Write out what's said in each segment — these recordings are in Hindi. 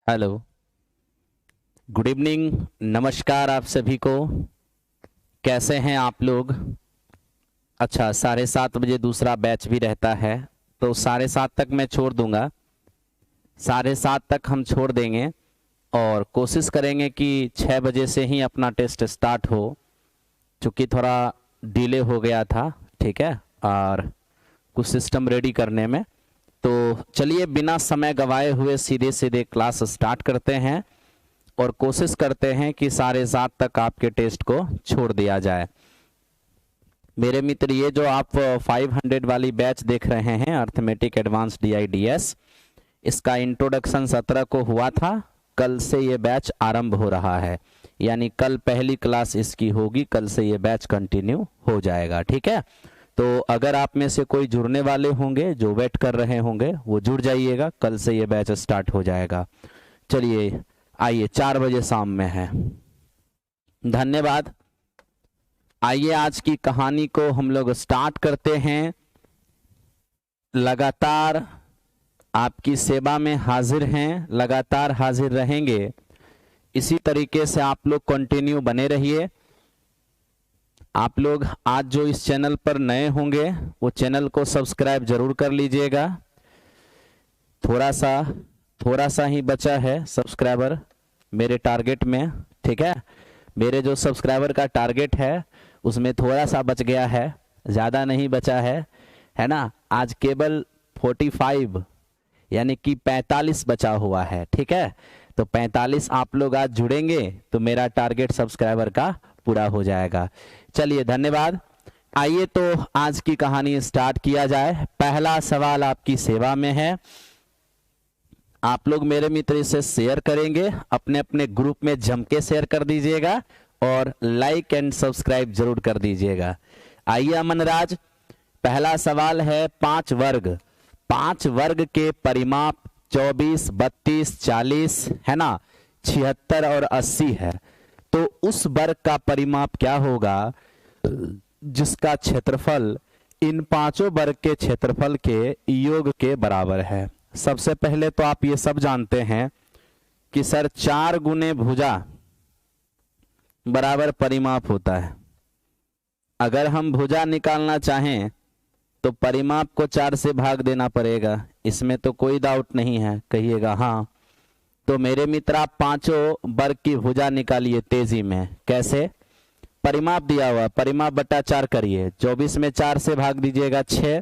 हेलो, गुड इवनिंग, नमस्कार आप सभी को। कैसे हैं आप लोग? अच्छा, 7:30 बजे दूसरा बैच भी रहता है, तो 7:30 तक मैं छोड़ दूंगा। 7:30 तक हम छोड़ देंगे और कोशिश करेंगे कि 6 बजे से ही अपना टेस्ट स्टार्ट हो, क्योंकि थोड़ा डिले हो गया था। ठीक है, और कुछ सिस्टम रेडी करने में। तो चलिए बिना समय गवाए हुए सीधे सीधे क्लास स्टार्ट करते हैं और कोशिश करते हैं कि 7:30 तक आपके टेस्ट को छोड़ दिया जाए। मेरे मित्र, ये जो आप 500 वाली बैच देख रहे हैं, अर्थमेटिक एडवांस DIDS, इसका इंट्रोडक्शन 17 को हुआ था। कल से ये बैच आरंभ हो रहा है, यानी कल पहली क्लास इसकी होगी। कल से ये बैच कंटिन्यू हो जाएगा। ठीक है, तो अगर आप में से कोई जुड़ने वाले होंगे, जो वेट कर रहे होंगे, वो जुड़ जाइएगा। कल से ये बैच स्टार्ट हो जाएगा। चलिए आइए, 4 बजे शाम में है। धन्यवाद। आइए आज की कहानी को हम लोग स्टार्ट करते हैं। लगातार आपकी सेवा में हाजिर हैं, लगातार हाजिर रहेंगे। इसी तरीके से आप लोग कंटिन्यू बने रहिए। आप लोग आज जो इस चैनल पर नए होंगे, वो चैनल को सब्सक्राइब जरूर कर लीजिएगा। थोड़ा सा ही बचा है सब्सक्राइबर मेरे टारगेट में। ठीक है, मेरे जो सब्सक्राइबर का टारगेट है उसमें थोड़ा सा बच गया है, ज़्यादा नहीं बचा है ना। आज केवल 45 यानी कि 45 बचा हुआ है। ठीक है, तो 45 आप लोग आज जुड़ेंगे तो मेरा टारगेट सब्सक्राइबर का पूरा हो जाएगा। चलिए धन्यवाद। आइए तो आज की कहानी स्टार्ट किया जाए। पहला सवाल आपकी सेवा में है। आप लोग मेरे मित्र इसे शेयर करेंगे, अपने अपने ग्रुप में जम के शेयर कर दीजिएगा और लाइक एंड सब्सक्राइब जरूर कर दीजिएगा। आइए अमनराज, पहला सवाल है 5 वर्ग। 5 वर्ग के परिमाप 24, 32, 40 है ना, 76 और 80 है। तो उस वर्ग का परिमाप क्या होगा जिसका क्षेत्रफल इन पांचों वर्ग के क्षेत्रफल के योग के बराबर है। सबसे पहले तो आप ये सब जानते हैं कि सर 4 गुने भुजा बराबर परिमाप होता है। अगर हम भुजा निकालना चाहें तो परिमाप को 4 से भाग देना पड़ेगा, इसमें तो कोई डाउट नहीं है। कहिएगा हाँ। तो मेरे मित्र, आप पांचों वर्ग की भुजा निकालिए तेजी में। कैसे? परिमाप दिया हुआ, परिमाप बटा 4 करिए। 24 में 4 से भाग दीजिएगा 6,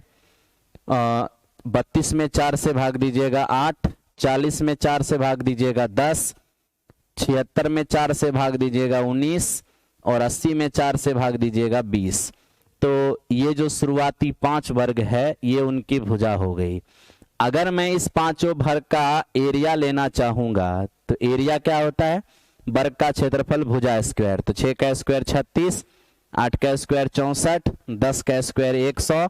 32 में 4 से भाग दीजिएगा 8, 40 में 4 से भाग दीजिएगा 10, 76 में 4 से भाग दीजिएगा 19 और 80 में 4 से भाग दीजिएगा 20। तो ये जो शुरुआती 5 वर्ग है, ये उनकी भुजा हो गई। अगर मैं इस पांचों वर्ग का एरिया लेना चाहूंगा तो एरिया क्या होता है? वर्ग का क्षेत्रफल भुजा स्क्वायर। तो 6 का स्क्वायर 36, 8 का स्क्वायर 64, 10 का स्क्वायर 100,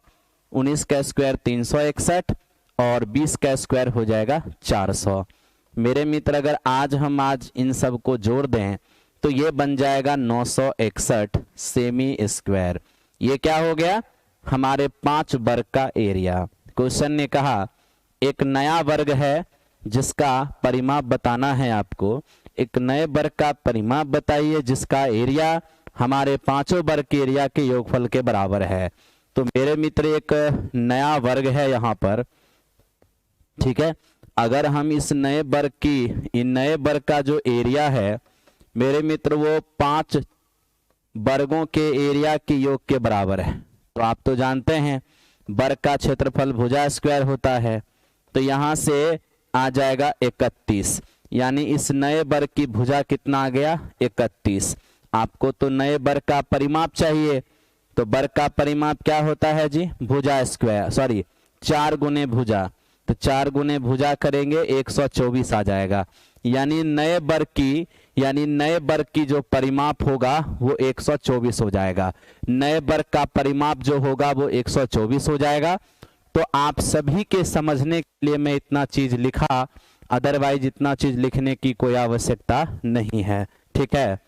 19 का स्क्वायर 361 और 20 का स्क्वायर हो जाएगा 400। मेरे मित्र, अगर आज इन सब को जोड़ दें तो ये बन जाएगा 961 सेमी स्क्वायर। ये क्या हो गया? हमारे 5 वर्ग का एरिया। क्वेश्चन ने कहा एक नया वर्ग है जिसका परिमाप बताना है आपको। एक नए वर्ग का परिमाप बताइए जिसका एरिया हमारे पांचों वर्ग के एरिया के योगफल के बराबर है। तो मेरे मित्र, एक नया वर्ग है यहाँ पर। ठीक है, अगर हम इन नए वर्ग का जो एरिया है मेरे मित्र, वो 5 वर्गों के एरिया के योग के बराबर है। तो आप तो जानते हैं वर्ग का क्षेत्रफल भुजा स्क्वायर होता है। तो यहां से आ जाएगा 31, यानी इस नए वर्ग की भुजा कितना आ गया? 31। आपको तो नए वर्ग का परिमाप चाहिए, तो वर्ग का परिमाप क्या होता है जी? भुजा स्क्वायर, सॉरी 4 गुने भुजा। तो 4 गुने भुजा करेंगे 124 आ जाएगा। यानी नए वर्ग की जो परिमाप होगा वो 124 हो जाएगा। नए वर्ग का परिमाप जो होगा वो 124 हो जाएगा। तो आप सभी के समझने के लिए मैं इतना चीज लिखा, अदरवाइज इतना चीज लिखने की कोई आवश्यकता नहीं है। ठीक है,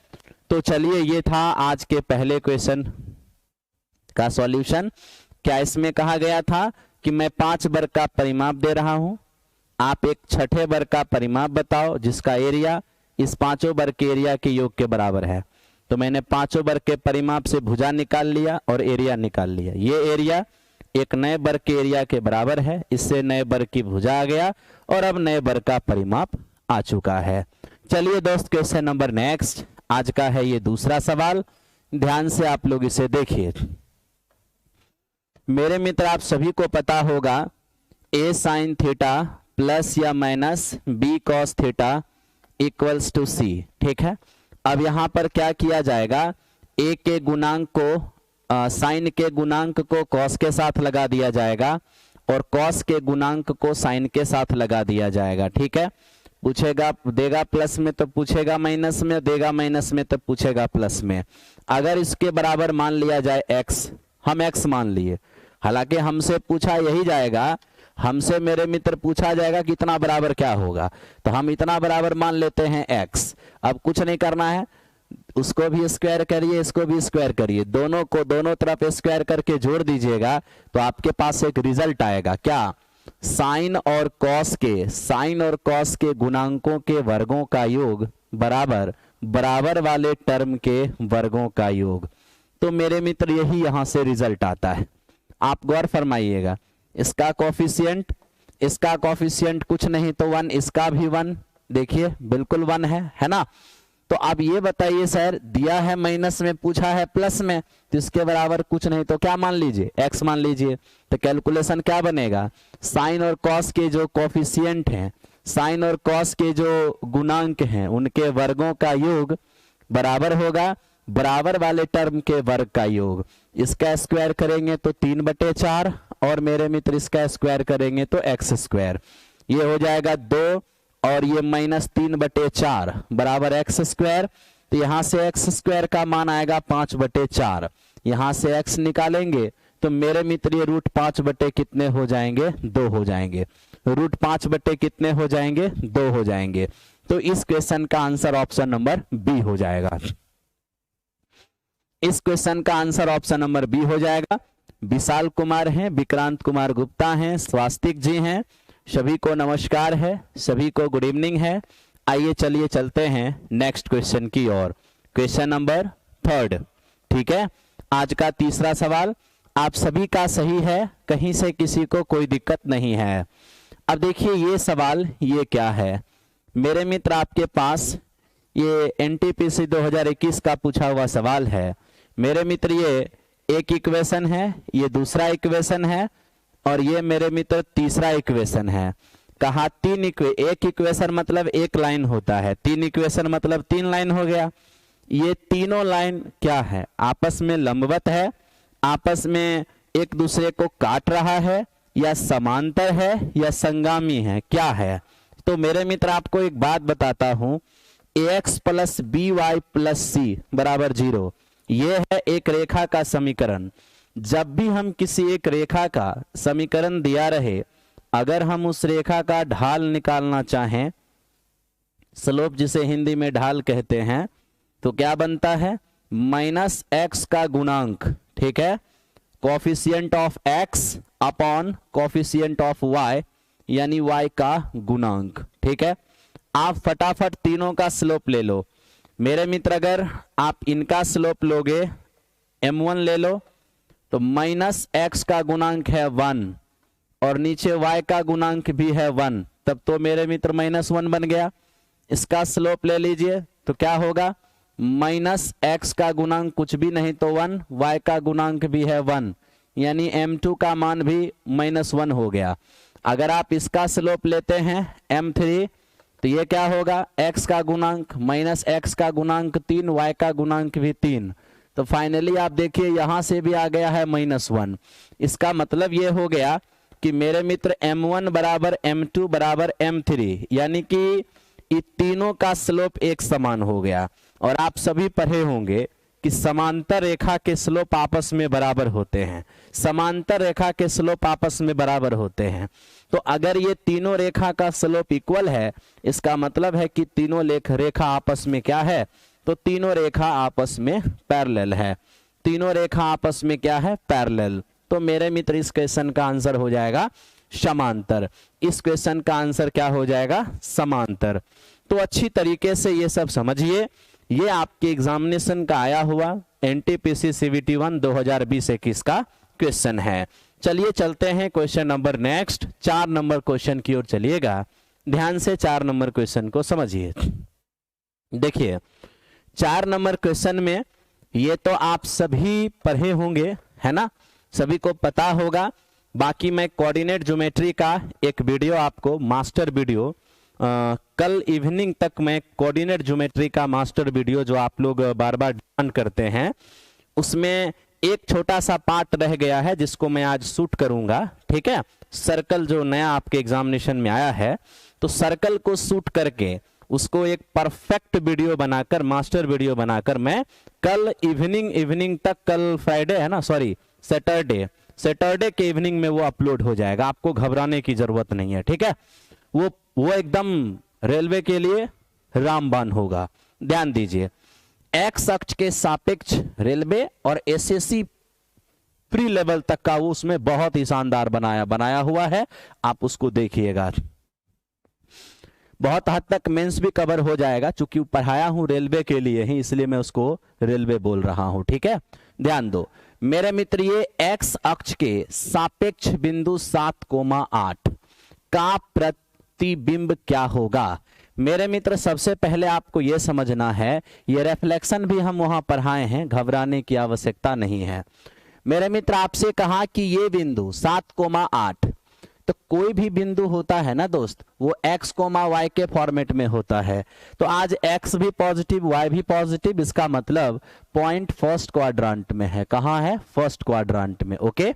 तो चलिए, ये था आज के पहले क्वेश्चन का सॉल्यूशन। क्या इसमें कहा गया था कि मैं 5 वर्ग का परिमाप दे रहा हूं आप एक छठे वर्ग का परिमाप बताओ जिसका एरिया इस पांचों वर्ग के एरिया के योग के बराबर है। तो मैंने पांचों वर्ग के परिमाप से भुजा निकाल लिया और एरिया निकाल लिया। ये एरिया एक नए वर्ग के एरिया के बराबर है, इससे नए वर्ग की भुजा आ गया और अब नए वर्ग का परिमाप आ चुका है। चलिए दोस्त, क्वेश्चन नंबर नेक्स्ट आज का है ये दूसरा सवाल। ध्यान से आप लोग इसे देखिए। मेरे मित्र, आप सभी को पता होगा a sin थीटा प्लस या minus b cos theta equals to c, ठीक है। अब यहां पर क्या किया जाएगा, a के गुणांक को साइन के गुणांक को cos के साथ लगा दिया जाएगा और cos के गुणांक को साइन के साथ लगा दिया जाएगा, ठीक है। पूछेगा, देगा प्लस में तो पूछेगा माइनस में, देगा माइनस में तो पूछेगा प्लस में। अगर इसके बराबर मान लिया जाए x, हम x मान लिए, हालांकि हमसे पूछा यही जाएगा, हमसे मेरे मित्र पूछा जाएगा कितना बराबर क्या होगा, तो हम इतना बराबर मान लेते हैं x। अब कुछ नहीं करना है, उसको भी स्क्वायर करिए, इसको भी स्क्वायर करिए, दोनों को दोनों तरफ स्क्वायर करके जोड़ दीजिएगा तो आपके पास एक रिजल्ट आएगा। क्या? साइन और कॉस के गुणांकों के वर्गों का योग बराबर बराबर वाले टर्म के वर्गों का योग। तो मेरे मित्र यही यहां से रिजल्ट आता है। आप गौर फरमाइएगा, इसका कोफिशिएंट कुछ नहीं तो 1, इसका भी 1, देखिए बिल्कुल 1 है ना। तो अब ये बताइए सर, दिया है माइनस में, पूछा है प्लस में, तो इसके बराबर कुछ नहीं तो क्या मान लीजिए, x मान लीजिए। तो कैलकुलेशन क्या बनेगा, साइन और कॉस के जो कोफिशिएंट हैं, साइन और कॉस के जो गुणांक हैं, उनके वर्गों का योग बराबर होगा बराबर वाले टर्म के वर्ग का योग। इसका स्क्वायर करेंगे तो 3/4 और मेरे मित्र इसका स्क्वायर करेंगे तो x स्क्वायर, ये हो जाएगा 2 और ये -3/4 बराबर x स्क्वायर। तो यहां से x स्क्वायर का मान आएगा 5/4, यहां से x निकालेंगे तो मेरे मित्र ये √5 कितने हो जाएंगे, 2 हो जाएंगे। √5 कितने हो जाएंगे, 2 हो जाएंगे। तो इस क्वेश्चन का आंसर ऑप्शन नंबर बी हो जाएगा। इस क्वेश्चन का आंसर ऑप्शन नंबर बी हो जाएगा। विशाल कुमार हैं, विक्रांत कुमार गुप्ता हैं, स्वास्तिक जी हैं, सभी को नमस्कार है, सभी को गुड इवनिंग है। आइए चलिए चलते हैं नेक्स्ट क्वेश्चन की ओर। क्वेश्चन नंबर 3, ठीक है। आज का तीसरा सवाल आप सभी का सही है, कहीं से किसी को कोई दिक्कत नहीं है। अब देखिए ये सवाल ये क्या है मेरे मित्र, आपके पास ये एनटीपीसी 2021 का पूछा हुआ सवाल है मेरे मित्र। ये एक इक्वेशन है, ये दूसरा इक्वेशन है और ये मेरे मित्र तीसरा इक्वेशन है। कहा एक इक्वेशन मतलब एक लाइन होता है, 3 इक्वेशन मतलब 3 लाइन हो गया। ये तीनों लाइन क्या है, आपस में लंबवत है, आपस में एक दूसरे को काट रहा है, या समांतर है, या संगामी है, क्या है। तो मेरे मित्र आपको एक बात बताता हूं, ax + by + c = 0, यह है एक रेखा का समीकरण। जब भी हम किसी एक रेखा का समीकरण दिया रहे, अगर हम उस रेखा का ढाल निकालना चाहें, स्लोप जिसे हिंदी में ढाल कहते हैं, तो क्या बनता है, -x का गुणांक, ठीक है, coefficient of x upon coefficient of y, यानी y का गुणांक, ठीक है। आप फटाफट तीनों का स्लोप ले लो मेरे मित्र। अगर आप इनका स्लोप लोगे, m1 ले लो, तो -x का गुणांक है 1 और नीचे y का गुणांक भी है 1, तब तो मेरे मित्र -1 बन गया। इसका स्लोप ले लीजिए तो क्या होगा, -x का गुणांक कुछ भी नहीं तो 1, y का गुणांक भी है 1, यानी m2 का मान भी -1 हो गया। अगर आप इसका स्लोप लेते हैं m3, तो ये क्या होगा, x का गुणांक -x का गुणांक 3, y का गुणांक भी 3। तो फाइनली आप देखिए यहां से भी आ गया है -1। इसका मतलब ये हो गया कि मेरे मित्र m1 = m2 = m3, यानी कि ये तीनों का स्लोप एक समान हो गया। और आप सभी पढ़े होंगे कि समांतर रेखा के स्लोप आपस में बराबर होते हैं, समांतर रेखा के स्लोप आपस में बराबर होते हैं। तो अगर ये तीनों रेखा का स्लोप इक्वल है, इसका मतलब है कि तीनों रेखा आपस में क्या है, तो तीनों रेखा आपस में पैरेलल है। तीनों रेखा आपस में क्या है, पैरेलल। तो मेरे मित्र इस क्वेश्चन का आंसर हो जाएगा समांतर। इस क्वेश्चन का आंसर क्या हो जाएगा? समांतर। तो अच्छी तरीके से ये सब समझिए। ये आपके एग्जामिनेशन का आया हुआ एनटीपीसी सीवीटी 1 2020-21 का क्वेश्चन है। चलिए चलते हैं question number next 4 number question की ओर चलिएगा। ध्यान से 4 नंबर क्वेश्चन को समझिए। देखिए 4 नंबर क्वेश्चन में ये तो आप सभी पढ़े होंगे, है ना, सभी को पता होगा। बाकी मैं कोऑर्डिनेट ज्योमेट्री का एक वीडियो आपको मास्टर वीडियो कल इवनिंग तक मैं कोऑर्डिनेट ज्योमेट्री का मास्टर वीडियो जो आप लोग बार बार डिमांड करते हैं, उसमें एक छोटा सा पार्ट रह गया है जिसको मैं आज शूट करूंगा। ठीक है, सर्कल जो नया आपके एग्जामिनेशन में आया है, तो सर्कल को शूट करके उसको एक परफेक्ट वीडियो बनाकर, मास्टर वीडियो बनाकर मैं कल इवनिंग तक, कल फ्राइडे है ना, सॉरी सैटरडे के इवनिंग में वो अपलोड हो जाएगा। आपको घबराने की जरूरत नहीं है। ठीक है, वो एकदम रेलवे के लिए रामबाण होगा। ध्यान दीजिए, एक्स अक्ष के सापेक्ष रेलवे और एसएससी प्री लेवल तक का वो उसमें बहुत ही शानदार बनाया हुआ है। आप उसको देखिएगा। बहुत हद तक मेंस भी कवर हो जाएगा, चूंकि पढ़ाया हूं रेलवे के लिए ही, इसलिए मैं उसको रेलवे बोल रहा हूं। ठीक है, ध्यान दो मेरे मित्र, ये एक्स अक्ष के सापेक्ष बिंदु 7,8 का प्रतिबिंब क्या होगा? मेरे मित्र सबसे पहले आपको यह समझना है, ये रिफ्लेक्शन भी हम वहां पढ़ाए हैं, घबराने की आवश्यकता नहीं है। मेरे मित्र आपसे कहा कि ये बिंदु 7,8, तो कोई भी बिंदु होता है ना दोस्त, वो x, y के फॉर्मेट में होता है। तो आज x भी पॉजिटिव, y भी पॉजिटिव, इसका मतलब पॉइंट फर्स्ट क्वाड्रेंट में है। कहां है? फर्स्ट क्वाड्रेंट में। ओके,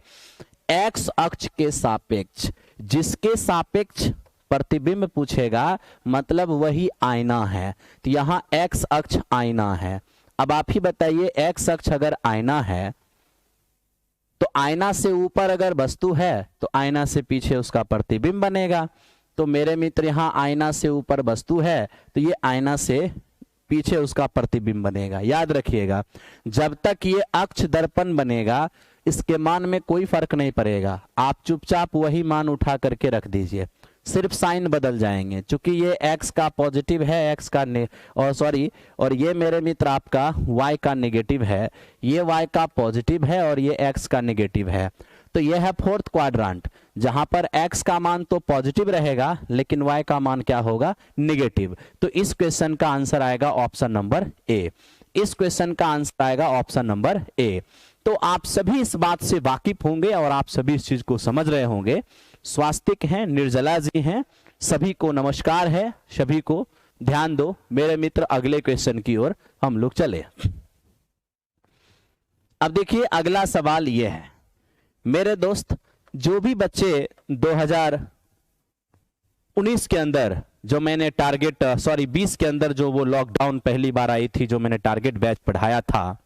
x अक्ष के सापेक्ष, जिसके सापेक्ष प्रतिबिंब पूछेगा मतलब वही आईना है। तो यहां x अक्ष आईना है। अब आप ही बताइए, x अक्ष अगर आईना है तो आईना से ऊपर अगर वस्तु है तो आईना से पीछे उसका प्रतिबिंब बनेगा। तो मेरे मित्र यहां आईना से ऊपर वस्तु है तो ये आईना से पीछे उसका प्रतिबिंब बनेगा। याद रखिएगा, जब तक ये अक्ष दर्पण बनेगा इसके मान में कोई फर्क नहीं पड़ेगा। आप चुपचाप वही मान उठा करके रख दीजिए, सिर्फ साइन बदल जाएंगे। चूंकि ये x का पॉजिटिव है, x का और ये मेरे मित्र आपका y का नेगेटिव है, ये y का पॉजिटिव है और ये x का नेगेटिव है। तो ये है फोर्थ क्वाड्रेंट, जहां पर x का मान तो पॉजिटिव रहेगा लेकिन y का मान क्या होगा? नेगेटिव। तो इस क्वेश्चन का आंसर आएगा ऑप्शन नंबर ए। इस क्वेश्चन का आंसर आएगा ऑप्शन नंबर ए। तो आप सभी इस बात से वाकिफ होंगे और आप सभी इस चीज को समझ रहे होंगे। स्वास्तिक हैं, निर्जला जी हैं, सभी को नमस्कार है, सभी को ध्यान दो मेरे मित्र। अगले क्वेश्चन की ओर हम लोग चले। अब देखिए अगला सवाल यह है मेरे दोस्त, जो भी बच्चे 2019 के अंदर जो मैंने टारगेट 20 के अंदर जो वो लॉकडाउन पहली बार आई थी, जो मैंने टारगेट बैच पढ़ाया था,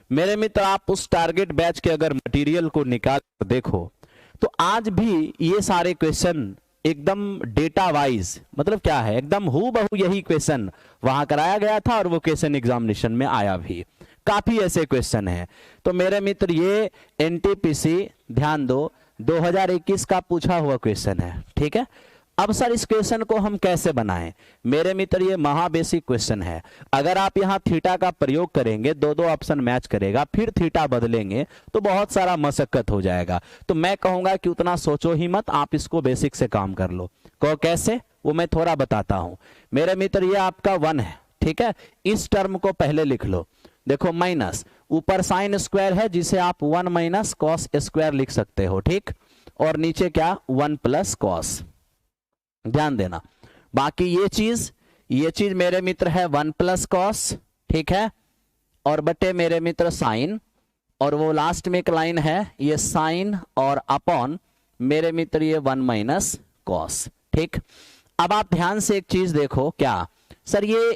मेरे मित्र आप उस टारगेट बैच के अगर मटेरियल को निकाल कर देखो तो आज भी ये सारे क्वेश्चन एकदम डेटा वाइज, मतलब क्या है, एकदम हूबहू यही क्वेश्चन वहां कराया गया था और वो क्वेश्चन एग्जामिनेशन में आया भी। काफी ऐसे क्वेश्चन हैं। तो मेरे मित्र ये एनटीपीसी, ध्यान दो, 2021 का पूछा हुआ क्वेश्चन है। ठीक है, अब सर इस क्वेश्चन को हम कैसे बनाएं? मेरे मित्र ये महा बेसिक क्वेश्चन है। अगर आप यहां थीटा का प्रयोग करेंगे, दो ऑप्शन मैच करेगा, फिर थीटा बदलेंगे तो बहुत सारा मशक्कत हो जाएगा। तो मैं कहूंगा कि उतना सोचो ही मत, आप इसको बेसिक से काम कर लो। कैसे, वो मैं थोड़ा बताता हूं। मेरे मित्र ये आपका 1 है। ठीक है, इस टर्म को पहले लिख लो। देखो माइनस, ऊपर साइन स्क्वायर है जिसे आप 1 माइनस कॉस स्क्वायर लिख सकते हो। ठीक, और नीचे क्या? 1 प्लस कॉस। ध्यान देना, बाकी ये चीज मेरे मित्र है 1 प्लस कॉस। ठीक है, और बटे मेरे मित्र साइन, और वो लास्ट में एक लाइन है ये साइन और अपॉन मेरे मित्र ये 1 माइनस कॉस। ठीक, अब आप ध्यान से एक चीज देखो, क्या सर ये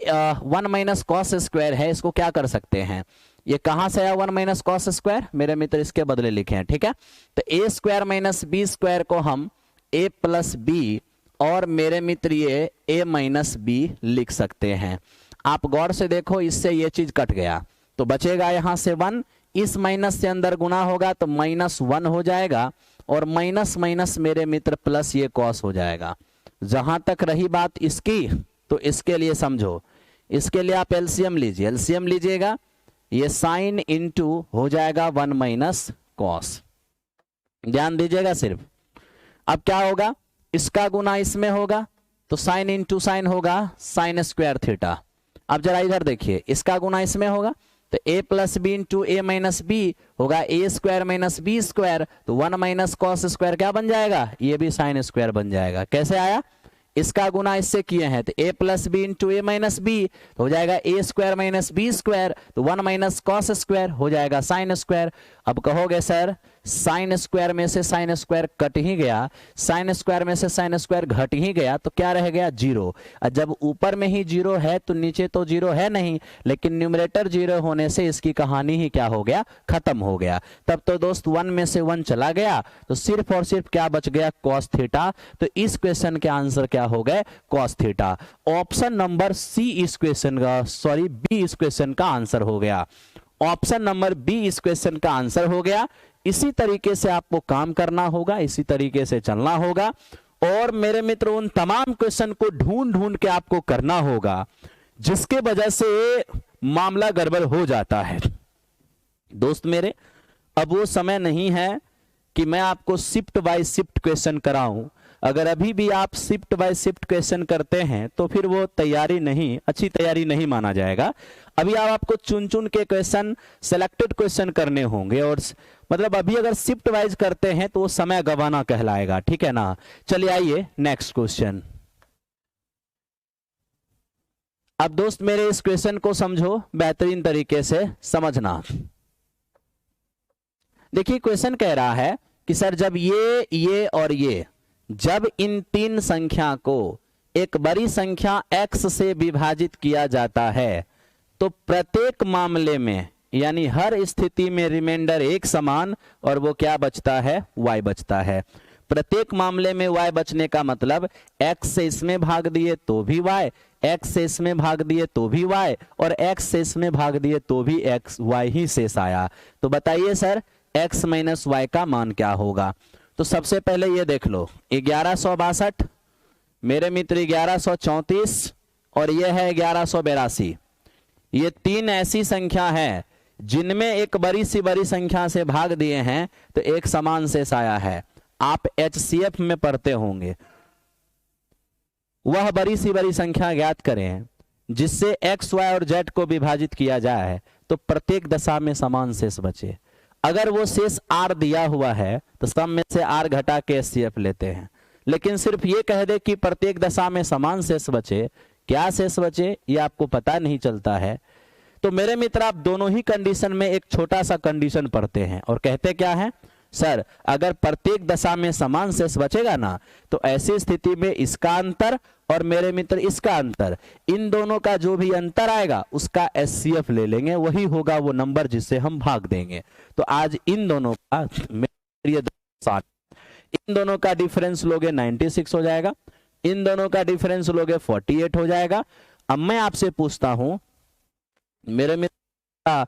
1 माइनस कॉस स्क्वायर है, इसको क्या कर सकते हैं? ये कहां से आया 1 माइनस कॉस स्क्वायर? मेरे मित्र इसके बदले लिखे हैं। ठीक है, तो ए स्क्वायर माइनस बी स्क्वायर को हम ए प्लस बी और मेरे मित्र ये a माइनस बी लिख सकते हैं। आप गौर से देखो, इससे ये चीज कट गया तो बचेगा यहां से 1, इस माइनस से अंदर गुना होगा तो -1 हो जाएगा और माइनस माइनस मेरे मित्र प्लस ये कॉस हो जाएगा। जहां तक रही बात इसकी, तो इसके लिए समझो, इसके लिए आप एलसीएम लीजिए, एलसीएम लीजिएगा, ये साइन इंटू हो जाएगा 1 माइनस कॉस, ध्यान दीजिएगा सिर्फ। अब क्या होगा, इसका गुना इसमें होगा तो साइन इंटू साइन होगा साइन स्क्वायर थीटा। अब जरा इधर देखिए, इसका गुना इसमें होगा तो a plus B into A minus B होगा A square minus B square, तो 1 माइनस कॉस स्क्वायर क्या बन जाएगा, ये भी साइन स्क्वायर बन जाएगा। कैसे आया, इसका गुना इससे किए हैं तो a plus B into A minus B हो जाएगा A square minus B square, तो 1 माइनस कॉस स्क्वायर हो जाएगा साइन स्क्वायर। अब कहोगे सर साइन स्क्वायर में से साइन स्क्वायर कट ही गया, साइन स्क्वायर में से साइन स्क्वायर घट ही गया, तो क्या रह गया, जीरो। जब ऊपर में ही जीरो है तो नीचे तो जीरो है नहीं, लेकिन न्यूमरेटर जीरो होने से इसकी कहानी ही क्या हो गया, खत्म हो गया। तब तो दोस्त 1 में से 1 चला गया तो सिर्फ और सिर्फ क्या बच गया, कॉस थीटा। तो इस क्वेश्चन के आंसर क्या हो गए, cos theta. Option number C इस क्वेश्चन का, सॉरी बी इस क्वेश्चन का आंसर हो गया। ऑप्शन नंबर बी इस क्वेश्चन का आंसर हो गया। इसी तरीके से आपको काम करना होगा, इसी तरीके से चलना होगा, और मेरे मित्र उन तमाम क्वेश्चन को ढूंढ ढूंढ के आपको करना होगा जिसके वजह से मामला गड़बड़ हो जाता है। दोस्त मेरे, अब वो समय नहीं है कि मैं आपको शिफ्ट बाय शिफ्ट क्वेश्चन कराऊं। अगर अभी भी आप शिफ्ट बाय शिफ्ट क्वेश्चन करते हैं तो फिर वो तैयारी नहीं, अच्छी तैयारी नहीं माना जाएगा। अभी आपको चुन चुन के क्वेश्चन, सिलेक्टेड क्वेश्चन करने होंगे, और मतलब अभी अगर शिफ्ट वाइज करते हैं तो वो समय गंवाना कहलाएगा, ठीक है ना। चलिए आइए नेक्स्ट क्वेश्चन। अब दोस्त मेरे इस क्वेश्चन को समझो, बेहतरीन तरीके से समझना। देखिए क्वेश्चन कह रहा है कि सर जब ये और ये, जब इन तीन संख्या को एक बड़ी संख्या x से विभाजित किया जाता है तो प्रत्येक मामले में, यानी हर स्थिति में रिमाइंडर एक समान, और वो क्या बचता है, y बचता है। प्रत्येक मामले में y बचने का मतलब x से इसमें भाग दिए तो भी y, x से इसमें भाग दिए तो भी y, और x से इसमें भाग दिए तो भी y ही शेष आया। तो बताइए सर x माइनस y का मान क्या होगा। तो सबसे पहले ये देख लो, 1162 मेरे मित्र 1134 और ये है 1182। ये तीन ऐसी संख्या है जिनमें एक बड़ी सी बड़ी संख्या से भाग दिए हैं तो एक समान शेष आया है। आप HCF में पढ़ते होंगे, वह बड़ी सी बड़ी संख्या ज्ञात करें जिससे x, y और z को विभाजित किया जाए तो प्रत्येक दशा में समान शेष बचे। अगर वो शेष r दिया हुआ है तो सब में से r घटा के HCF लेते हैं, लेकिन सिर्फ ये कह दे कि प्रत्येक दशा में समान शेष बचे, क्या शेष बचे ये आपको पता नहीं चलता है। तो मेरे मित्र आप दोनों ही कंडीशन में एक छोटा सा कंडीशन पढ़ते हैं और कहते क्या है, सर अगर प्रत्येक दशा में समान शेष बचेगा ना तो ऐसी स्थिति में इसका अंतर और मेरे मित्र इसका अंतर, इन दोनों का जो भी अंतर आएगा उसका HCF ले लेंगे, वही होगा वो नंबर जिससे हम भाग देंगे। तो आज इन दोनों का, इन दोनों का डिफरेंस लोगे 96 हो जाएगा, इन दोनों का डिफरेंस लोगे 48 हो जाएगा। अब मैं आपसे पूछता हूं मेरे मित्र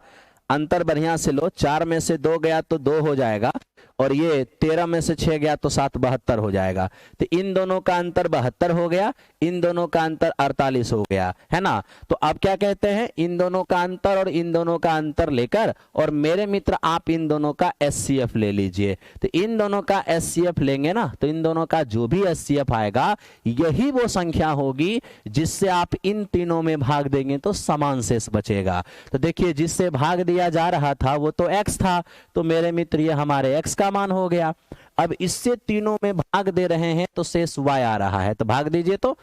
अंतर बढ़िया से लो, 4 में से 2 गया तो 2 हो जाएगा, और ये 13 में से 6 गया तो 7, 72 हो जाएगा। तो इन दोनों का अंतर 72 हो गया, इन दोनों का अंतर 48 हो गया, है ना। तो अब क्या कहते हैं, इन दोनों का अंतर और इन दोनों का अंतर लेकर, और मेरे मित्र आप इन दोनों का HCF ले लीजिए। तो इन दोनों का HCF लेंगे ना तो इन दोनों का जो भी HCF आएगा यही वो संख्या होगी जिससे आप इन तीनों में भाग देंगे तो समान शेष बचेगा। तो देखिए जिससे भाग दिया जा रहा था वो तो x था, तो मेरे मित्र ये हमारे x का मान हो गया। अब इससे तीनों में भाग दे रहे हैं तो शेष y आ रहा है, तो भाग दीजिए। तो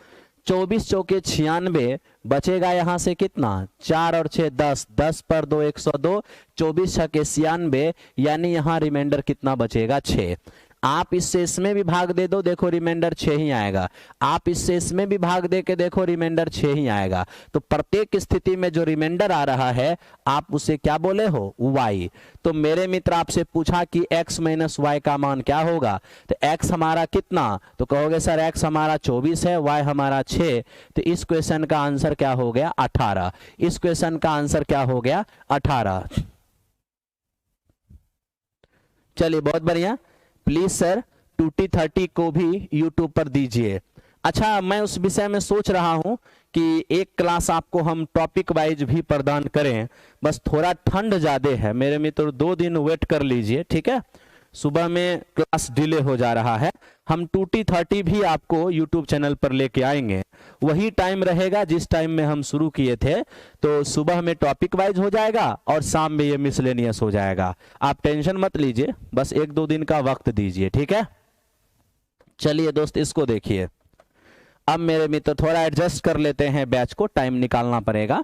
24 चौके 96 बचेगा यहां से कितना, 4 और 6 10, 10 पर 2 102, 24 छके 96, यानी यहां रिमाइंडर कितना बचेगा 6। आप इससे इसमें भी भाग दे दो, देखो रिमाइंडर 6 ही आएगा। आप इससे इसमें भी भाग दे के देखो रिमाइंडर 6 ही आएगा। तो प्रत्येक स्थिति में जो रिमाइंडर आ रहा है आप उसे क्या बोले हो, y। तो मेरे मित्र आपसे पूछा कि x माइनस y का मान क्या होगा, तो x हमारा कितना, तो कहोगे सर x हमारा 24 है, y हमारा 6। तो इस क्वेश्चन का आंसर क्या हो गया 18। इस क्वेश्चन का आंसर क्या हो गया 18। चलिए बहुत बढ़िया। प्लीज सर टूटी 30 को भी यूट्यूब पर दीजिए। अच्छा, मैं उस विषय में सोच रहा हूं कि एक क्लास आपको हम टॉपिक वाइज भी प्रदान करें, बस थोड़ा ठंड ज्यादा है मेरे मित्र, 2 दिन वेट कर लीजिए, ठीक है। सुबह में क्लास डिले हो जा रहा है, हम टूटी 30 भी आपको यूट्यूब चैनल पर लेके आएंगे। वही टाइम रहेगा जिस टाइम में हम शुरू किए थे, तो सुबह में टॉपिक वाइज हो जाएगा और शाम में ये मिसलेनियस हो जाएगा। आप टेंशन मत लीजिए, बस 1-2 दिन का वक्त दीजिए, ठीक है। चलिए दोस्त, इसको देखिए। अब मेरे मित्र थोड़ा एडजस्ट कर लेते हैं बैच को, टाइम निकालना पड़ेगा।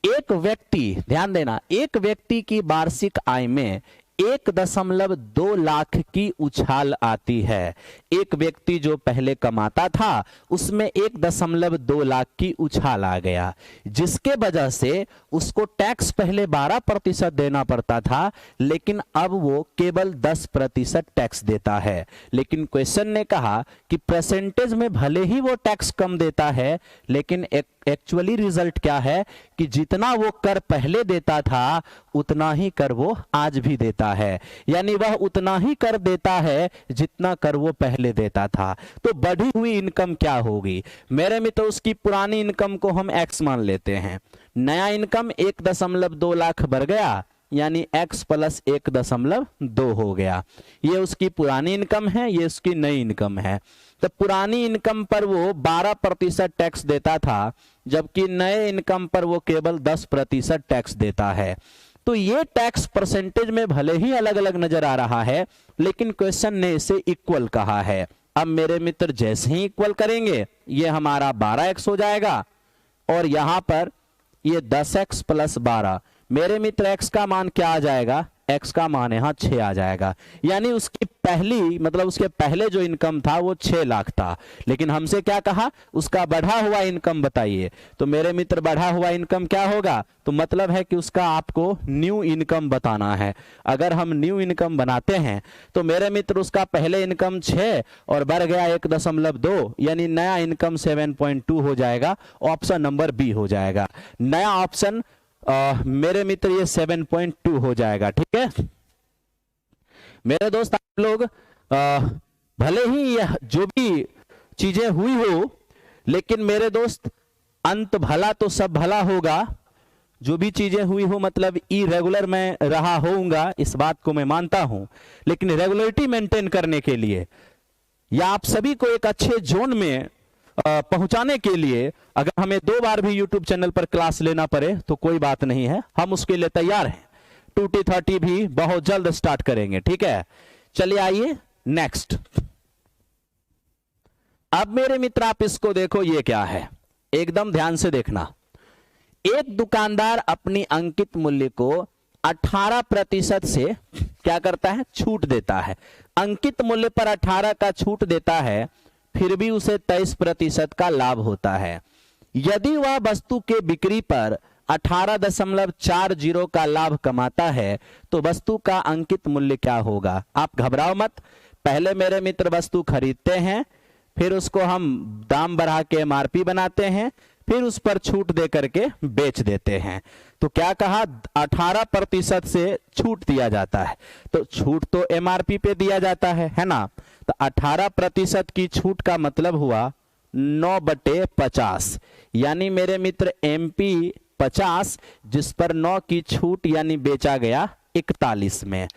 एक व्यक्ति, ध्यान देना, एक व्यक्ति की वार्षिक आय में 1.2 लाख की उछाल आती है। एक व्यक्ति जो पहले कमाता था उसमें 1.2 लाख की उछाल आ गया, जिसके वजह से उसको टैक्स पहले 12% देना पड़ता था, लेकिन अब वो केवल 10% टैक्स देता है। लेकिन क्वेश्चन ने कहा कि परसेंटेज में भले ही वो टैक्स कम देता है, लेकिन एक्चुअली रिजल्ट क्या है कि जितना वो कर पहले देता था उतना ही कर वो आज भी देता है। यानी वह उतना ही कर देता है जितना कर वो पहले देता था। तो बढ़ी हुई इनकम क्या होगी मेरे मित्र? उसकी पुरानी इनकम को हम एक्स मान लेते हैं, नया इनकम 1.2 लाख बढ़ गया, यानी x + 1.2 हो गया। ये उसकी पुरानी इनकम है, ये उसकी नई इनकम है। तो पुरानी इनकम पर वो 12% टैक्स देता था, जबकि नए इनकम पर वो केवल 10% टैक्स देता है। तो ये टैक्स परसेंटेज में भले ही अलग अलग नजर आ रहा है, लेकिन क्वेश्चन ने इसे इक्वल कहा है। अब मेरे मित्र जैसे ही इक्वल करेंगे, ये हमारा 12x हो जाएगा और यहां पर ये 10x + 12, मेरे मित्र x का मान क्या आ जाएगा? x का मान यहां 6 आ जाएगा। यानी उसकी पहली, मतलब उसके पहले जो इनकम था वो 6 लाख था, लेकिन हमसे क्या कहा? उसका बढ़ा हुआ इनकम बताइए। तो मेरे मित्र बढ़ा हुआ इनकम क्या होगा? तो मतलब है कि उसका आपको न्यू इनकम बताना है। अगर हम न्यू इनकम बनाते हैं तो मेरे मित्र उसका पहले इनकम 6 और बढ़ गया 1.2, यानी नया इनकम 7.2 हो जाएगा। ऑप्शन नंबर बी हो जाएगा नया ऑप्शन। मेरे मित्र ये 7.2 हो जाएगा, ठीक है मेरे दोस्त। आप लोग भले ही यह जो भी चीजें हुई हो, लेकिन मेरे दोस्त अंत भला तो सब भला होगा। जो भी चीजें हुई हो, मतलब इरेगुलर मैं रहा होऊंगा, इस बात को मैं मानता हूं, लेकिन रेगुलरिटी मेंटेन करने के लिए या आप सभी को एक अच्छे जोन में पहुंचाने के लिए अगर हमें 2 बार भी YouTube चैनल पर क्लास लेना पड़े तो कोई बात नहीं है, हम उसके लिए तैयार हैं। टूटी 30 भी बहुत जल्द स्टार्ट करेंगे, ठीक है। चलिए आइए नेक्स्ट। अब मेरे मित्र आप इसको देखो, ये क्या है, एकदम ध्यान से देखना। एक दुकानदार अपनी अंकित मूल्य को 18% से क्या करता है? छूट देता है। अंकित मूल्य पर 18 का छूट देता है, फिर भी उसे 23% का लाभ होता है। यदि वह वस्तु के बिक्री पर 18.40 का लाभ कमाता है तो वस्तु का अंकित मूल्य क्या होगा? आप घबराओ मत, पहले मेरे मित्र वस्तु खरीदते हैं, फिर उसको हम दाम बढ़ा के MRP बनाते हैं, फिर उस पर छूट दे करके बेच देते हैं। तो क्या कहा? 18% से छूट दिया जाता है। तो छूट तो MRP पे दिया जाता है ना। तो 18% की छूट का मतलब हुआ 9/50, यानी मेरे मित्र MP 50, जिस पर 9 की छूट, यानी बेचा गया 41 में।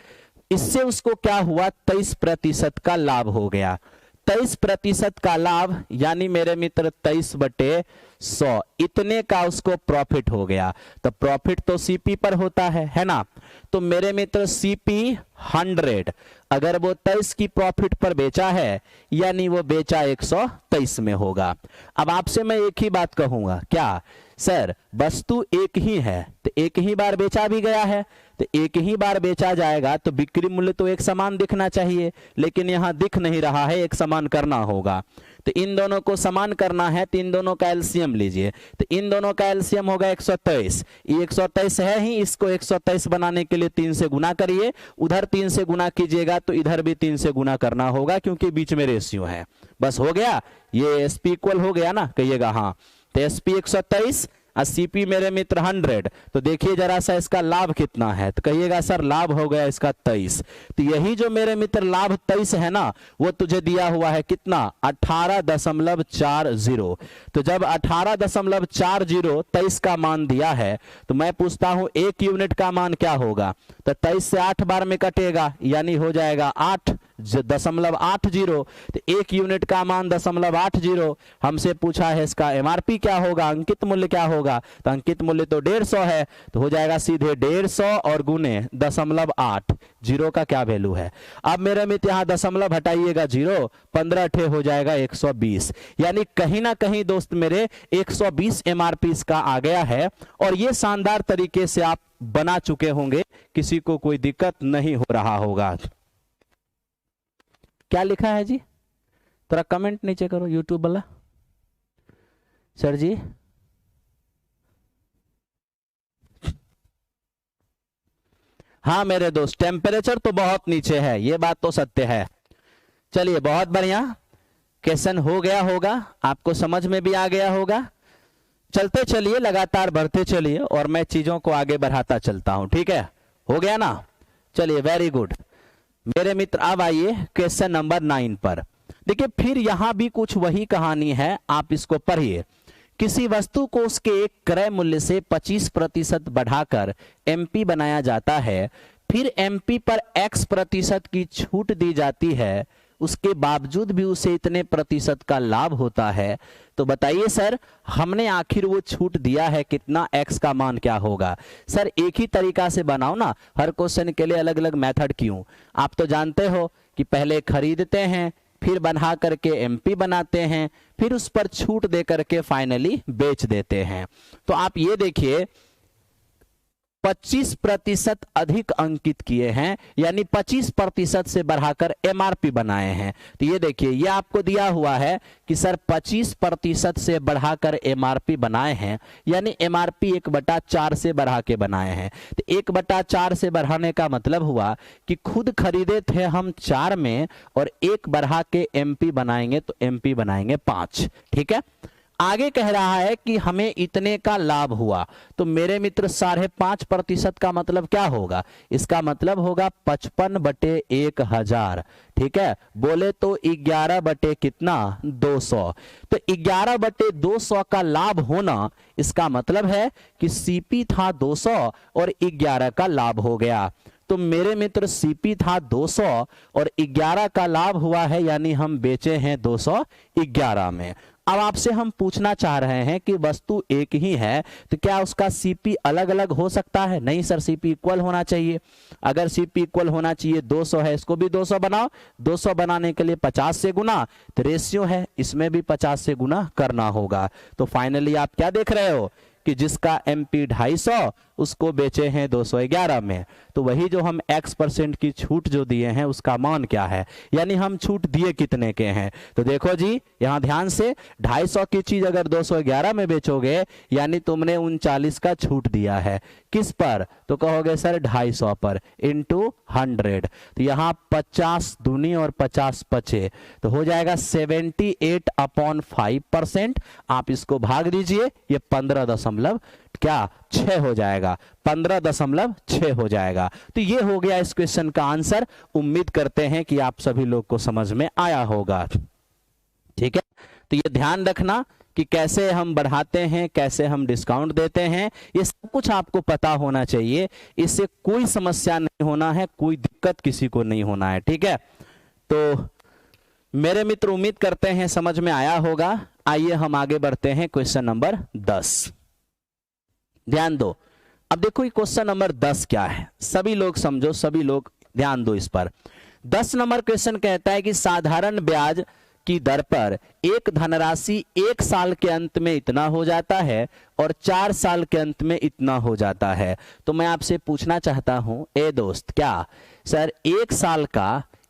इससे उसको क्या हुआ? 23% का लाभ हो गया। 23% का लाभ, यानी मेरे मित्र 23/100, इतने का उसको प्रॉफिट हो गया। तो प्रॉफिट तो CP पर होता है ना। तो मेरे मित्र CP 100, अगर वो 23 की प्रॉफिट पर बेचा है, यानी वो बेचा 123 में होगा। अब आपसे मैं एक ही बात कहूंगा, क्या सर वस्तु एक ही है तो एक ही बार बेचा भी गया है, तो एक ही बार बेचा जाएगा तो बिक्री मूल्य तो एक समान दिखना चाहिए, लेकिन यहां दिख नहीं रहा है, एक समान करना होगा। तो इन दोनों को समान करना है तो इन दोनों का एलसीएम लीजिए। तो इन दोनों का एलसीएम होगा 123। ये 123 है ही, इसको 123 बनाने के लिए 3 से गुना करिए, उधर 3 से गुना कीजिएगा तो इधर भी 3 से गुना करना होगा, क्योंकि बीच में रेशियो है। बस हो गया, ये SP इक्वल हो गया ना, कहिएगा हाँ। तो SP 123 और सीपी मेरे मित्र 100। तो देखिए जरा सा इसका लाभ कितना है, तो कहिएगा सर लाभ हो गया इसका 23। तो यही जो मेरे मित्र लाभ 23 है ना, वो तुझे दिया हुआ है कितना, 18.40। तो जब 18.40 23 का मान दिया है, तो मैं पूछता हूं 1 यूनिट का मान क्या होगा। तो 23 से 8 बार में कटेगा, यानी हो जाएगा 8.80। तो 1 यूनिट का मान 0.80। हमसे पूछा है इसका एमआरपी क्या होगा, अंकित मूल्य क्या होगा। तो अंकित मूल्य तो 150 है, तो हो जाएगा सीधे 150 और गुने 0.8। जीरो का क्या वैल्यू है। अब मेरे मित्र यहां दशमलव हटाइएगा 0, 15 ठे हो जाएगा 120। यानी कहीं ना कहीं दोस्त मेरे 120 एमआरपी इसका आ गया है। और ये शानदार तरीके से आप बना चुके होंगे, किसी को कोई दिक्कत नहीं हो रहा होगा। क्या लिखा है जी, थोड़ा कमेंट नीचे करो यूट्यूब वाला। सर जी हाँ मेरे दोस्त, टेम्परेचर तो बहुत नीचे है, ये बात तो सत्य है। चलिए बहुत बढ़िया, क्वेश्चन हो गया होगा, आपको समझ में भी आ गया होगा। चलते चलिए, लगातार बढ़ते चलिए और मैं चीजों को आगे बढ़ाता चलता हूं, ठीक है। हो गया ना, चलिए वेरी गुड मेरे मित्र। अब आइए क्वेश्चन नंबर 9 पर। देखिए फिर यहां भी कुछ वही कहानी है, आप इसको पढ़िए। किसी वस्तु को उसके एक क्रय मूल्य से 25% बढ़ाकर एमपी बनाया जाता है, फिर एमपी पर x% की छूट दी जाती है, उसके बावजूद भी उसे इतने प्रतिशत का लाभ होता है। तो बताइए सर, हमने आखिर वो छूट दिया है कितना, x का मान क्या होगा। सर एक ही तरीका से बनाओ ना, हर क्वेश्चन के लिए अलग अलग मेथड क्यों। आप तो जानते हो कि पहले खरीदते हैं, फिर बना करके एमपी बनाते हैं, फिर उस पर छूट दे करके फाइनली बेच देते हैं। तो आप ये देखिए 25% अधिक अंकित किए हैं, यानी 25% से बढ़ाकर एमआरपी बनाए हैं। तो ये देखिए, ये आपको दिया हुआ है कि सर 25% से बढ़ाकर एमआरपी बनाए हैं, यानी एमआरपी 1/4 से बढ़ा के बनाए हैं। तो 1/4 से बढ़ाने का मतलब हुआ कि खुद खरीदे थे हम 4 में, और 1 बढ़ा के एमपी बनाएंगे तो एमपी बनाएंगे 5। ठीक है, आगे कह रहा है कि हमें इतने का लाभ हुआ। तो मेरे मित्र 5.5% का मतलब क्या होगा, इसका मतलब होगा 55/1000। ठीक है, बोले तो 11 बटे कितना, 200। तो 11/200 का लाभ होना, इसका मतलब है कि सीपी था 200 और 11 का लाभ हो गया। तो मेरे मित्र सीपी था 200 और 11 का लाभ हुआ है, यानी हम बेचे हैं 211 में। अब आपसे हम पूछना चाह रहे हैं कि वस्तु एक ही है, तो क्या उसका सीपी अलग अलग हो सकता है। नहीं सर, सीपी इक्वल होना चाहिए। अगर सीपी इक्वल होना चाहिए, 200 है, इसको भी 200 बनाओ। 200 बनाने के लिए 50 से गुना, तो रेशियो है, इसमें भी 50 से गुना करना होगा। तो फाइनली आप क्या देख रहे हो कि जिसका एमपी 250 उसको बेचे हैं 211 में। तो वही जो हम x% की छूट जो दिए हैं उसका मान क्या है, यानी हम छूट दिए कितने के हैं। तो देखो जी यहां ध्यान से, 250 की चीज अगर 211 में बेचोगे, यानी तुमने 39 का छूट दिया है। किस पर, तो कहोगे सर 250 पर, इंटू 100। तो यहां 50 दूनी और 50 पचे, तो हो जाएगा 78/5%। आप इसको भाग दीजिए, ये 15.6 हो जाएगा, 15.6 हो जाएगा। तो ये हो गया इस क्वेश्चन का आंसर। उम्मीद करते हैं कि आप सभी लोग को समझ में आया होगा। ठीक है, तो ये ध्यान रखना कि कैसे हम बढ़ाते हैं, कैसे हम डिस्काउंट देते हैं, ये सब कुछ आपको पता होना चाहिए। इससे कोई समस्या नहीं होना है, कोई दिक्कत किसी को नहीं होना है। ठीक है, तो मेरे मित्र उम्मीद करते हैं समझ में आया होगा। आइए हम आगे बढ़ते हैं क्वेश्चन नंबर 10। ध्यान दो, अब देखो ये क्वेश्चन नंबर 10 क्या है, सभी लोग समझो, सभी लोग ध्यान दो इस पर। 10 नंबर क्वेश्चन कहता है कि साधारण ब्याज की दर पर एक धनराशि 1 साल के अंत में इतना हो जाता है और 4 साल के अंत में इतना हो जाता है। तो मैं आपसे पूछना चाहता हूं, ए दोस्त, क्या सर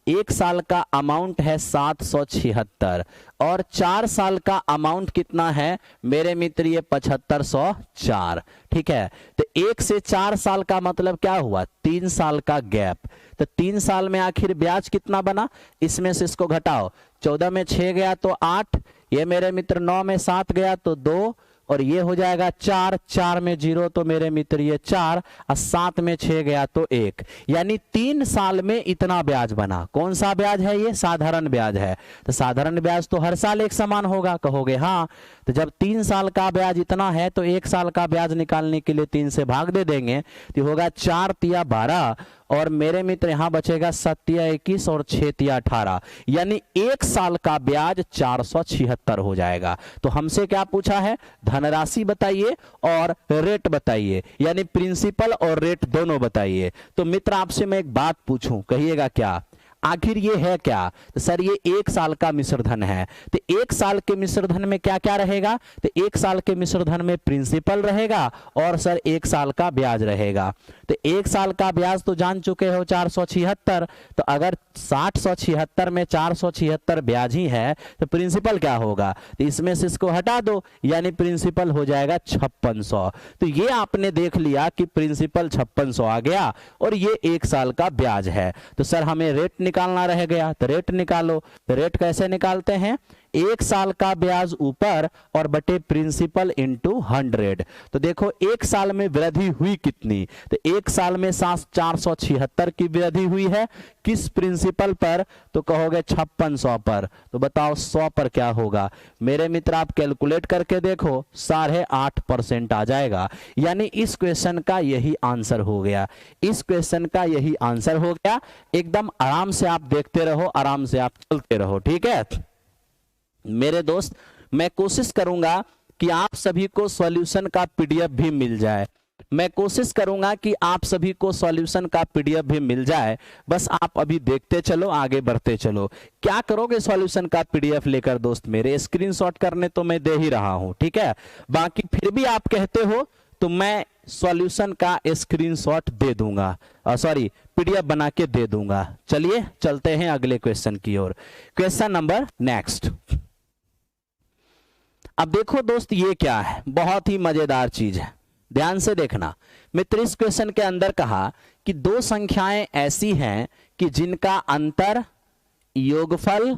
1 साल का अमाउंट है 776 और 4 साल का अमाउंट कितना है मेरे मित्र, ये 7504। ठीक है, तो 1 से 4 साल का मतलब क्या हुआ, 3 साल का गैप। तो 3 साल में आखिर ब्याज कितना बना, इसमें से इसको घटाओ, 14 में 6 गया तो 8, ये मेरे मित्र 9 में 7 गया तो 2, और ये हो जाएगा 4, 4 में 0 तो मेरे मित्र ये 4 और 7 में 6 गया तो 1, यानी 3 साल में इतना ब्याज बना। कौन सा ब्याज है ये? साधारण ब्याज है। तो साधारण ब्याज तो हर साल एक समान होगा, कहोगे हाँ। तो जब 3 साल का ब्याज इतना है तो 1 साल का ब्याज निकालने के लिए 3 से भाग दे देंगे तो होगा 4 तिया 12 और मेरे मित्र यहां बचेगा 7 तिया 21 और 6 तिया 18, यानी 1 साल का ब्याज 476 हो जाएगा। तो हमसे क्या पूछा है? धनराशि बताइए और रेट बताइए, यानी प्रिंसिपल और रेट दोनों बताइए। तो मित्र आपसे मैं एक बात पूछूं, कहिएगा क्या? आखिर ये है क्या? तो सर ये 1 साल का मिश्र धन है। तो 1 साल के मिश्र धन में क्या क्या रहेगा? तो 1 साल के मिश्र धन में प्रिंसिपल रहेगा और सर 1 साल का ब्याज रहेगा। तो 1 साल का ब्याज तो जान चुके हो 476, तो अगर 776 में 476 ब्याज ही है तो प्रिंसिपल क्या होगा? तो इसमें से इसको हटा दो, यानी प्रिंसिपल हो जाएगा 5600। तो ये आपने देख लिया कि प्रिंसिपल 5600 आ गया और ये 1 साल का ब्याज है। तो सर हमें रेट निकालना रह गया, तो रेट निकालो। तो रेट कैसे निकालते हैं? 1 साल का ब्याज ऊपर और बटे प्रिंसिपल इंटू 100। तो देखो 1 साल में वृद्धि हुई कितनी? तो 1 साल में 476 की वृद्धि हुई है। किस प्रिंसिपल पर? तो कहोगे 5600 पर। तो बताओ 100 पर क्या होगा? मेरे मित्र आप कैलकुलेट करके देखो 8.5% आ जाएगा, यानी इस क्वेश्चन का यही आंसर हो गया। इस क्वेश्चन का यही आंसर हो गया। एकदम आराम से आप देखते रहो, आराम से आप चलते रहो, ठीक है मेरे दोस्त। मैं कोशिश करूंगा कि आप सभी को सॉल्यूशन का पीडीएफ भी मिल जाए। मैं कोशिश करूंगा कि आप सभी को सॉल्यूशन का पीडीएफ भी मिल जाए। बस आप अभी देखते चलो, आगे बढ़ते चलो। क्या करोगे सॉल्यूशन का पीडीएफ लेकर दोस्त मेरे? स्क्रीनशॉट करने तो मैं दे ही रहा हूं, ठीक है। बाकी फिर भी आप कहते हो तो मैं सॉल्यूशन का स्क्रीनशॉट दे दूंगा, सॉरी पीडीएफ बना के दे दूंगा। चलिए चलते हैं अगले क्वेश्चन की ओर। Question number next. अब देखो दोस्त ये क्या है, बहुत ही मजेदार चीज है, ध्यान से देखना। मित्र इस क्वेश्चन के अंदर कहा कि 2 संख्याएं ऐसी हैं कि जिनका अंतर योगफल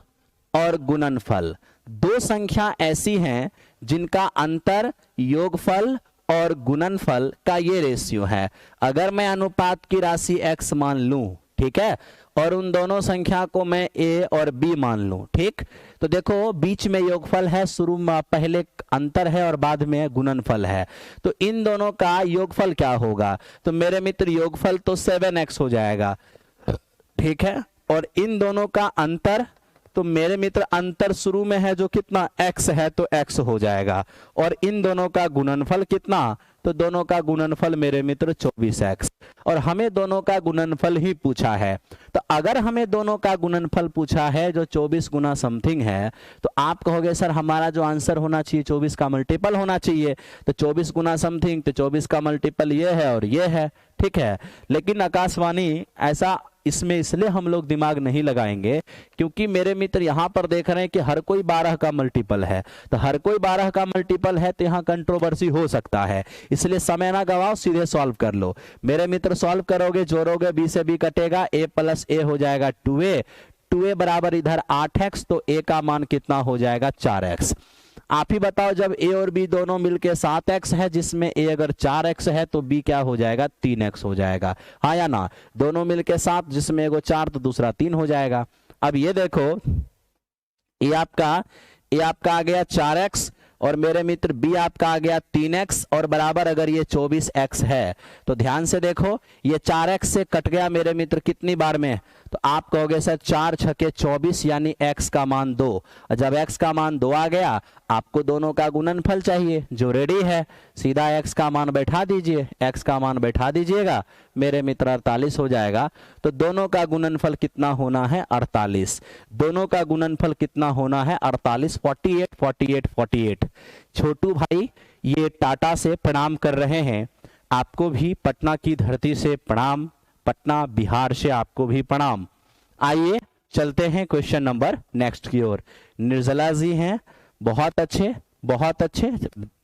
और गुणनफल, 2 संख्या ऐसी हैं जिनका अंतर योगफल और गुणनफल का ये रेशियो है। अगर मैं अनुपात की राशि x मान लूं, ठीक है, और उन दोनों संख्या को मैं a और b मान लूं, ठीक, तो देखो बीच में योगफल है, शुरू में पहले अंतर है और बाद में गुणनफल है। तो इन दोनों का योगफल क्या होगा? तो मेरे मित्र योगफल तो 7x हो जाएगा, ठीक है, और इन दोनों का अंतर, तो मेरे मित्र अंतर शुरू में है जो कितना x है तो x हो जाएगा, और इन दोनों का गुणनफल कितना? तो दोनों का गुणनफल मेरे मित्र 24x, और हमें दोनों का गुणनफल ही पूछा है। तो अगर हमें दोनों का गुणनफल पूछा है जो 24 गुना समथिंग है, तो आप कहोगे सर हमारा जो आंसर होना चाहिए 24 का मल्टीपल होना चाहिए। तो 24 गुना समथिंग, तो 24 का मल्टीपल ये है और ये है, ठीक है। लेकिन आकाशवाणी ऐसा इसमें इसलिए हम लोग दिमाग नहीं लगाएंगे क्योंकि मेरे मित्र यहां पर देख रहे हैं कि हर कोई 12 का मल्टीपल है। तो हर कोई 12 का मल्टीपल है तो यहां कंट्रोवर्सी हो सकता है, इसलिए समय ना गवाओ, सीधे सॉल्व कर लो। मेरे मित्र सॉल्व करोगे, जोड़ोगे, b से b कटेगा, a प्लस a हो जाएगा 2a, 2a बराबर इधर 8x, तो a का मान कितना हो जाएगा? 4x। आप ही बताओ जब a और b दोनों मिलके 7x है, जिसमें a अगर 4x है तो b क्या हो जाएगा? 3x हो जाएगा, हाँ या ना? दोनों मिलके 7, जिसमें एगो 4 तो दूसरा 3 हो जाएगा। अब ये देखो a आपका आ गया 4x और मेरे मित्र b आपका आ गया 3x और बराबर अगर ये 24x है, तो ध्यान से देखो ये 4x से कट गया मेरे मित्र कितनी बार में? तो आप कहोगे सर 4 छके 24, यानी x का मान 2। और जब x का मान 2 आ गया, आपको दोनों का गुणनफल चाहिए जो रेडी है, सीधा x का मान बैठा दीजिए, x का मान बैठा दीजिएगा, मेरे मित्र 48 हो जाएगा। तो दोनों का गुणनफल कितना होना है? 48। दोनों का गुणनफल कितना होना है? 48। 48 48 48। छोटू भाई ये टाटा से प्रणाम कर रहे हैं, आपको भी पटना की धरती से प्रणाम, पटना बिहार से आपको भी प्रणाम। आइए चलते हैं क्वेश्चन नंबर नेक्स्ट की ओर। निर्जला जी हैं, बहुत अच्छे बहुत अच्छे,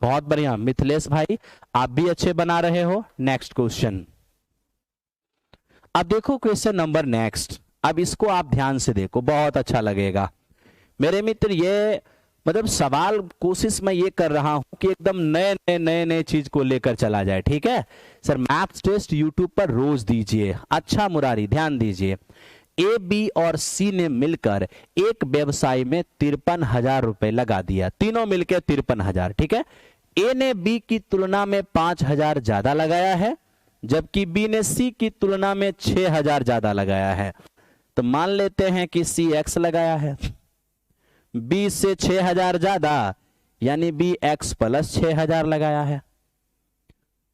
बहुत बढ़िया। मिथिलेश भाई आप भी अच्छे बना रहे हो। नेक्स्ट क्वेश्चन, अब देखो क्वेश्चन नंबर नेक्स्ट। अब इसको आप ध्यान से देखो, बहुत अच्छा लगेगा मेरे मित्र। ये मतलब सवाल कोशिश मैं ये कर रहा हूं कि एकदम नए चीज को लेकर चला जाए, ठीक है सर। मैथ्स टेस्ट यूट्यूब पर रोज दीजिए। अच्छा मुरारी ध्यान दीजिए, ए बी और सी ने मिलकर एक व्यवसाय में 53,000 रुपए लगा दिया, तीनों मिलकर 53,000, ठीक है। ए ने बी की तुलना में 5,000 ज्यादा लगाया है, जबकि बी ने सी की तुलना में 6,000 ज्यादा लगाया है। तो मान लेते हैं कि सी एक्स लगाया है, बी से 6,000 ज्यादा, यानी बी एक्स प्लस 6,000 लगाया है,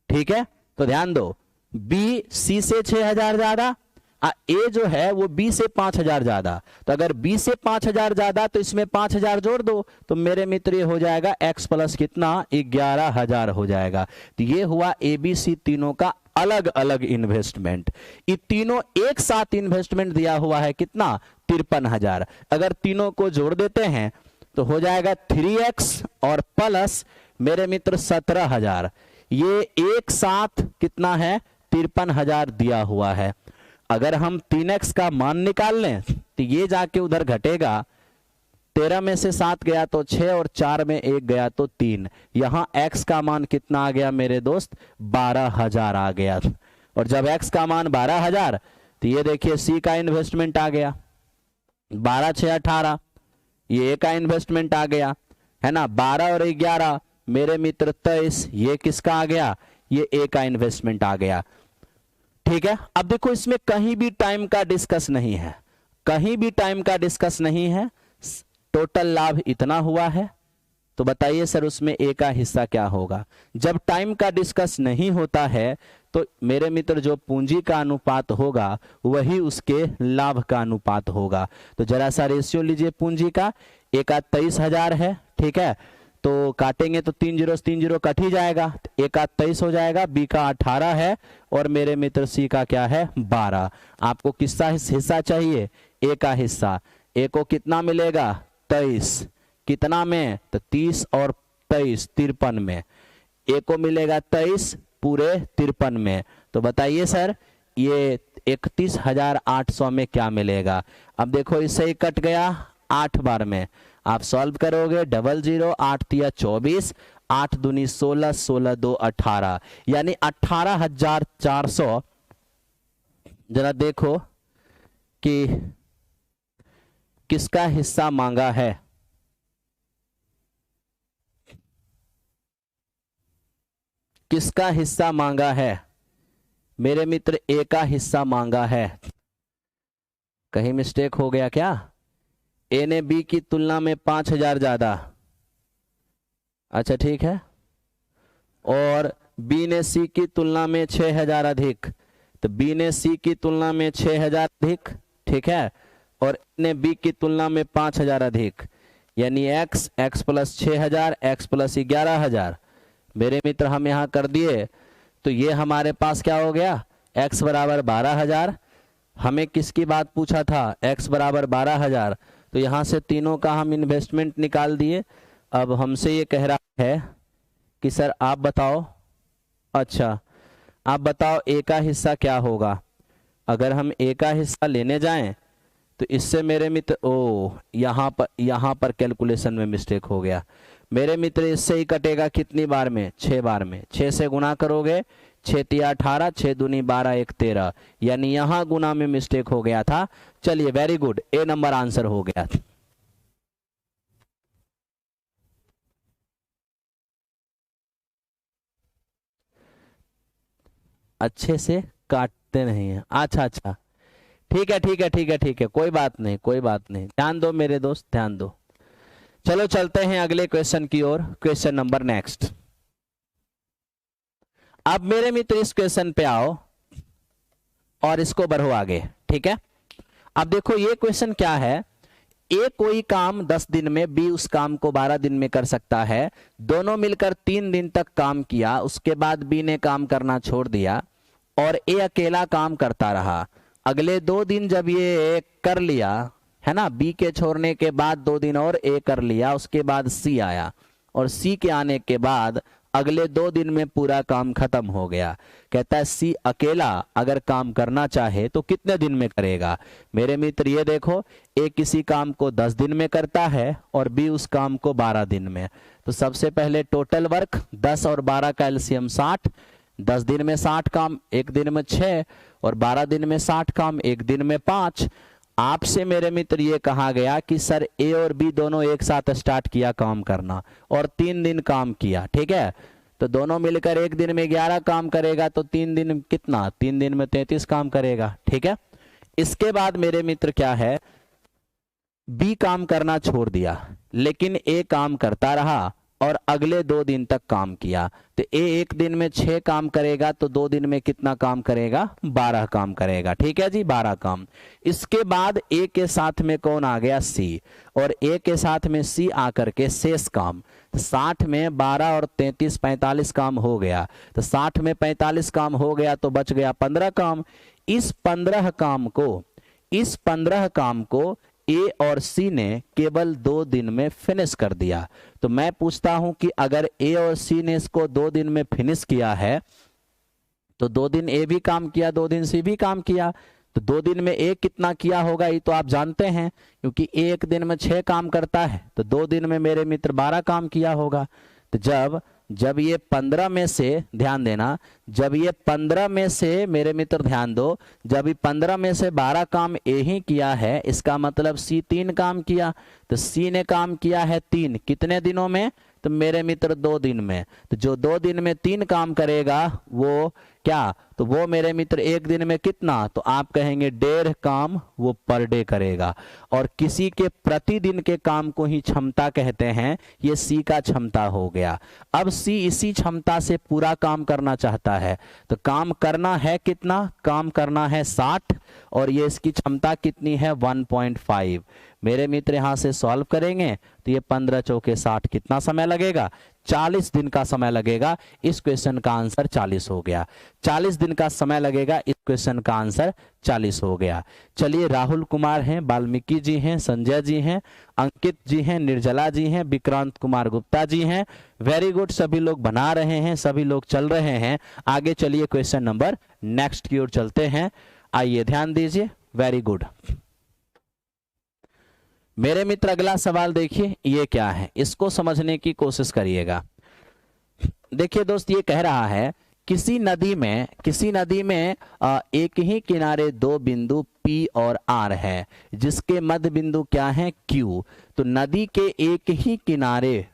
ठीक है। तो ध्यान दो, बी सी से 6,000 ज्यादा, ए जो है वो बी से 5,000 ज्यादा। तो अगर बी से 5,000 ज्यादा तो इसमें 5,000 जोड़ दो, तो मेरे मित्र ये हो जाएगा एक्स प्लस कितना 11,000 हो जाएगा। तो ये हुआ ए बी सी तीनों का अलग अलग इन्वेस्टमेंट। ये तीनों एक साथ इन्वेस्टमेंट दिया हुआ है कितना 53,000। अगर तीनों को जोड़ देते हैं तो हो जाएगा 3x और प्लस मेरे मित्र 17,000। ये एक साथ कितना है 53,000 दिया हुआ है। अगर हम 3x का मान निकाल लें तो ये जाके उधर घटेगा, 13 में से 7 गया तो 6 और 4 में 1 गया तो 3। यहां x का मान कितना आ गया मेरे दोस्त 12,000 आ गया। और जब x का मान 12,000 तो ये देखिए c का इन्वेस्टमेंट आ गया 12 6 18, ये a का इन्वेस्टमेंट आ गया है ना 12 और 11 मेरे मित्र 23, ये किसका आ गया ये a का इन्वेस्टमेंट आ गया, ठीक है। अब देखो इसमें कहीं भी टाइम का डिस्कस नहीं है, कहीं भी टाइम का डिस्कस नहीं है, टोटल लाभ इतना हुआ है। तो बताइए सर उसमें ए का हिस्सा क्या होगा। जब टाइम का डिस्कस नहीं होता है तो मेरे मित्र जो पूंजी का अनुपात होगा वही उसके लाभ का अनुपात होगा। तो जरा सा रेशियो लीजिए पूंजी का, ए का 23,000 है, ठीक है। तो काटेंगे तो 3 0 3 0 कट ही जाएगा, ए का 23 हो जाएगा, बी का 18 है और मेरे मित्र सी का क्या है 12। आपको किसका हिस्सा चाहिए ए का हिस्सा। ए को कितना मिलेगा 23, कितना में तो 30 और 23 53 में, ए को मिलेगा 23 पूरे 53 में। तो बताइए सर ये 31,800 में क्या मिलेगा। अब देखो इससे ही कट गया 8 बार में, आप सॉल्व करोगे 00 8 3 24 8 दूनी 16 16 2 18, यानी 18,400। जरा देखो कि किसका हिस्सा मांगा है। किसका हिस्सा मांगा है मेरे मित्र ए का हिस्सा मांगा है। कहीं मिस्टेक हो गया क्या। ए ने बी की तुलना में 5,000 ज्यादा, अच्छा ठीक है, और बी ने सी की तुलना में 6,000 अधिक, तो बी ने सी की तुलना में 6,000 अधिक, ठीक है, और ए ने बी की तुलना में 5,000 अधिक, यानी x x plus 6,000 x plus 11,000 मेरे मित्र हम यहां कर दिए। तो ये हमारे पास क्या हो गया x बराबर 12,000। हमें किसकी बात पूछा था x बराबर 12,000, तो यहां से तीनों का हम इन्वेस्टमेंट निकाल दिए। अब हमसे ये कह रहा है कि सर आप बताओ, अच्छा आप बताओ ए का हिस्सा क्या होगा। अगर हम ए का हिस्सा लेने जाएं तो इससे मेरे मित्र यहाँ पर कैलकुलेशन में मिस्टेक हो गया मेरे मित्र। इससे ही कटेगा कितनी बार में 6 बार में, 6 से गुना करोगे 6 3 18 6 दूनी 12 1 13, यानी यहां गुना में मिस्टेक हो गया था। चलिए वेरी गुड, ए नंबर आंसर हो गया। अच्छे से काटते नहीं है, अच्छा अच्छा ठीक है ठीक है ठीक है ठीक है, कोई बात नहीं कोई बात नहीं, ध्यान दो मेरे दोस्त ध्यान दो। चलो चलते हैं अगले क्वेश्चन की ओर, क्वेश्चन नंबर नेक्स्ट। अब मेरे मित्र इस क्वेश्चन पे आओ और इसको बढ़ो आगे, ठीक है। अब देखो ये क्वेश्चन क्या है, ए कोई काम 10 दिन में, बी उस काम को 12 दिन में कर सकता है। दोनों मिलकर 3 दिन तक काम किया, उसके बाद बी ने काम करना छोड़ दिया और ए अकेला काम करता रहा। अगले 2 दिन जब ये कर लिया है ना, बी के छोड़ने के बाद 2 दिन और ए कर लिया, उसके बाद सी आया और सी के आने के बाद अगले 2 दिन में पूरा काम खत्म हो गया। कहता है सी अकेला अगर काम करना चाहे तो कितने दिन में करेगा। मेरे मित्र ये देखो, ए किसी काम को 10 दिन में करता है और बी उस काम को 12 दिन में। तो सबसे पहले टोटल वर्क 10 और 12 का एलसीएम 60। 10 दिन में 60 काम, 1 दिन में 6, और 12 दिन में 60 काम, 1 दिन में 5। आपसे मेरे मित्र ये कहा गया कि सर ए और बी दोनों एक साथ स्टार्ट किया काम करना और 3 दिन काम किया, ठीक है। तो दोनों मिलकर 1 दिन में 11 काम करेगा, तो 3 दिन कितना, 3 दिन में 33 काम करेगा, ठीक है। इसके बाद मेरे मित्र क्या है, बी काम करना छोड़ दिया लेकिन ए काम करता रहा और अगले 2 दिन तक काम किया। तो ए 1 दिन में 6 काम करेगा, तो 2 दिन में कितना काम करेगा, 12 काम करेगा, ठीक है जी, 12 काम। इसके बाद ए के साथ में कौन आ गया, सी, और ए के साथ में सी आकर के शेष काम। तो 60 में 12 और 33 45 काम हो गया। तो 60 में 45 काम हो गया तो बच गया 15 काम। इस 15 काम को ए और सी ने केवल 2 दिन में फिनिश कर दिया। तो मैं पूछता हूं कि अगर ए और सी ने इसको 2 दिन में फिनिश किया है तो 2 दिन ए भी काम किया, 2 दिन सी भी काम किया। तो 2 दिन में ए कितना किया होगा ये तो आप जानते हैं, क्योंकि ए 1 दिन में 6 काम करता है, तो 2 दिन में मेरे मित्र 12 काम किया होगा। तो जब ये 15 में से, ध्यान देना, जब ये 15 में से मेरे मित्र ध्यान दो, जब ये 15 में से 12 काम ए ही किया है, इसका मतलब सी 3 काम किया। तो सी ने काम किया है 3, कितने दिनों में, तो मेरे मित्र 2 दिन में। तो जो 2 दिन में 3 काम करेगा वो क्या, तो वो मेरे मित्र 1 दिन में कितना, तो आप कहेंगे 1.5 काम वो पर डे करेगा। और किसी के प्रतिदिन के काम को ही क्षमता कहते हैं, ये सी का क्षमता हो गया। अब सी इसी क्षमता से पूरा काम करना चाहता है, तो काम करना है कितना, काम करना है 60, और ये इसकी क्षमता कितनी है 1.5। मेरे मित्र यहां से सॉल्व करेंगे तो ये 15 चौके 60 कितना समय लगेगा, 40 दिन का समय लगेगा। इस क्वेश्चन का आंसर 40 हो गया। 40 दिन का समय लगेगा, इस क्वेश्चन का आंसर 40 हो गया। चलिए, राहुल कुमार हैं, वाल्मीकि जी हैं, संजय जी हैं, अंकित जी हैं, निर्जला जी हैं, विक्रांत कुमार गुप्ता जी हैं। वेरी गुड, सभी लोग बना रहे हैं, सभी लोग चल रहे हैं आगे। चलिए क्वेश्चन नंबर नेक्स्ट की ओर चलते हैं। आइए ध्यान दीजिए, वेरी गुड। मेरे मित्र अगला सवाल देखिए, ये क्या है, इसको समझने की कोशिश करिएगा। देखिए दोस्त, ये कह रहा है किसी नदी में एक ही किनारे 2 बिंदु P और R है, जिसके मध्य बिंदु क्या है, Q। तो नदी के एक ही किनारे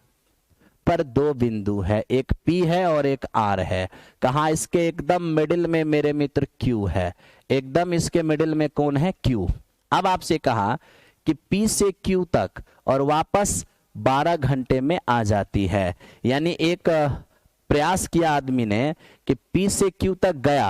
पर 2 बिंदु है, एक P है और एक R है। कहा, इसके एकदम मिडिल में मेरे मित्र Q है, एकदम इसके मिडिल में कौन है, Q। अब आपसे कहा कि P से Q तक और वापस 12 घंटे में आ जाती है। यानी एक प्रयास किया आदमी ने कि P से Q तक गया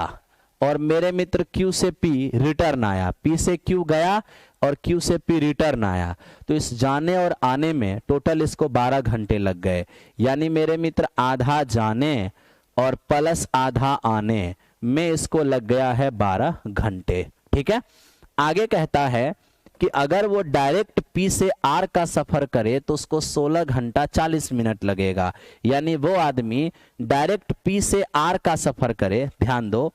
और मेरे मित्र Q से P रिटर्न आया, P से Q गया और Q से P रिटर्न आया। तो इस जाने और आने में टोटल इसको 12 घंटे लग गए। यानी मेरे मित्र आधा जाने और प्लस आधा आने में इसको लग गया है 12 घंटे। ठीक है, आगे कहता है कि अगर वो डायरेक्ट P से R का सफर करे तो उसको 16 घंटा 40 मिनट लगेगा। यानी वो आदमी डायरेक्ट P से R का सफर करे, ध्यान दो,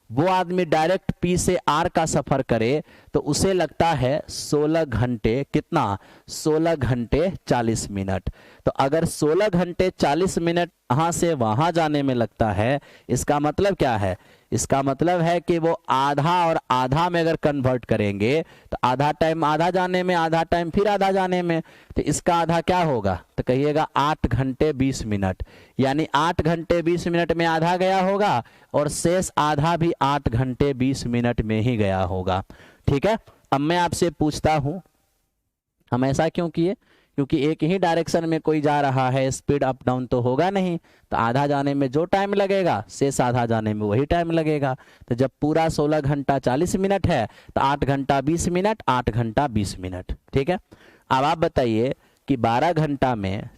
वो आदमी डायरेक्ट P से R का सफर करे तो उसे लगता है 16 घंटे, कितना, 16 घंटे 40 मिनट। तो अगर 16 घंटे 40 मिनट यहां से वहां जाने में लगता है, इसका मतलब क्या है, इसका मतलब है कि वो आधा और आधा में अगर कन्वर्ट करेंगे तो आधा टाइम आधा जाने में, आधा टाइम फिर आधा जाने में, तो इसका आधा क्या होगा, तो कहिएगा 8 घंटे 20 मिनट। यानी 8 घंटे 20 मिनट में आधा गया होगा और शेष आधा भी 8 घंटे 20 मिनट में ही गया होगा। ठीक है, अब मैं आपसे पूछता हूं, हम ऐसा क्यों किए, क्योंकि एक ही डायरेक्शन में कोई जा रहा है, स्पीड अप डाउन तो होगा नहीं, तो आधा जाने में जो टाइम लगेगा शेष आधा जाने में वही टाइम लगेगा। तो जब पूरा 16 घंटा 40 मिनट है तो 8 घंटा 20 मिनट, 8 घंटा 20 मिनट। ठीक है, अब आप बताइए कि 12 घंटा में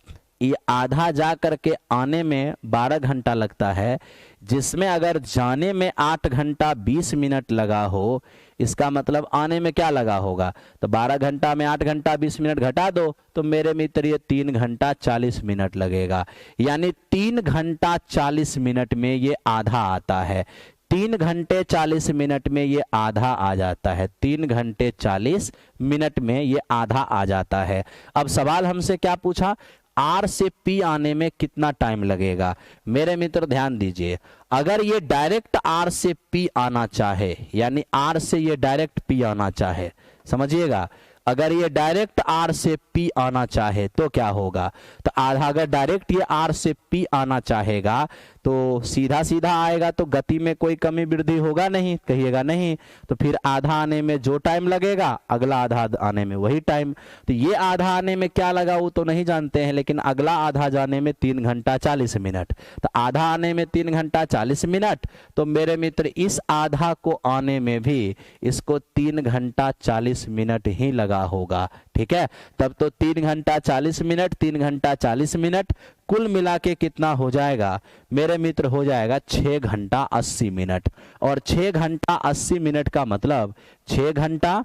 ये आधा जा करके आने में 12 घंटा लगता है, जिसमें अगर जाने में 8 घंटा 20 मिनट लगा हो, इसका मतलब आने में क्या लगा होगा, तो 12 घंटा में 8 घंटा 20 मिनट घटा दो तो मेरे मित्र ये 3 घंटा 40 मिनट लगेगा, यानी 3 घंटा 40 मिनट में ये आधा आता है। 3 घंटे 40 मिनट में ये आधा आ जाता है, 3 घंटे 40 मिनट में ये आधा आ जाता है। अब सवाल हमसे क्या पूछा, आर से पी आने में कितना टाइम लगेगा। मेरे मित्र ध्यान दीजिए, अगर ये डायरेक्ट आर से पी आना चाहे, यानी आर से ये डायरेक्ट पी आना चाहे, समझिएगा, अगर ये डायरेक्ट आर से पी आना चाहे तो क्या होगा, तो आधा, अगर डायरेक्ट ये आर से पी आना चाहेगा तो सीधा सीधा आएगा, तो गति में कोई कमी वृद्धि होगा नहीं, कहिएगा नहीं, तो फिर आधा आने में जो टाइम लगेगा अगला आधा आने में वही टाइम। तो ये आधा आने में क्या लगा वो तो नहीं जानते हैं, लेकिन अगला आधा जाने में 3 घंटा 40 मिनट, तो आधा आने में 3 घंटा 40 मिनट, तो मेरे मित्र इस आधा को आने में भी इसको 3 घंटा 40 मिनट ही लगा होगा, ठीक है। तब तो 3 घंटा 40 मिनट 3 घंटा 40 मिनट कुल मिला के कितना हो जाएगा मेरे मित्र, हो जाएगा 6 घंटा 80 मिनट। और 6 घंटा 80 मिनट का मतलब 6 घंटा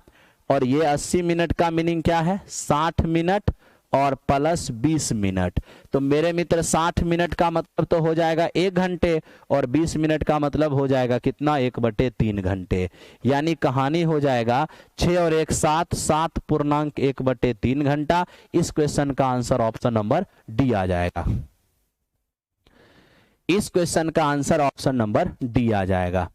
और ये 80 मिनट का मीनिंग क्या है, 60 मिनट और प्लस 20 मिनट। तो मेरे मित्र 60 मिनट का मतलब तो हो जाएगा 1 घंटे और 20 मिनट का मतलब हो जाएगा कितना, 1/3 घंटे। यानी कहानी हो जाएगा 6 और 1 7, 7.1/3 घंटा। इस क्वेश्चन का आंसर ऑप्शन नंबर डी आ जाएगा। इस क्वेश्चन का आंसर ऑप्शन नंबर डी आ जाएगा।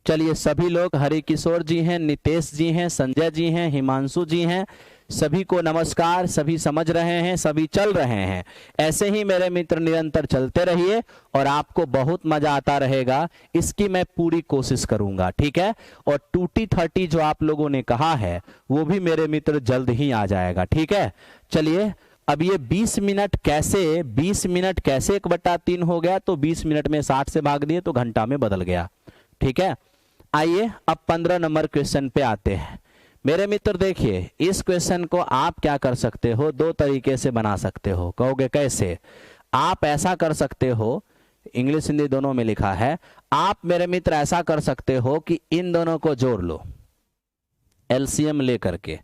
चलिए, सभी लोग, हरि किशोर जी हैं, नितेश जी हैं, संजय जी हैं, हिमांशु जी हैं, सभी को नमस्कार। सभी समझ रहे हैं, सभी चल रहे हैं। ऐसे ही मेरे मित्र निरंतर चलते रहिए और आपको बहुत मजा आता रहेगा, इसकी मैं पूरी कोशिश करूंगा, ठीक है। और 2T30 जो आप लोगों ने कहा है वो भी मेरे मित्र जल्द ही आ जाएगा, ठीक है। चलिए, अब ये 20 मिनट कैसे 1/3 हो गया, तो 20 मिनट में 60 से भाग दिए तो घंटा में बदल गया, ठीक है। आइए अब 15 नंबर क्वेश्चन पे आते हैं। मेरे मित्र देखिए, इस क्वेश्चन को आप क्या कर सकते हो, 2 तरीके से बना सकते हो। कहोगे कैसे, आप ऐसा कर सकते हो, इंग्लिश हिंदी दोनों में लिखा है, आप मेरे मित्र ऐसा कर सकते हो कि इन दोनों को जोड़ लो एलसीएम लेकर के।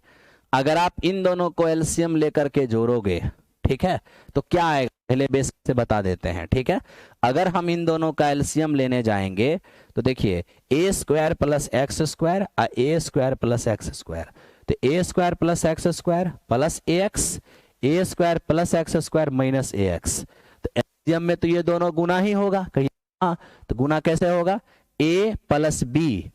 अगर आप इन दोनों को एलसीएम लेकर के जोड़ोगे, ठीक है, तो क्या आएगा पहले बेस से बता देते हैं, ठीक है। अगर हम इन दोनों का एलसीएम लेने जाएंगे तो देखिए a² plus x square a² plus x square, तो a² plus x square plus ax, a² plus x square minus ax। तो एलसीएम में तो ये दोनों गुना ही होगा, कहीं हाँ, तो गुना कैसे होगा, a plus B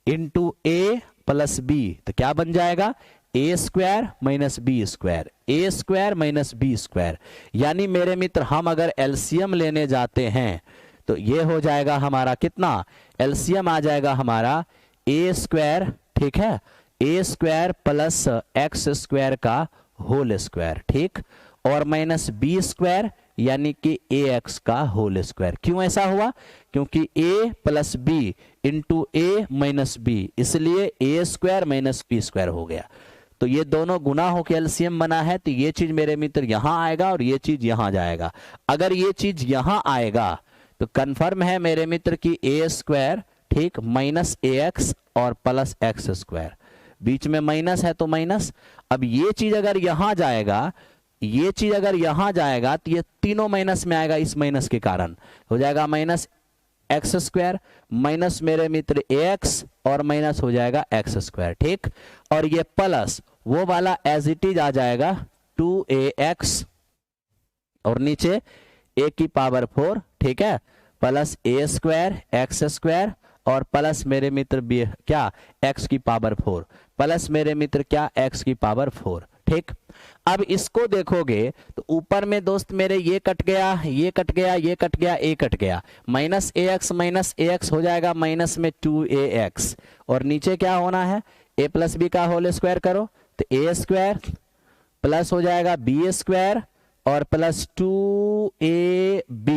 into a plus B, तो क्या बन जाएगा, a² minus b², a² minus b²। यानी मेरे मित्र हम अगर एलसीएम लेने जाते हैं तो ये हो जाएगा हमारा कितना, एलसीएम आ जाएगा हमारा a², ठीक है, a² प्लस x² का होल स्क्वायर, ठीक, और माइनस b² यानी कि ax का होल स्क्वायर। क्यों ऐसा हुआ, क्योंकि a plus B into a minus B, इसलिए a² माइनस b² हो गया। तो ये दोनों गुना होकर एलसीएम बना है, तो ये चीज मेरे मित्र यहां आएगा और ये चीज यहां जाएगा। अगर ये चीज यहां आएगा तो कंफर्म है मेरे मित्र की a², ठीक, माइनस ax और प्लस x², बीच में माइनस है तो माइनस। अब ये चीज अगर यहां जाएगा, ये चीज अगर यहां जाएगा तो ये तीनों माइनस में आएगा, इस माइनस के कारण हो जाएगा माइनस x² माइनस मेरे मित्र ax और माइनस हो जाएगा x², ठीक, और ये प्लस वो वाला एज इट इज आ जाएगा 2ax और नीचे a की पावर 4, ठीक है, प्लस a² x² और प्लस मेरे मित्र b क्या, x की पावर 4 प्लस मेरे मित्र क्या, x की पावर 4, ठीक। अब इसको देखोगे तो ऊपर में दोस्त मेरे ये कट गया, ये कट गया, ये कट गया, a कट गया, माइनस ax हो जाएगा माइनस में 2ax और नीचे क्या होना है, a प्लस बी का होल स्क्वायर करो तो a² प्लस हो जाएगा b² और प्लस 2ab,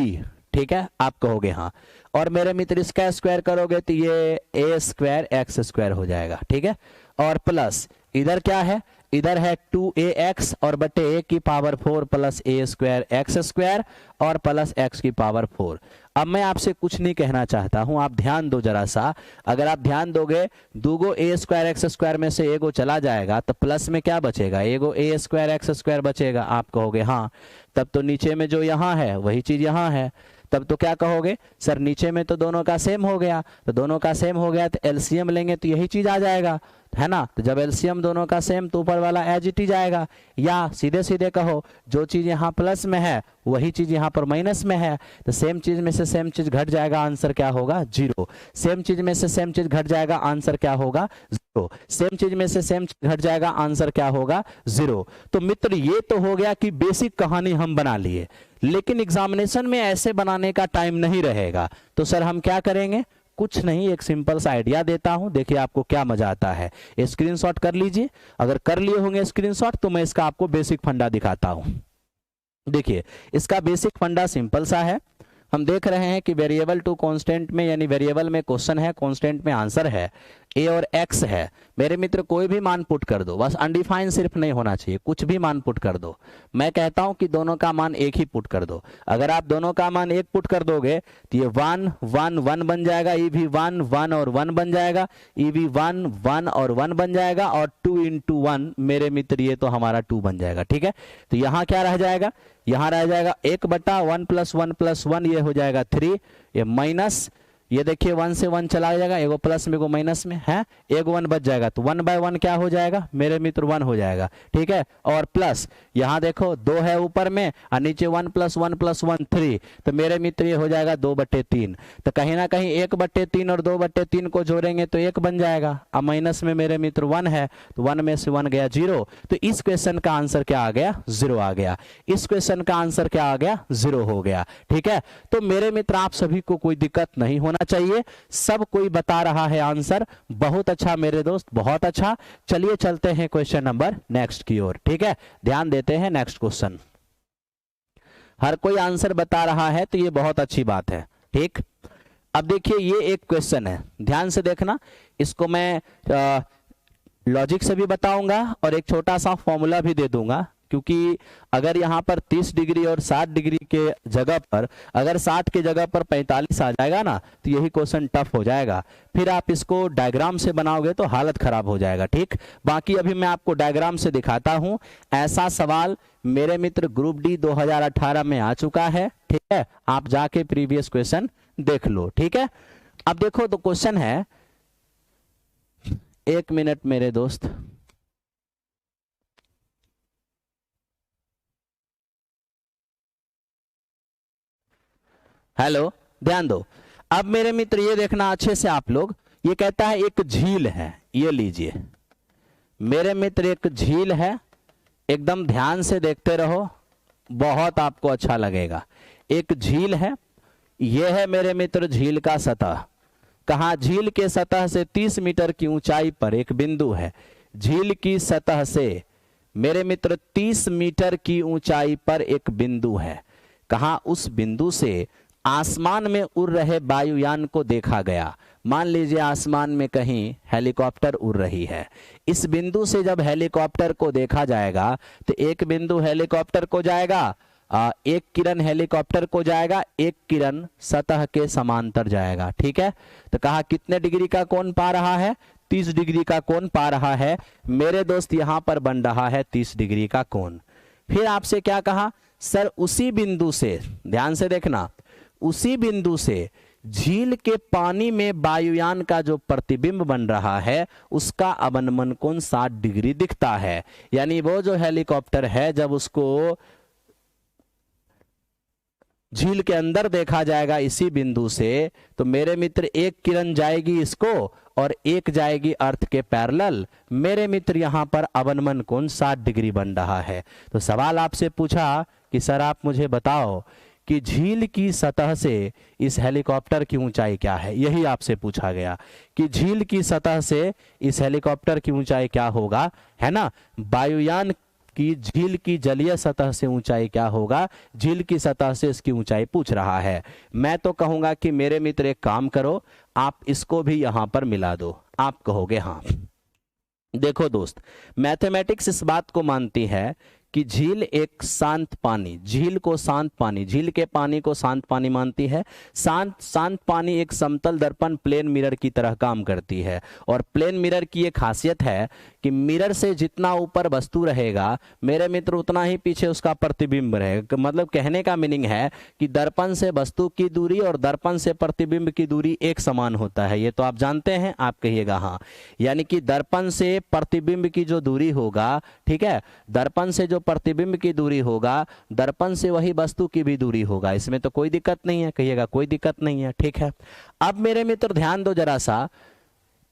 ठीक है, आप कहोगे हाँ, और मेरे मित्र इसका स्क्वायर करोगे तो ये a² x² हो जाएगा, ठीक है, और प्लस इधर क्या है, इधर है 2ax और बटे a की पावर 4 प्लस a² x² और प्लस x की पावर 4। अब मैं आपसे कुछ नहीं कहना चाहता हूं, आप ध्यान दो जरा सा। अगर आप ध्यान दोगे, दूगो ए स्क्वायर एक्स स्क्वायर में से एगो चला जाएगा तो प्लस में क्या बचेगा, एगो ए स्क्वायर एक्स स्क्वायर बचेगा। आप कहोगे हाँ, तब तो नीचे में जो यहाँ है वही चीज यहाँ है। तब तो क्या कहोगे, सर नीचे में तो दोनों का सेम हो गया, तो दोनों का सेम हो गया तो एलसीएम लेंगे तो यही चीज आ जाएगा, है ना। तो जब एलसीएम दोनों का सेम तो ऊपर वाला एज इट इज आएगा। या सीधे सीधे कहो, जो चीज यहाँ प्लस में है वही चीज यहाँ पर माइनस में है, तो सेम चीज में से सेम चीज घट जाएगा, आंसर क्या होगा, 0। सेम चीज में से सेम चीज घट जाएगा, आंसर क्या होगा, 0। सेम चीज में से सेम चीज घट जाएगा, आंसर क्या होगा, 0। तो मित्र ये तो हो गया कि बेसिक कहानी हम बना लिए, लेकिन एग्जामिनेशन में ऐसे बनाने का टाइम नहीं रहेगा। तो सर हम क्या करेंगे, कुछ नहीं, एक सिंपल सा आइडिया देता हूं, देखिए आपको क्या मजा आता है। स्क्रीनशॉट कर लीजिए, अगर कर लिए होंगे स्क्रीनशॉट तो मैं इसका आपको बेसिक फंडा दिखाता हूं। देखिए इसका बेसिक फंडा सिंपल सा है। हम देख रहे हैं कि वेरिएबल टू कांस्टेंट में, यानी वेरिएबल में क्वेश्चन है, कांस्टेंट में आंसर है, ए और एक्स है। मेरे मित्र कोई भी मान पुट कर दो, बस अनडिफाइन सिर्फ नहीं होना चाहिए, कुछ भी मान पुट कर दो। मैं कहता हूं कि दोनों का मान एक ही पुट कर दो। अगर आप दोनों का मान एक पुट कर दोगे तो ये 1 1 1 बन जाएगा, ये भी 1 1 और 1 बन जाएगा, ये भी 1 1 और 1 बन जाएगा, और 2 into 1 मेरे मित्र ये तो हमारा 2 बन जाएगा। ठीक है, तो यहाँ क्या रह जाएगा, यहाँ रह जाएगा 1/1 + 1 + 1, ये हो जाएगा 3, ये माइनस, ये देखिए 1 से 1 चला जाएगा, एगो प्लस में एगो माइनस में है, एक 1 बच जाएगा, तो 1/1 क्या हो जाएगा मेरे मित्र, 1 हो जाएगा। ठीक है, और प्लस यहाँ देखो 2 है ऊपर में और नीचे 1 + 1 + 1 3, तो मेरे मित्र ये हो जाएगा 2/3। तो कहीं ना कहीं 1/3 और 2/3 को जोड़ेंगे तो 1 बन जाएगा, अब माइनस में मेरे मित्र 1 है, तो 1 में से 1 गया 0। तो इस क्वेश्चन का आंसर क्या आ गया, 0 आ गया। इस क्वेश्चन का आंसर क्या आ गया, 0 हो गया। ठीक है, तो मेरे मित्र आप सभी को कोई दिक्कत नहीं होना चाहिए, सब कोई बता रहा है आंसर, बहुत अच्छा मेरे दोस्त, बहुत अच्छा। चलिए चलते हैं क्वेश्चन नंबर नेक्स्ट की ओर। ठीक है, ध्यान देते हैं नेक्स्ट क्वेश्चन। हर कोई आंसर बता रहा है तो ये बहुत अच्छी बात है। ठीक, अब देखिए ये एक क्वेश्चन है, ध्यान से देखना, इसको मैं लॉजिक से भी बताऊंगा और एक छोटा सा फॉर्मूला भी दे दूंगा, क्योंकि अगर यहाँ पर 30 डिग्री और 60 डिग्री के जगह पर, अगर 60 के जगह पर 45 आ जाएगा ना तो यही क्वेश्चन टफ हो जाएगा, फिर आप इसको डायग्राम से बनाओगे तो हालत खराब हो जाएगा। ठीक, बाकी अभी मैं आपको डायग्राम से दिखाता हूं। ऐसा सवाल मेरे मित्र ग्रुप डी 2018 में आ चुका है। ठीक है, आप जाके प्रीवियस क्वेश्चन देख लो। ठीक है, अब देखो तो क्वेश्चन है, 1 मिनट मेरे दोस्त, हेलो, ध्यान दो। अब मेरे मित्र ये देखना अच्छे से आप लोग, ये कहता है एक झील है, ये लीजिए मेरे मित्र, एक झील है, एकदम ध्यान से देखते रहो, बहुत आपको अच्छा लगेगा। एक झील है, ये है मेरे मित्र झील का सतह। कहा, झील के सतह से 30 मीटर की ऊंचाई पर एक बिंदु है। झील की सतह से मेरे मित्र 30 मीटर की ऊंचाई पर एक बिंदु है। कहा, उस बिंदु से आसमान में उड़ रहे वायुयान को देखा गया। मान लीजिए आसमान में कहीं हेलीकॉप्टर उड़ रही है। इस बिंदु से जब हेलीकॉप्टर को देखा जाएगा तो एक बिंदु हेलीकॉप्टर को जाएगा, एक किरण हेलीकॉप्टर को जाएगा, एक किरण सतह के समांतर जाएगा। ठीक है, तो कहा कितने डिग्री का कोण पा रहा है, 30 डिग्री का कोण पा रहा है मेरे दोस्त, यहां पर बन रहा है 30 डिग्री का कोण। फिर आपसे क्या कहा, सर उसी बिंदु से, ध्यान से देखना, उसी बिंदु से झील के पानी में वायुयान का जो प्रतिबिंब बन रहा है उसका अवनमन कोण 60 डिग्री दिखता है। यानी वो जो हेलीकॉप्टर है जब उसको झील के अंदर देखा जाएगा इसी बिंदु से, तो मेरे मित्र एक किरण जाएगी इसको और एक जाएगी अर्थ के पैरेलल। मेरे मित्र यहां पर अवनमन कोण 60 डिग्री बन रहा है। तो सवाल आपसे पूछा कि सर आप मुझे बताओ कि झील की सतह से इस हेलीकॉप्टर की ऊंचाई क्या है। यही आपसे पूछा गया कि झील की सतह से इस हेलीकॉप्टर की ऊंचाई क्या होगा, है ना। वायुयान की झील की जलीय सतह से ऊंचाई क्या होगा, झील की सतह से इसकी ऊंचाई पूछ रहा है। मैं तो कहूंगा कि मेरे मित्र एक काम करो, आप इसको भी यहां पर मिला दो। आप कहोगे हाँ। देखो दोस्त, मैथमेटिक्स इस बात को मानती है कि झील एक शांत पानी, झील को शांत पानी, झील के पानी को शांत पानी मानती है। शांत पानी एक समतल दर्पण प्लेन मिरर की तरह काम करती है। और प्लेन मिरर की एक खासियत है कि मिरर से जितना ऊपर वस्तु रहेगा मेरे मित्र उतना ही पीछे उसका प्रतिबिंब रहेगा। मतलब कहने का मीनिंग है कि दर्पण से वस्तु की दूरी और दर्पण से प्रतिबिंब की दूरी एक समान होता है। ये तो आप जानते हैं, आप कहिएगा हाँ। यानी कि दर्पण से प्रतिबिंब की जो दूरी होगा, ठीक है, दर्पण से जो प्रतिबिंब की दूरी होगा दर्पण से वही वस्तु की भी दूरी होगा। इसमें तो कोई दिक्कत नहीं है, कहिएगा कोई दिक्कत नहीं है, ठीक है। अब मेरे मित्र ध्यान दो जरा सा,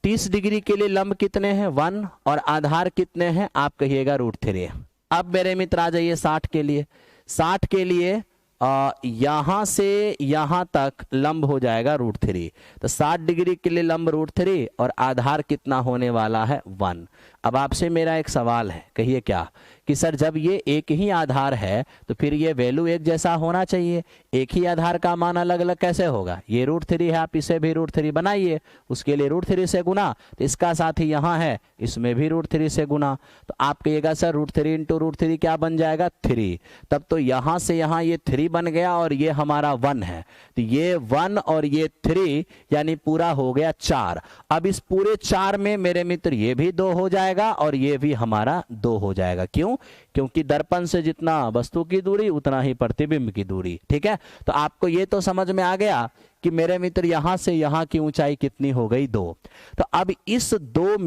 30 डिग्री के लिए लंब कितने हैं 1 और आधार कितने हैं, आप कहिएगा √3। अब मेरे मित्र आ जाइए 60 के लिए। 60 के लिए यहां से यहां तक लंब हो जाएगा √3। तो 60 डिग्री के लिए लंब √3 और आधार कितना होने वाला है 1। अब आपसे मेरा एक सवाल है, कहिए क्या, कि सर जब ये एक ही आधार है तो फिर ये वैल्यू एक जैसा होना चाहिए, एक ही आधार का मान अलग अलग कैसे होगा? ये √3 है, आप इसे भी √3 बनाइए, उसके लिए √3 से गुना, तो इसका साथ ही यहाँ है इसमें भी √3 से गुना। तो आप कहिएगा सर √3 × √3 क्या बन जाएगा 3। तब तो यहाँ से यहाँ ये 3 बन गया और ये हमारा 1 है, तो ये 1 और ये 3 यानी पूरा हो गया 4। अब इस पूरे 4 में मेरे मित्र ये भी 2 हो जाएगा और ये भी हमारा 2 हो जाएगा। क्यों? क्योंकि दर्पण से जितना वस्तु की दूरी उतना ही प्रतिबिंब की दूरी, ठीक है। तो आपको ये तो समझ में आ गया कि मेरे मित्र यहां से यहां की ऊंचाई कितनी हो गई 2। तो अब इस 2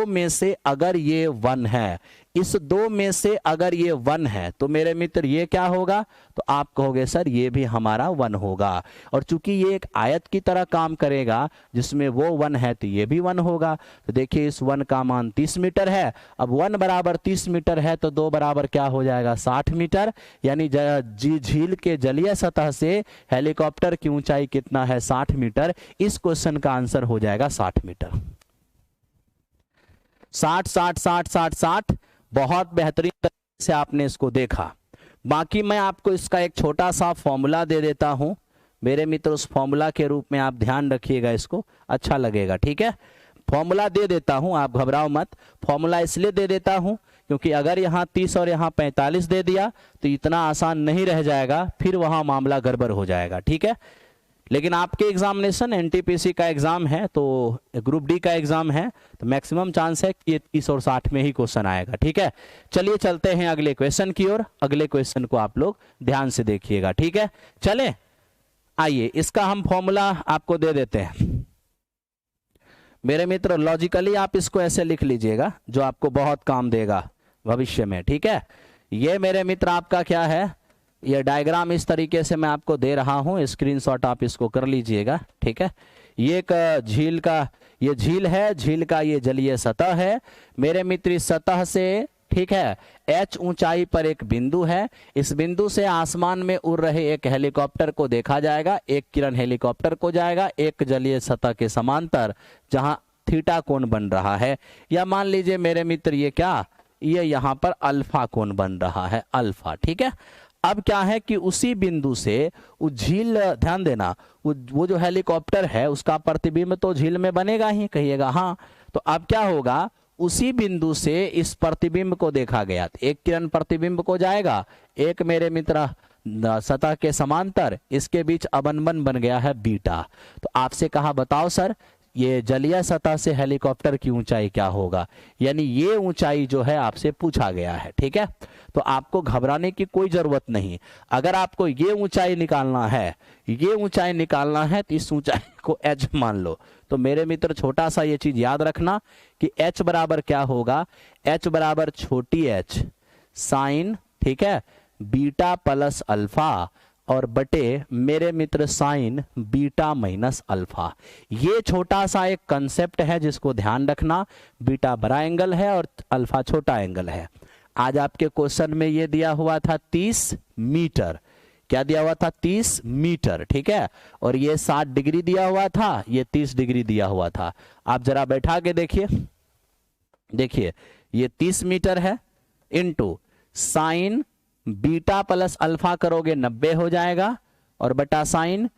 में से अगर ये 1 है, इस 2 में से अगर ये 1 है तो मेरे मित्र ये क्या होगा? तो आप कहोगे सर ये भी हमारा 1 होगा। और चूंकि ये एक आयत की तरह काम करेगा जिसमें वो 1 है तो ये भी 1 होगा। तो देखिए इस 1 का मान 30 मीटर है। अब 1 बराबर 30 मीटर है तो 2 बराबर क्या हो जाएगा 60 मीटर। यानी झील के जलीय सतह से हेलीकॉप्टर की ऊंचाई कितना है 60 मीटर। इस क्वेश्चन का आंसर हो जाएगा 60 मीटर। 60 60 60 60 60। बहुत बेहतरीन तरीके से आपने इसको देखा। बाकी मैं आपको इसका एक छोटा सा फॉर्मूला दे देता हूं मेरे मित्र, उस फॉर्मूला के रूप में आप ध्यान रखिएगा, इसको अच्छा लगेगा, ठीक है। फॉर्मूला दे देता हूं, आप घबराओ मत। फॉर्मूला इसलिए दे देता हूं क्योंकि अगर यहाँ 30 और यहाँ 45 दे दिया तो इतना आसान नहीं रह जाएगा, फिर वहां मामला गड़बड़ हो जाएगा, ठीक है। लेकिन आपके एग्जामिनेशन एनटीपीसी का एग्जाम है, तो ग्रुप डी का एग्जाम है, तो मैक्सिमम चांस है कि 30 और 60 में ही क्वेश्चन आएगा, ठीक है। चलिए चलते हैं अगले क्वेश्चन की ओर। अगले क्वेश्चन को आप लोग ध्यान से देखिएगा, ठीक है। चले आइए, इसका हम फॉर्मूला आपको दे देते हैं मेरे मित्र। लॉजिकली आप इसको ऐसे लिख लीजिएगा जो आपको बहुत काम देगा भविष्य में, ठीक है। ये मेरे मित्र आपका क्या है, ये डायग्राम इस तरीके से मैं आपको दे रहा हूं, स्क्रीनशॉट आप इसको कर लीजिएगा, ठीक है। ये एक झील का, ये झील है, झील का ये जलीय सतह है मेरे मित्र। इस सतह से, ठीक है, h ऊंचाई पर एक बिंदु है। इस बिंदु से आसमान में उड़ रहे एक हेलीकॉप्टर को देखा जाएगा। एक किरण हेलीकॉप्टर को जाएगा एक जलीय सतह के समांतर जहां थीटा कोण बन रहा है, या मान लीजिए मेरे मित्र ये क्या, ये यहां पर अल्फा कोण बन रहा है, अल्फा, ठीक है। अब क्या है कि उसी बिंदु से उस झील, ध्यान देना, वो जो हेलीकॉप्टर है उसका प्रतिबिंब तो झील में बनेगा ही, कहिएगा हाँ। तो अब क्या होगा, उसी बिंदु से इस प्रतिबिंब को देखा गया, एक किरण प्रतिबिंब को जाएगा, एक मेरे मित्र सतह के समांतर, इसके बीच अवनबन बन गया है बीटा। तो आपसे कहा बताओ सर ये जलीय सतह से हेलीकॉप्टर की ऊंचाई क्या होगा, यानी ये ऊंचाई जो है आपसे पूछा गया है, ठीक है। तो आपको घबराने की कोई जरूरत नहीं। अगर आपको ये ऊंचाई निकालना है, ये ऊंचाई निकालना है तो इस ऊंचाई को h मान लो। तो मेरे मित्र छोटा सा ये चीज याद रखना कि h बराबर क्या होगा, h बराबर छोटी h साइन, ठीक है, बीटा प्लस अल्फा और बटे मेरे मित्र साइन बीटा माइनस अल्फा। ये छोटा सा एक कंसेप्ट है जिसको ध्यान रखना। बीटा बड़ा एंगल है और अल्फा छोटा एंगल है। आज आपके क्वेश्चन में ये दिया हुआ था 30 मीटर, क्या दिया हुआ था 30 मीटर, ठीक है। और ये 60 डिग्री दिया हुआ था, ये 30 डिग्री दिया हुआ था। आप जरा बैठा के देखिए, देखिए ये 30 मीटर है into sine beta plus alpha करोगे 90 हो जाएगा, और बटा साइन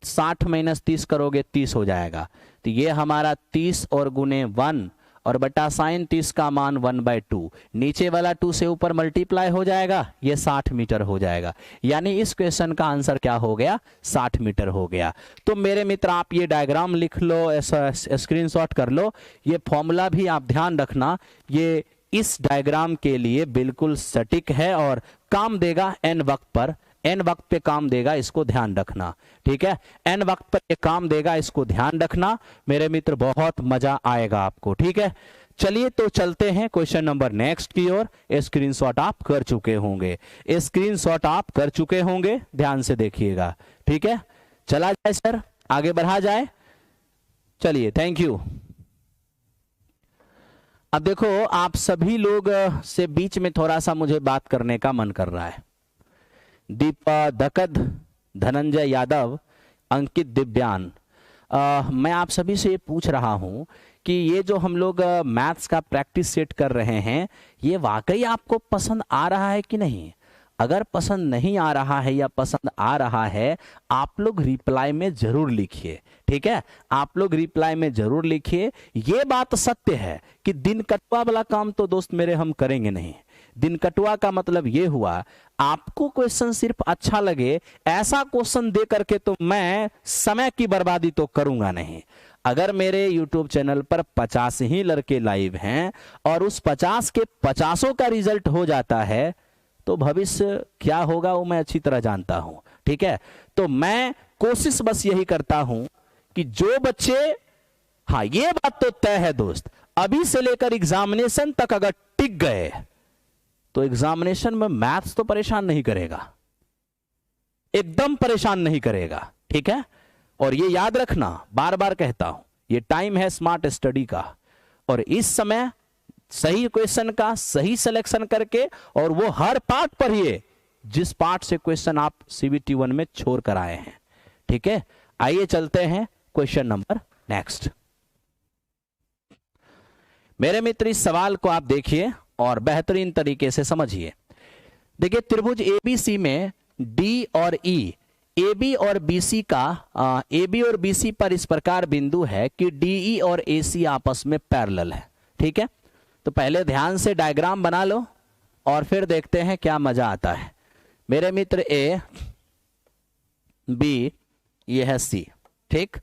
60 माइनस 30 करोगे 30 हो जाएगा। तो ये हमारा 30 और गुने 1 और बटा साइन 30 का मान 1/2, नीचे वाला 2 से ऊपर मल्टीप्लाई हो जाएगा, ये 60 मीटर हो जाएगा। यानी इस क्वेश्चन का आंसर क्या हो गया, 60 मीटर हो गया। तो मेरे मित्र आप ये डायग्राम लिख लो, ऐसा स्क्रीनशॉट कर लो। ये फॉर्मूला भी आप ध्यान रखना, ये इस डायग्राम के लिए बिल्कुल सटीक है और काम देगा एन वक्त पर, एन वक्त पे काम देगा, इसको ध्यान रखना। ठीक है, एन वक्त पर ये काम देगा, इसको ध्यान रखना मेरे मित्र, बहुत मजा आएगा आपको। ठीक है, चलिए तो चलते हैं क्वेश्चन नंबर नेक्स्ट की ओर। स्क्रीनशॉट आप कर चुके होंगे, स्क्रीनशॉट आप कर चुके होंगे, ध्यान से देखिएगा। ठीक है, चला जाए सर, आगे बढ़ा जाए। चलिए, थैंक यू। अब देखो, आप सभी लोग से बीच में थोड़ा सा मुझे बात करने का मन कर रहा है। दीपा दकद, धनंजय यादव, अंकित दिव्यान, मैं आप सभी से ये पूछ रहा हूं कि ये जो हम लोग मैथ्स का प्रैक्टिस सेट कर रहे हैं, ये वाकई आपको पसंद आ रहा है कि नहीं? अगर पसंद नहीं आ रहा है या पसंद आ रहा है, आप लोग रिप्लाई में जरूर लिखिए। ठीक है, आप लोग रिप्लाई में जरूर लिखिए। ये बात सत्य है कि दिन कटवा वाला काम तो दोस्त मेरे हम करेंगे नहीं। दिन कटवा का मतलब ये हुआ, आपको क्वेश्चन सिर्फ अच्छा लगे ऐसा क्वेश्चन दे करके तो मैं समय की बर्बादी तो करूंगा नहीं। अगर मेरे YouTube चैनल पर 50 ही लड़के लाइव हैं और उस 50 के 50 का रिजल्ट हो जाता है, तो भविष्य क्या होगा वो मैं अच्छी तरह जानता हूं। ठीक है, तो मैं कोशिश बस यही करता हूं कि जो बच्चे, हाँ ये बात तो तय है दोस्त, अभी से लेकर एग्जामिनेशन तक अगर टिक गए तो एग्जामिनेशन में मैथ्स तो परेशान नहीं करेगा, एकदम परेशान नहीं करेगा। ठीक है, और ये याद रखना, बार बार कहता हूं, ये टाइम है स्मार्ट स्टडी का, और इस समय सही क्वेश्चन का सही सिलेक्शन करके, और वो हर पार्ट पढ़िए जिस पार्ट से क्वेश्चन आप CBT 1 में छोड़ कर आए हैं। ठीक है, आइए चलते हैं क्वेश्चन नंबर नेक्स्ट। मेरे मित्र, इस सवाल को आप देखिए और बेहतरीन तरीके से समझिए। देखिए, त्रिभुज ABC में D और E, AB और BC का AB और BC पर इस प्रकार बिंदु है कि DE और AC आपस में पैरेलल है। ठीक है, तो पहले ध्यान से डायग्राम बना लो और फिर देखते हैं क्या मजा आता है। मेरे मित्र A, B, ये है C। ठीक,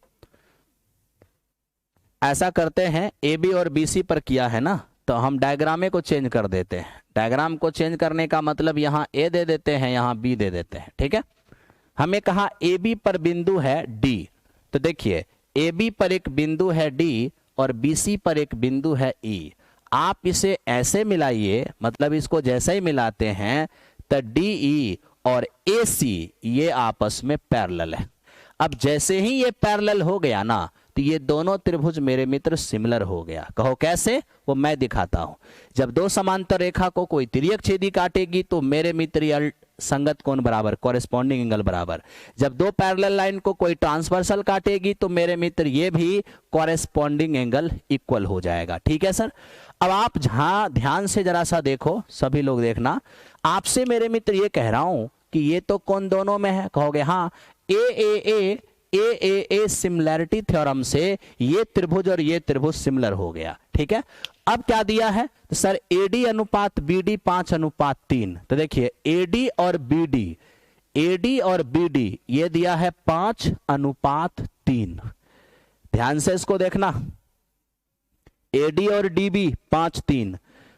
ऐसा करते हैं, AB और BC पर किया है ना, तो हम डायग्रामे को चेंज कर देते हैं। डायग्राम को चेंज करने का मतलब यहाँ A दे देते हैं, यहाँ B दे देते हैं। ठीक है, हमें कहा AB पर बिंदु है D, तो देखिए AB पर एक बिंदु है D और BC पर एक बिंदु है E। आप इसे ऐसे मिलाइए, मतलब इसको जैसे ही मिलाते हैं तो DE और AC ये आपस में पैरेलल है। अब जैसे ही ये पैरेलल हो गया ना, तो ये दोनों त्रिभुज मेरे मित्र सिमिलर हो गया। कहो कैसे, वो मैं दिखाता हूं। जब दो समांतर रेखा को कोई तिर्यक छेदी काटेगी तो मेरे मित्र ये संगत कोण बराबर, कॉरेस्पॉन्डिंग एंगल बराबर। जब दो पैरेलल लाइन को कोई ट्रांसवर्सल काटेगी तो मेरे मित्र ये भी कॉरेस्पॉन्डिंग एंगल इक्वल हो जाएगा। ठीक है सर, अब आप जहां ध्यान से जरा सा देखो, सभी लोग देखना, आपसे मेरे मित्र ये कह रहा हूं कि ये तो कोण दोनों में है। कहोगे हाँ, ए सिमिलैरिटी थ्योरम से ये त्रिभुज और ये त्रिभुज सिमिलर हो गया। ठीक है, अब क्या दिया है तो सर AD अनुपात BD 5:3। तो देखिए AD और BD ये दिया है 5:3। ध्यान से इसको देखना, AD और DB 5:3,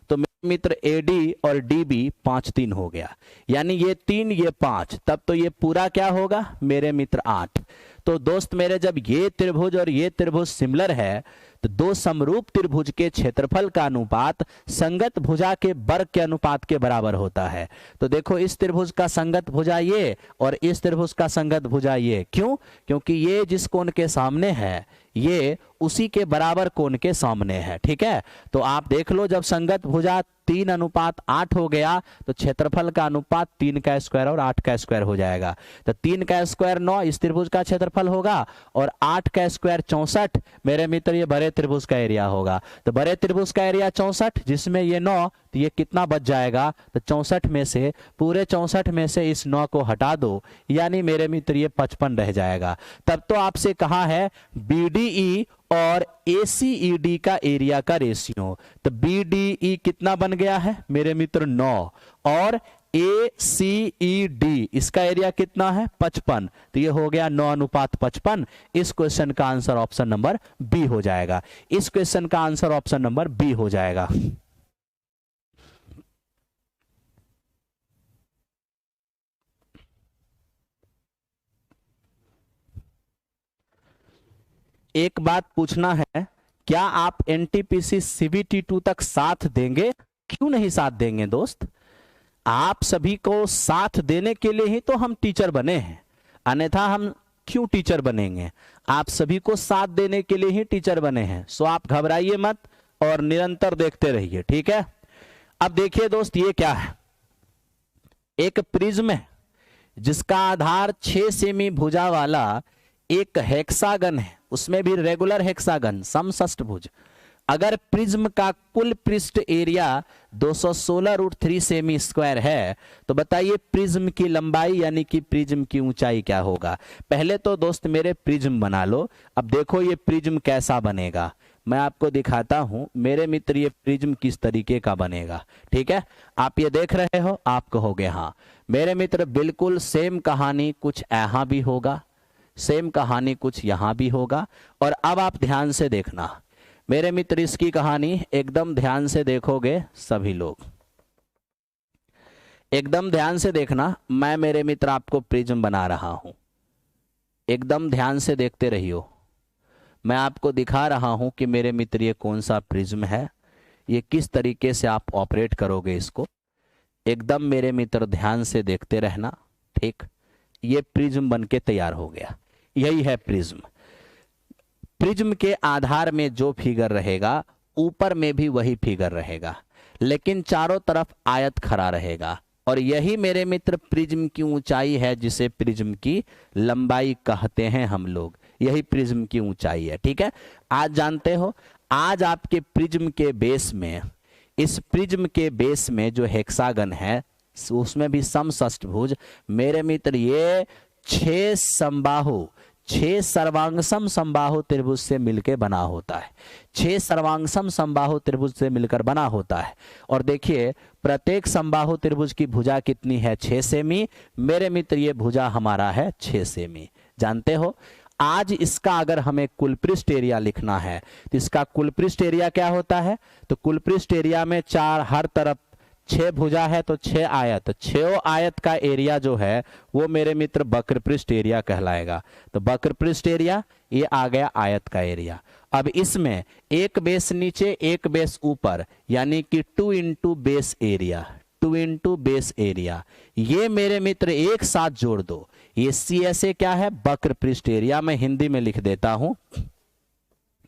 तो मित्र AD और DB 5:3 हो गया, यानी ये 3 ये 5, तब तो ये पूरा क्या होगा मेरे मित्र 8। तो दोस्त मेरे, जब ये त्रिभुज और ये त्रिभुज सिमिलर है तो दो समरूप त्रिभुज के क्षेत्रफल का अनुपात संगत भुजा के वर्ग के अनुपात के बराबर होता है। तो देखो, इस त्रिभुज का संगत भुजा ये और इस त्रिभुज का संगत भुजा ये। क्यों? क्योंकि ये जिस कोण के सामने है ये उसी के बराबर कोण के सामने है। ठीक है, तो आप देख लो, जब संगत भुजा 3:8 हो गया तो क्षेत्रफल का अनुपात 3 का स्क्वायर और 8 का स्क्वायर हो जाएगा। तो 3 का स्क्वायर 9 इस त्रिभुज का क्षेत्रफल होगा और 8 का स्क्वायर 64 मेरे मित्र ये बड़े त्रिभुज का एरिया होगा। तो बड़े त्रिभुज का एरिया 64, जिसमें ये 9 तो ये कितना बच जाएगा, तो 64 में से, पूरे 64 में से इस 9 को हटा दो, यानी मेरे मित्र ये 55 रह जाएगा। तब तो आपसे कहा है BDE और ACED का एरिया का रेशियो, तो BDE कितना बन गया है मेरे मित्र 9, और ACED इसका एरिया कितना है 55, तो ये हो गया 9:55। इस क्वेश्चन का आंसर ऑप्शन नंबर बी हो जाएगा। इस क्वेश्चन का आंसर ऑप्शन नंबर बी हो जाएगा। एक बात पूछना है, क्या आप NTPC CBT2 तक साथ देंगे? क्यों नहीं साथ देंगे दोस्त? आप सभी को साथ देने के लिए ही तो हम टीचर बने हैं, अन्यथा हम क्यों टीचर बनेंगे? आप सभी को साथ देने के लिए ही टीचर बने हैं। सो आप घबराइए मत और निरंतर देखते रहिए, ठीक है। अब देखिए दोस्त, ये क्या है, एक प्रिज्म है जिसका आधार 6 सेमी भुजा वाला एक हेक्सागन है, उसमें भी रेगुलर हेक्सागन समषष्टभुज। अगर प्रिज्म का कुल पृष्ठ एरिया 216√3 सेमी स्क्वायर है, तो बताइए प्रिज्म की लंबाई यानी कि प्रिज्म की ऊंचाई क्या होगा। पहले तो दोस्त मेरे प्रिज्म बना लो। अब देखो ये प्रिज्म कैसा बनेगा, मैं आपको दिखाता हूं मेरे मित्र, ये प्रिज्म किस तरीके का बनेगा, ठीक है। आप ये देख रहे हो, आप कहोगे हाँ मेरे मित्र बिल्कुल सेम कहानी कुछ यहाँ भी होगा, सेम कहानी कुछ यहाँ भी होगा। और अब आप ध्यान से देखना मेरे मित्र, इसकी कहानी एकदम ध्यान से देखोगे सभी लोग, एकदम ध्यान से देखना। मैं मेरे मित्र आपको प्रिज्म बना रहा हूं, एकदम ध्यान से देखते रहियो। मैं आपको दिखा रहा हूं कि मेरे मित्र ये कौन सा प्रिज्म है, ये किस तरीके से आप ऑपरेट करोगे इसको, एकदम मेरे मित्र ध्यान से देखते रहना, ठीक। ये प्रिज्म बनके तैयार हो गया, यही है प्रिज्म। प्रिज्म के आधार में जो फिगर रहेगा ऊपर में भी वही फिगर रहेगा, लेकिन चारों तरफ आयत खड़ा रहेगा। और यही मेरे मित्र प्रिज्म की ऊंचाई है, जिसे प्रिज्म की लंबाई कहते हैं हम लोग, यही प्रिज्म की ऊंचाई है, ठीक है। आज जानते हो, आज आपके प्रिज्म के बेस में, इस प्रिज्म के बेस में जो हेक्सागन है उसमें भी समषष्टभुज मेरे मित्र ये 6 समबाहु, 6 सर्वांगसम समबाहु त्रिभुज से मिलकर बना होता है, 6 सर्वांगसम समबाहु त्रिभुज से मिलकर बना होता है। और देखिए प्रत्येक समबाहु त्रिभुज की भुजा कितनी है 6 सेमी, मेरे मित्र ये भुजा हमारा है 6 सेमी। जानते हो आज इसका अगर हमें कुल पृष्ठ एरिया लिखना है तो इसका कुल पृष्ठ एरिया क्या होता है, तो कुल पृष्ठ एरिया में 4 हर तरफ 6 भुजा है तो 6 आयत, 6 आयत का एरिया जो है वो मेरे मित्र वक्र पृष्ठ एरिया कहलाएगा। तो वक्र पृष्ठ एरिया ये आ गया आयत का एरिया। अब इसमें एक बेस नीचे एक बेस ऊपर, यानी कि 2 into base area, 2 into base area, ये मेरे मित्र एक साथ जोड़ दो। ये CSA क्या है, वक्र पृष्ठ एरिया। मैं हिंदी में लिख देता हूं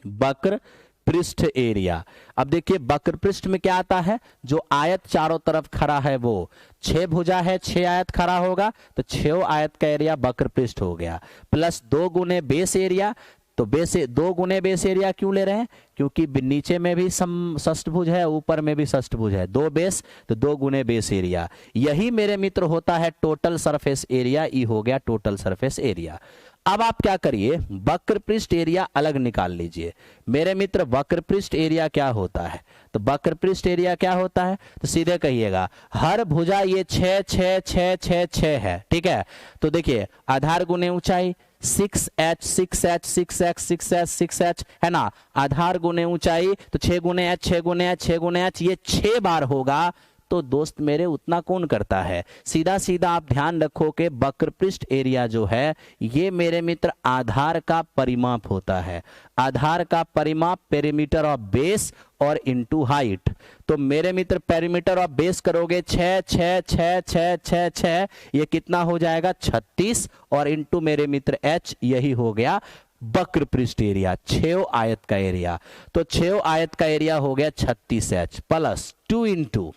वक्र पृष्ठ एरिया। अब देखिए वक्र पृष्ठ में क्या आता है, जो आयत चारों तरफ खड़ा है वो 6 भुजा है, 6 आयत खड़ा होगा तो 6 आयत का एरिया वक्र पृष्ठ हो गया, प्लस 2 गुने बेस एरिया। तो बेस 2 गुने बेस एरिया क्यों ले रहे हैं, क्योंकि नीचे में भी षष्ठभुज है ऊपर में भी षष्ठभुज है, 2 बेस तो 2 गुने बेस एरिया। यही मेरे मित्र होता है टोटल सरफेस एरिया, ई हो गया टोटल सरफेस एरिया। अब आप क्या करिए, वक्र पृष्ठ एरिया अलग निकाल लीजिए। मेरे मित्र वक्र पृष्ठ एरिया क्या होता है, तो वक्र पृष्ठ एरिया क्या होता है, तो सीधे कहिएगा हर भुजा ये 6 6 6 6 6 है, ठीक है। तो देखिए आधार गुने ऊंचाई 6h 6h 6x 6h 6h है ना, आधार गुने ऊंचाई तो 6 गुने h 6 गुने h 6 गुने h, ये 6 बार होगा। तो दोस्त मेरे उतना कौन करता है, सीधा सीधा आप ध्यान रखो कि वक्र पृष्ठ एरिया जो है ये मेरे मित्र आधार का परिमाप होता है, आधार का परिमाप पेरीमीटर ऑफ बेस और इनटू हाइट। तो मेरे मित्र पेरीमीटर ऑफ बेस करोगे 6 6 6 6 6 6, ये कितना हो जाएगा 36, और इनटू मेरे मित्र h, यही हो गया वक्र पृष्ठ एरिया, 6 आयत का एरिया। तो 6 आयत का एरिया हो गया 36h plus 2 into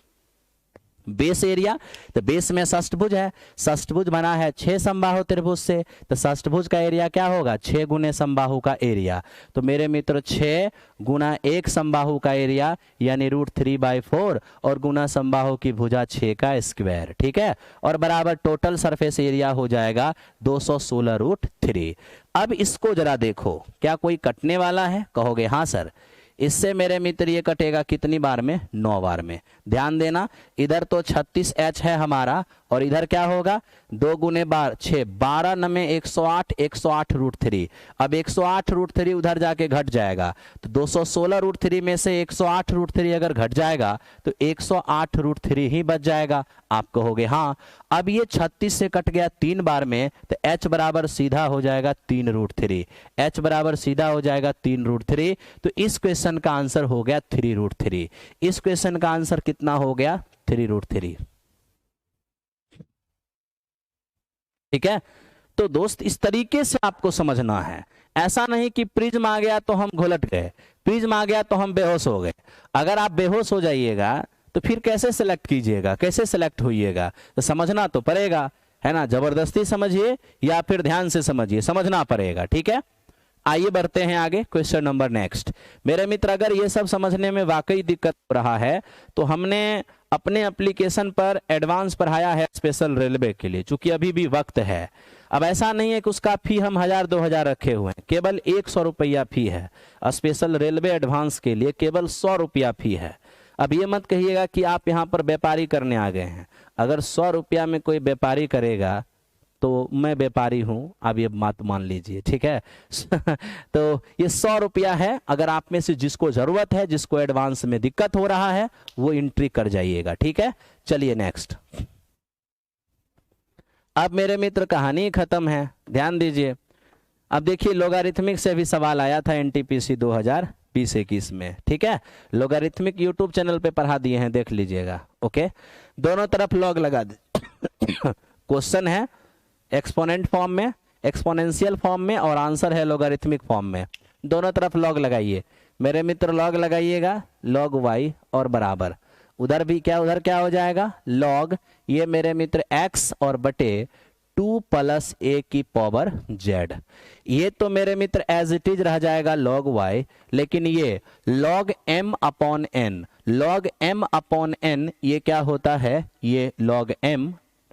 base area, तो बेस में षष्ठभुज है, षष्ठभुज बना है 6 समबाहु त्रिभुज से, तो षष्ठभुज का एरिया क्या होगा 6 गुने समबाहु का एरिया। तो मेरे मित्र 6 गुना 1 समबाहु का एरिया यानी √3/4 और गुना समबाहु की भुजा 6 का स्क्वायर, ठीक है, और बराबर टोटल सरफेस एरिया हो जाएगा 216√3। अब इसको जरा देखो, क्या कोई कटने वाला है? कहोगे हाँ सर। इससे मेरे मित्र ये कटेगा कितनी बार में? 9 बार में। ध्यान देना, इधर तो 36H है हमारा और इधर क्या होगा 2 गुने 6, 12 9 108, 108√3। अब 108√3 उधर जाके घट जाएगा, तो 216√3 में से 108√3 अगर घट जाएगा तो 108√3 ही बच जाएगा। आप कहोगे हाँ। अब ये 36 से कट गया 3 बार में, तो H बराबर सीधा हो जाएगा 3√3, H बराबर सीधा हो जाएगा 3√3। तो इस क्वेश्चन का आंसर हो गया 3√3। इस क्वेश्चन का आंसर कितना हो गया? 3√3। ठीक है, तो दोस्त इस तरीके से आपको समझना है। ऐसा नहीं कि प्रिज्म आ गया तो हम घुलट गए, प्रिज्म आ गया तो हम बेहोश हो गए। अगर आप बेहोश हो जाइएगा तो फिर कैसे सिलेक्ट कीजिएगा, कैसे सिलेक्ट होइएगा? तो समझना तो पड़ेगा, है ना। जबरदस्ती समझिए या फिर ध्यान से समझिए, समझना पड़ेगा। ठीक है, आइए बढ़ते हैं आगे। Question number next. मेरे मित्र, अगर ये सब समझने में वाकई दिक्कत हो रहा है तो हमने अपने एप्लीकेशन पर एडवांस पढ़ाया है स्पेशल रेलवे के लिए, चूंकि अभी भी वक्त है। अब ऐसा नहीं है कि उसका फी हम 1000-2000 रखे हुए हैं, केवल 100 रुपया फी है। स्पेशल रेलवे एडवांस के लिए केवल 100 रुपया फी है। अब ये मत कहिएगा कि आप यहाँ पर व्यापारी करने आ गए हैं। अगर 100 रुपया में कोई व्यापारी करेगा तो मैं व्यापारी हूं, आप ये बात मान लीजिए। ठीक है तो ये 100 रुपया है। अगर आप में से जिसको जरूरत है, जिसको एडवांस में दिक्कत हो रहा है, वो एंट्री कर जाइएगा। ठीक है, चलिए नेक्स्ट। अब मेरे मित्र कहानी खत्म है, ध्यान दीजिए। अब देखिए, लोगारिथमिक से भी सवाल आया था NTPC 2020-21 में। ठीक है, लोगारिथमिक यूट्यूब चैनल पे पढ़ा दिए हैं, देख लीजिएगा। ओके, दोनों तरफ लॉग लगा दे क्वेश्चन है एक्सपोनेंट फॉर्म में, एक्सपोनेंशियल फॉर्म में, और आंसर है लोगारिथमिक फॉर्म में। दोनों तरफ लॉग लगाइए मेरे मित्र, लॉग लगाइएगा, लॉग y और बराबर उधर भी क्या, उधर क्या हो जाएगा लॉग, ये मेरे मित्र x और बटे 2 + a की पावर z। ये तो मेरे मित्र एज इट इज रह जाएगा log y, लेकिन ये log m/n, log m/n ये क्या होता है, ये log m।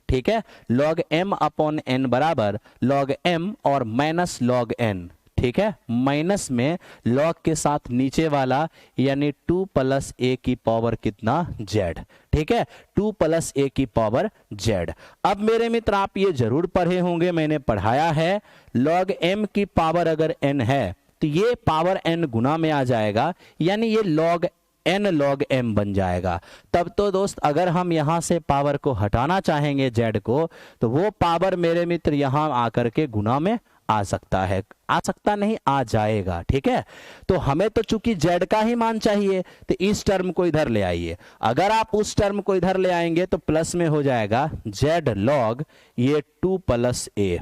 ठीक है, log m/n बराबर log m और माइनस log n। ठीक है, माइनस में log के साथ नीचे वाला यानी 2 + a की पावर कितना z। ठीक है, 2 + a की पावर z। अब मेरे मित्र आप ये जरूर पढ़े होंगे, मैंने पढ़ाया है, log m की पावर अगर n है तो ये पावर n गुना में आ जाएगा, यानी ये log n log m बन जाएगा। तब तो दोस्त अगर हम यहां से पावर को हटाना चाहेंगे z को, तो वो पावर मेरे मित्र यहां आकर के गुना में आ सकता है, आ सकता नहीं, आ जाएगा। ठीक है, तो हमें तो चूंकि z का ही मान चाहिए, तो इस टर्म को इधर ले आइए। अगर आप उस टर्म को इधर ले आएंगे तो प्लस में हो जाएगा z log ये 2 + a।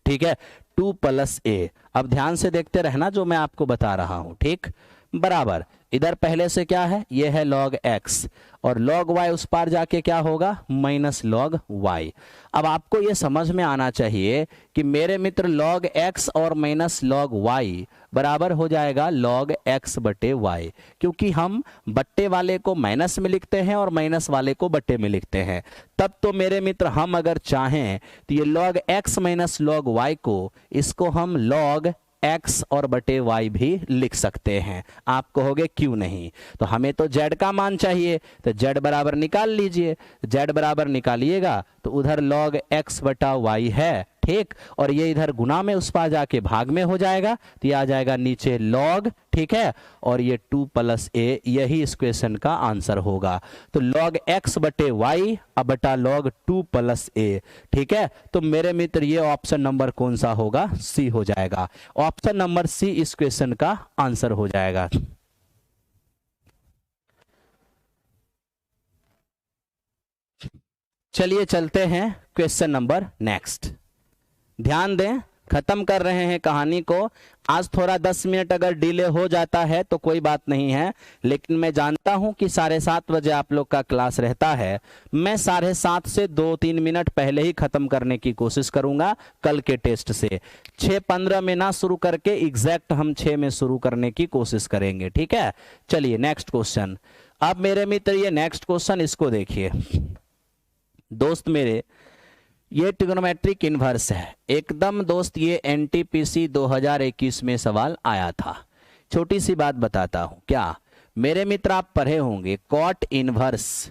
ठीक है, 2 + a। अब ध्यान से देखते रहना जो मैं आपको बता रहा हूं। ठीक, बराबर इधर पहले से क्या है, ये है log x और log y उस पार जाके क्या होगा माइनस log y। अब आपको ये समझ में आना चाहिए कि मेरे मित्र log x और माइनस log y बराबर हो जाएगा log x बटे y, क्योंकि हम बट्टे वाले को माइनस में लिखते हैं और माइनस वाले को बट्टे में लिखते हैं। तब तो मेरे मित्र हम अगर चाहें तो ये log x minus log y को, इसको हम log x और बटे y भी लिख सकते हैं। आप कहोगे क्यों नहीं, तो हमें तो z का मान चाहिए, तो z बराबर निकाल लीजिए। z बराबर निकालिएगा तो उधर log x बटा y है। ठीक, और ये इधर गुना में उस पार जाके भाग में हो जाएगा, तो ये आ जाएगा नीचे log। ठीक है, और ये 2 + a, यही इस क्वेश्चन का आंसर होगा। तो log x बटे y अब बटा log 2 + a। ठीक है, तो मेरे मित्र ये ऑप्शन नंबर कौन सा होगा, सी हो जाएगा। ऑप्शन नंबर सी इस क्वेश्चन का आंसर हो जाएगा। चलिए चलते हैं क्वेश्चन नंबर नेक्स्ट। ध्यान दें, खत्म कर रहे हैं कहानी को। आज थोड़ा 10 मिनट अगर डिले हो जाता है तो कोई बात नहीं है, लेकिन मैं जानता हूं कि 7:30 बजे आप लोग का क्लास रहता है। मैं 7:30 से 2-3 मिनट पहले ही खत्म करने की कोशिश करूंगा कल के टेस्ट से। 6:15 में ना शुरू करके एग्जैक्ट हम 6 में शुरू करने की कोशिश करेंगे, ठीक है। चलिए नेक्स्ट क्वेश्चन। अब मेरे मित्र ये नेक्स्ट क्वेश्चन इसको देखिए दोस्त मेरे, ये ट्रिग्नोमेट्रिक इन्वर्स है एकदम दोस्त। ये एनटीपीसी 2021 में सवाल आया था। छोटी सी बात बताता हूं, क्या मेरे मित्र आप पढ़े होंगे कॉट इन्वर्स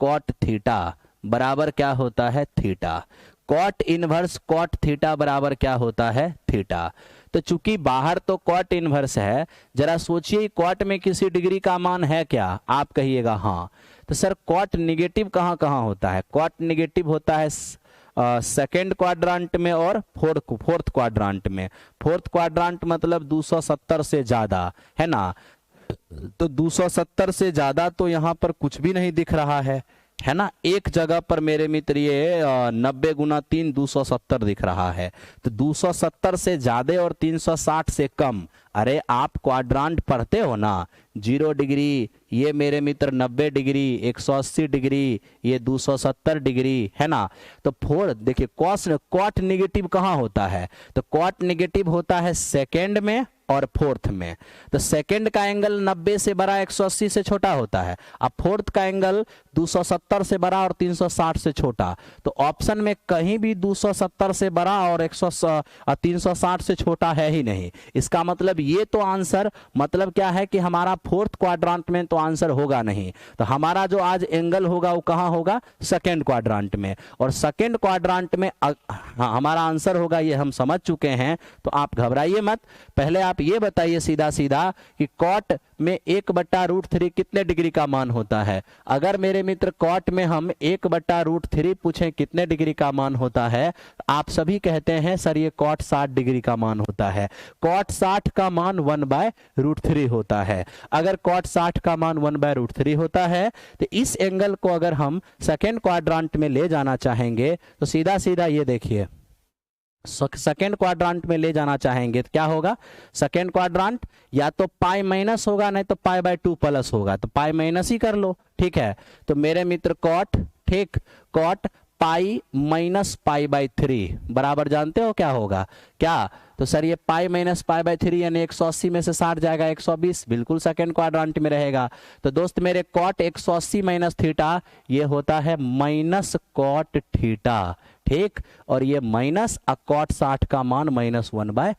कॉट थीटा बराबर क्या होता है theta. Cot inverse cot theta बराबर क्या होता है थीटा। तो चूंकि बाहर तो कॉट इन्वर्स है, जरा सोचिए कॉट में किसी डिग्री का मान है क्या, आप कहिएगा हाँ। तो सर कॉट निगेटिव कहाँ कहाँ होता है। कॉट निगेटिव होता है सेकेंड क्वाड्रांट में और फोर्थ क्वाड्रांट में। फोर्थ क्वाड्रांट मतलब 270 से ज्यादा है ना। तो 270 से ज्यादा तो यहाँ पर कुछ भी नहीं दिख रहा है ना। एक जगह पर मेरे मित्र ये 90 × 3 270 दिख रहा है। तो 270 से ज्यादा और 360 से कम। अरे आप क्वाड्रांट पढ़ते हो ना, 0 डिग्री, ये मेरे मित्र 90 डिग्री, 180 डिग्री, ये 270 डिग्री है ना। तो फोर देखिए कॉट निगेटिव कहाँ होता है, तो कॉट निगेटिव होता है सेकेंड में और फोर्थ में। तो सेकेंड का एंगल 90 से बड़ा 180 से छोटा होता है, अब फोर्थ का एंगल 270 से बड़ा और 360 से छोटा। तो ऑप्शन में कहीं भी 270 से बड़ा और 360 से छोटा है ही नहीं। इसका मतलब ये तो आंसर मतलब क्या है कि हमारा फोर्थ क्वाड्रांट में तो आंसर होगा नहीं। तो हमारा जो आज एंगल होगा वो कहाँ होगा, सेकेंड क्वाड्रांट में। और सेकेंड क्वाड्रांट में हमारा आंसर होगा, ये हम समझ चुके हैं। तो आप घबराइए मत, पहले आप ये बताइए सीधा सीधा कि कॉट में 1/√3 कितने डिग्री का मान होता है। अगर मेरे मित्र कॉट में हम 1/√3 पूछें कितने डिग्री का मान होता है, आप सभी कहते हैं सर ये कॉट 60 डिग्री का मान होता है। कॉट 60 का मान 1/√3 होता है। अगर कॉट 60 का मान 1/√3 होता है तो इस एंगल को अगर हम सेकेंड क्वाड्रांट में ले जाना चाहेंगे तो सीधा सीधा ये देखिए सेकेंड क्वाड्रांट में ले जाना चाहेंगे तो क्या होगा, सेकेंड क्वाड्रांट या तो पाई माइनस होगा नहीं तो π/2 प्लस होगा। तो पाई माइनस ही कर लो, ठीक है। तो मेरे मित्र कॉट, ठीक, कॉट पाई माइनस π/3 बराबर जानते हो क्या होगा क्या। तो सर ये पाई माइनस π/3 यानी 180 में से 60 जाएगा 120, बिल्कुल सेकेंड क्वाड्रांट में रहेगा। तो दोस्त मेरे कॉट 180 माइनस थीटा ये होता है माइनस कॉट थीटा, ठीक। और ये माइनस कॉट 60 का मान -1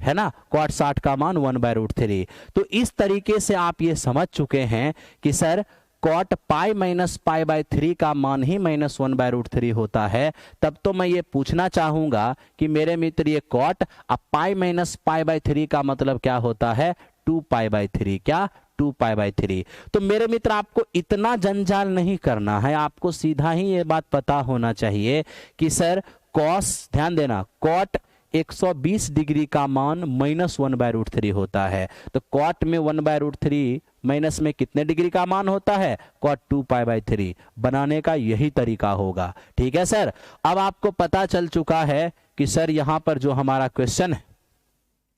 है ना, कॉट 60 का मान 1/√3। तो इस तरीके से आप ये समझ चुके हैं कि सर कॉट पाई माइनस π/3 का मान ही -1/√3 होता है। तब तो मैं ये पूछना चाहूंगा कि मेरे मित्र ये कॉट अब पाई माइनस π/3 का मतलब क्या होता है 2π/3, क्या 2π/3। तो मेरे मित्र आपको इतना जंजाल नहीं करना है, आपको सीधा ही ये बात पता होना चाहिए कि सर कॉस, ध्यान देना, कॉट 120 डिग्री का मान -1/√3 होता है। तो कॉट में 1/√3 माइनस में कितने डिग्री का मान होता है, कॉट 2π/3 बनाने का यही तरीका होगा, ठीक है सर। अब आपको पता चल चुका है कि सर यहां पर जो हमारा क्वेश्चन है,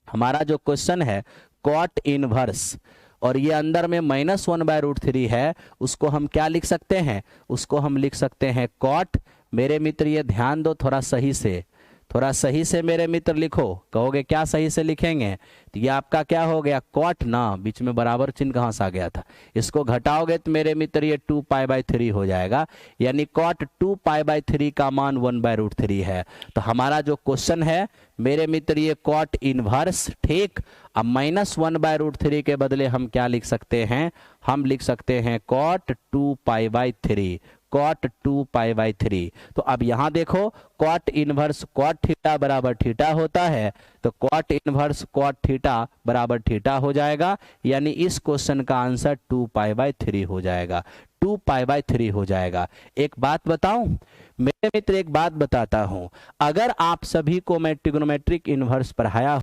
हमारा जो क्वेश्चन है कॉट इनवर्स और ये अंदर में -1/√3 है, उसको हम क्या लिख सकते हैं, उसको हम लिख सकते हैं कॉट, मेरे मित्र ये ध्यान दो थोड़ा सही से, थोड़ा सही से मेरे मित्र लिखो। कहोगे क्या सही से लिखेंगे, तो ये आपका क्या हो गया कॉट ना, बीच में बराबर चिन्ह कहाँ से आ गया था, इसको घटाओगे तो मेरे मित्र ये 2π/3 हो जाएगा। यानी कॉट 2π/3 का मान 1/√3 है। तो हमारा जो क्वेश्चन है मेरे मित्र ये कॉट इनवर्स, ठीक। अब -1/√3 के बदले हम क्या लिख सकते हैं, हम लिख सकते हैं कॉट 2π/3, कॉट 2π/3। तो अब यहां देखो कॉट इनवर्स कॉट थीटा बराबर थीटा होता है, तो कॉट इनवर्स कॉट थीटा बराबर थीटा हो जाएगा। यानी इस क्वेश्चन का आंसर 2π/3 हो जाएगा, 2π/3 हो जाएगा। एक बात बताऊं मेरे मित्र, एक बात बताता हूं, अगर आप सभी को मैं ट्रिग्नोमेट्रिक इनवर्स पढ़ाया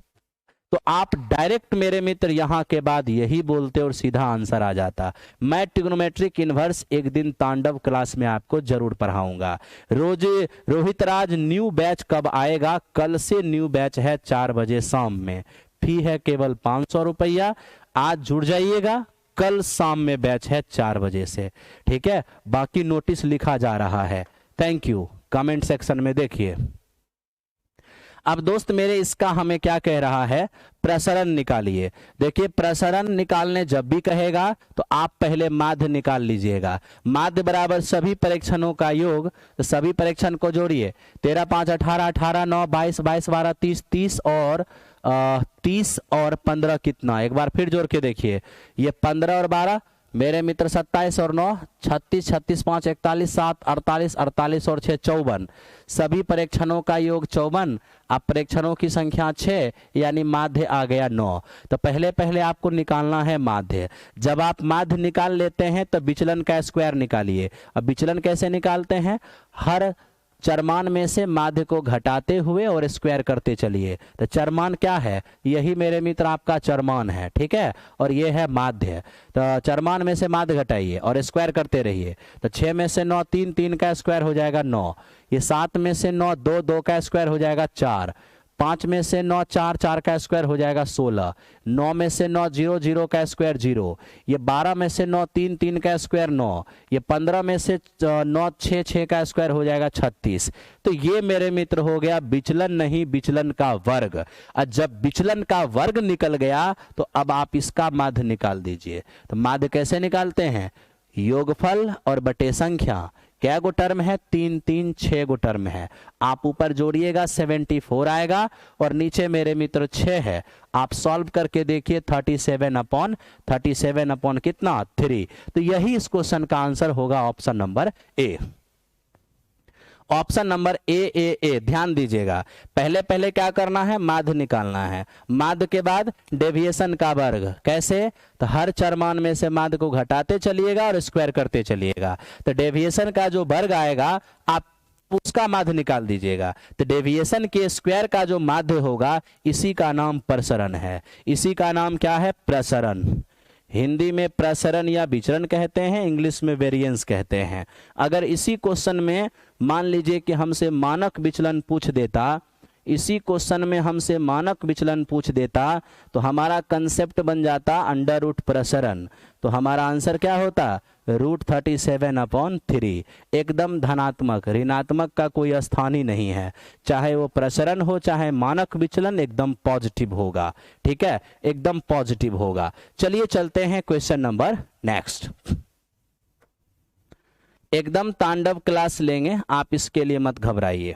तो आप डायरेक्ट मेरे मित्र यहां के बाद यही बोलते और सीधा आंसर आ जाता। मैं ट्रिग्नोमेट्रिक इनवर्स एक दिन तांडव क्लास में आपको जरूर पढ़ाऊंगा। रोहित राज न्यू बैच कब आएगा? कल से न्यू बैच है 4 बजे शाम में। फी है केवल 500 रुपया। आज जुड़ जाइएगा, कल शाम में बैच है 4 बजे से, ठीक है। बाकी नोटिस लिखा जा रहा है। Thank you. कमेंट सेक्शन में देखिए। अब दोस्त मेरे इसका हमें क्या कह रहा है? प्रसरण निकालिए। देखिए प्रसरण निकालने जब भी कहेगा तो आप पहले माध्य निकाल लीजिएगा। माध्य बराबर सभी परीक्षणों का योग, तो सभी परीक्षण को जोड़िए। 13 5 18, 18 9 22, 22 12 30, 30 और 30 और 15 कितना? एक बार फिर जोड़ के देखिए। ये 15 और 12 मेरे मित्र 27 और 9 36, 36 5 41, 7 48, 48 और 6 54। सभी परीक्षणों का योग 54। अब परीक्षणों की संख्या 6, यानी माध्य आ गया 9। तो पहले पहले आपको निकालना है माध्य। जब आप माध्य निकाल लेते हैं तो विचलन का स्क्वायर निकालिए। अब विचलन कैसे निकालते हैं? हर चरमान में से माध्य को घटाते हुए और स्क्वायर करते चलिए। तो चरमान क्या है? यही मेरे मित्र आपका चरमान है, ठीक है, और ये है माध्य। तो चरमान में से माध्य घटाइए और स्क्वायर करते रहिए। तो 6 में से 9 3, 3 का स्क्वायर हो जाएगा 9। ये 7 में से 9 2, 2 का स्क्वायर हो जाएगा 4। 5 में से 9 4, 4 का स्क्वायर हो जाएगा 16। 9 में से 9 0, 0 का स्क्वायर 0। ये 12 में से 9 3, 3 का स्क्वायर 9। ये 15 में से 9 6, 6 का स्क्वायर हो जाएगा 36। तो ये मेरे मित्र हो गया विचलन नहीं, विचलन का वर्ग। और जब विचलन का वर्ग निकल गया तो अब आप इसका माध्य निकाल दीजिए। तो माध्य कैसे निकालते हैं? योगफल और बटे संख्या। क्या गो टर्म है? 3 3 6 गो टर्म है। आप ऊपर जोड़िएगा 74 आएगा और नीचे मेरे मित्र 6 है। आप सॉल्व करके देखिए 37 अपॉन कितना? 3। तो यही इस क्वेश्चन का आंसर होगा option number A. Option number A. ध्यान दीजिएगा, पहले पहले क्या करना है? माध्य निकालना है। माध्य के बाद डेविएशन का वर्ग। कैसे? तो हर चरमान में से माध्य को घटाते चलिएगा और स्क्वायर करते चलिएगा। तो डेविएशन का जो वर्ग आएगा आप उसका माध्य निकाल दीजिएगा। तो डेविएशन के स्क्वायर का जो माध्य होगा इसी का नाम प्रसरण है। इसी का नाम क्या है? प्रसरण। हिंदी में प्रसरण या विचरण कहते हैं, इंग्लिश में वेरिएंस कहते हैं। अगर इसी क्वेश्चन में मान लीजिए कि हमसे मानक विचलन पूछ देता, इसी क्वेश्चन में हमसे मानक विचलन पूछ देता तो हमारा कंसेप्ट बन जाता अंडर रूट प्रसरण। तो हमारा आंसर क्या होता? √37/3। एकदम धनात्मक, ऋणात्मक का कोई स्थान ही नहीं है। चाहे वो प्रसरण हो चाहे मानक विचलन, एकदम पॉजिटिव होगा, ठीक है, एकदम पॉजिटिव होगा। चलिए चलते हैं क्वेश्चन नंबर नेक्स्ट। एकदम तांडव क्लास लेंगे आप, इसके लिए मत घबराइए।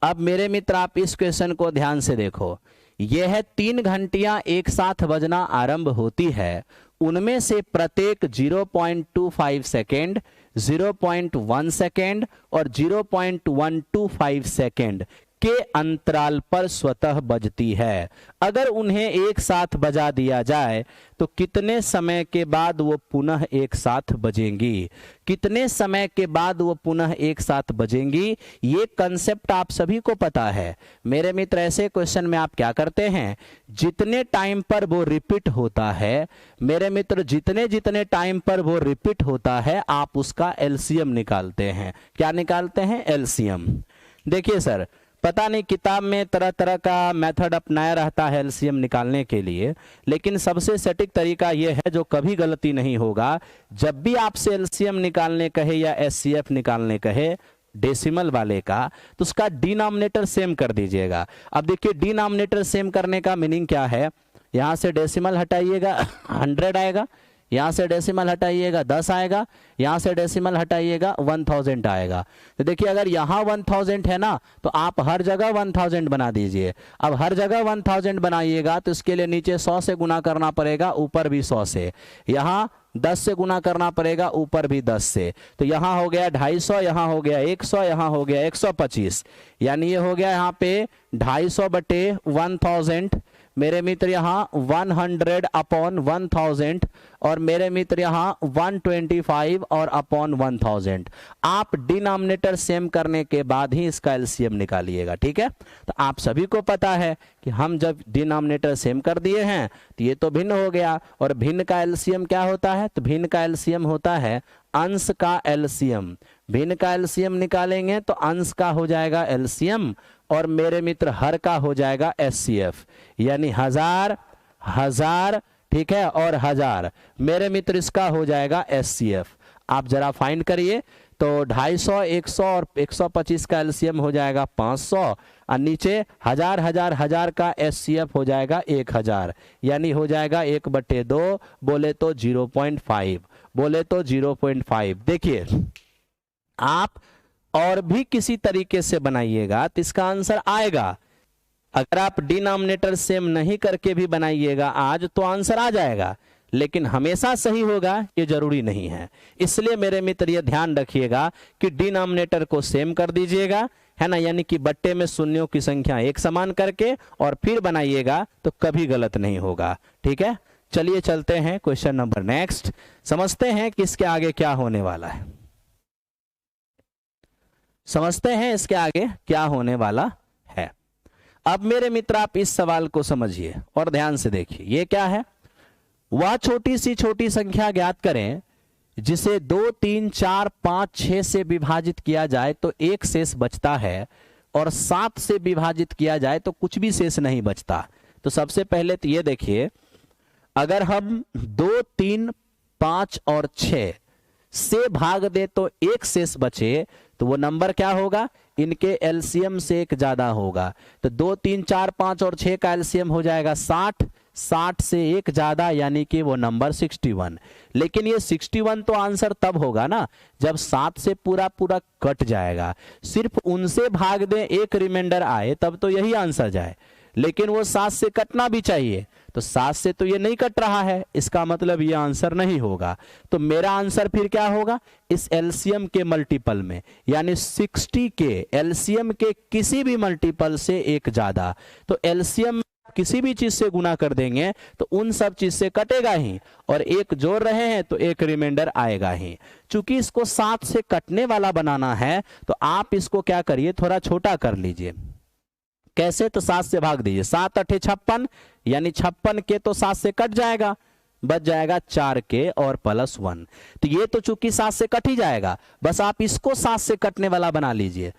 अब मेरे मित्र आप इस क्वेश्चन को ध्यान से देखो। यह है 3 घंटियां एक साथ बजना आरंभ होती है, उनमें से प्रत्येक 0.25 सेकेंड, 0.1 सेकेंड और 0.125 सेकेंड के अंतराल पर स्वतः बजती है। अगर उन्हें एक साथ बजा दिया जाए तो कितने समय के बाद वो पुनः एक साथ बजेंगी? कितने समय के बाद वो पुनः एक साथ बजेंगी? ये कंसेप्ट आप सभी को पता है मेरे मित्र। ऐसे क्वेश्चन में आप क्या करते हैं? जितने टाइम पर वो रिपीट होता है मेरे मित्र, जितने जितने टाइम पर वो रिपीट होता है आप उसका एलसीएम निकालते हैं। क्या निकालते हैं? एलसीएम। देखिए सर, पता नहीं किताब में तरह तरह का मेथड अपनाया रहता है एलसीएम निकालने के लिए, लेकिन सबसे सटीक तरीका यह है जो कभी गलती नहीं होगा। जब भी आपसे एलसीएम निकालने कहे या एचसीएफ निकालने कहे डेसिमल वाले का, तो उसका डिनोमिनेटर सेम कर दीजिएगा। अब देखिए डिनोमिनेटर सेम करने का मीनिंग क्या है? यहां से डेसिमल हटाइएगा 100 आएगा, यहां से डेसिमल हटाइएगा 10 आएगा, यहां से डेसिमल हटाइएगा 1000 आएगा। तो देखिए अगर यहां 1000 है ना तो आप हर जगह 1000 बना दीजिए। अब हर जगह 1000 बनाइएगा तो इसके लिए नीचे 100 से गुना करना पड़ेगा, ऊपर भी 100 से, यहां 10 से गुना करना पड़ेगा, ऊपर भी 10 से। तो यहां हो गया 250, यहां हो गया 100, यहां हो गया 125, यानी ये हो गया यहाँ पे 250/1000 मेरे मित्र यहाँ 100 अपॉन 1000 और मेरे मित्र यहाँ 125 और अपॉन 1000। आप डिनोमिनेटर सेम करने के बाद ही इसका एलसीएम निकालिएगा, ठीक है। तो आप सभी को पता है कि हम जब डिनोमिनेटर सेम कर दिए हैं तो ये तो भिन्न हो गया, और भिन्न का एलसीएम क्या होता है, तो भिन्न का एलसीएम होता है अंश का एलसीएम। भिन्न का एलसीएम निकालेंगे तो अंश का हो जाएगा एलसीएम और मेरे मित्र हर का हो जाएगा एचसीएफ, यानी 1000 1000, ठीक है, और 1000 मेरे मित्र इसका हो जाएगा एचसीएफ। आप जरा फाइंड करिए तो 250 100 और 125 का एलसीएम हो जाएगा 500 और नीचे 1000 1000 1000 का एचसीएफ हो जाएगा 1000, यानी हो जाएगा 1/2, बोले तो 0.5, बोले तो 0.5। देखिए आप और भी किसी तरीके से बनाइएगा तो इसका आंसर आएगा। अगर आप डिनोमिनेटर सेम नहीं करके भी बनाइएगा आज तो आंसर आ जाएगा, लेकिन हमेशा सही होगा ये जरूरी नहीं है। इसलिए मेरे मित्र ये ध्यान रखिएगा कि डिनोमिनेटर को सेम कर दीजिएगा, है ना, यानी कि बट्टे में शून्यों की संख्या एक समान करके और फिर बनाइएगा तो कभी गलत नहीं होगा, ठीक है। चलिए चलते हैं क्वेश्चन नंबर नेक्स्ट, समझते हैं कि इसके आगे क्या होने वाला है। समझते हैं इसके आगे क्या होने वाला है। अब मेरे मित्र आप इस सवाल को समझिए और ध्यान से देखिए, ये क्या है, वह छोटी सी छोटी संख्या ज्ञात करें जिसे 2 3 4 5 6 से विभाजित किया जाए तो एक शेष बचता है और 7 से विभाजित किया जाए तो कुछ भी शेष नहीं बचता। तो सबसे पहले तो ये देखिए, अगर हम 2 3 5 और 6 से भाग दे तो एक शेष बचे तो वो नंबर क्या होगा, इनके एलसीएम से एक ज्यादा होगा। तो 2 3 4 5 और 6 का एलसीएम हो जाएगा 60, 60 से एक ज्यादा यानी कि वो नंबर 61। लेकिन ये 61 तो आंसर तब होगा ना जब 7 से पूरा पूरा कट जाएगा, सिर्फ उनसे भाग दें एक रिमाइंडर आए तब तो यही आंसर जाए, लेकिन वो 7 से कटना भी चाहिए, तो 7 से तो ये नहीं कट रहा है, इसका मतलब ये आंसर नहीं होगा। तो मेरा आंसर फिर क्या होगा, इस एलसीएम के मल्टीपल में, यानी 60 के एलसीएम के किसी भी मल्टीपल से एक ज्यादा। तो एलसीएम किसी भी चीज से गुना कर देंगे तो उन सब चीज से कटेगा ही, और एक जोड़ रहे हैं तो एक रिमाइंडर आएगा ही। चूंकि इसको 7 से कटने वाला बनाना है तो आप इसको क्या करिए, थोड़ा छोटा कर लीजिए। कैसे, तो 7 से भाग दीजिए, 7 8 56, यानी 56 के तो 7 से कट जाएगा, बच जाएगा 4 के और +1। तो ये तो चूंकि 7 से कट ही जाएगा, बस आप इसको 7 से कटने वाला बना लीजिए।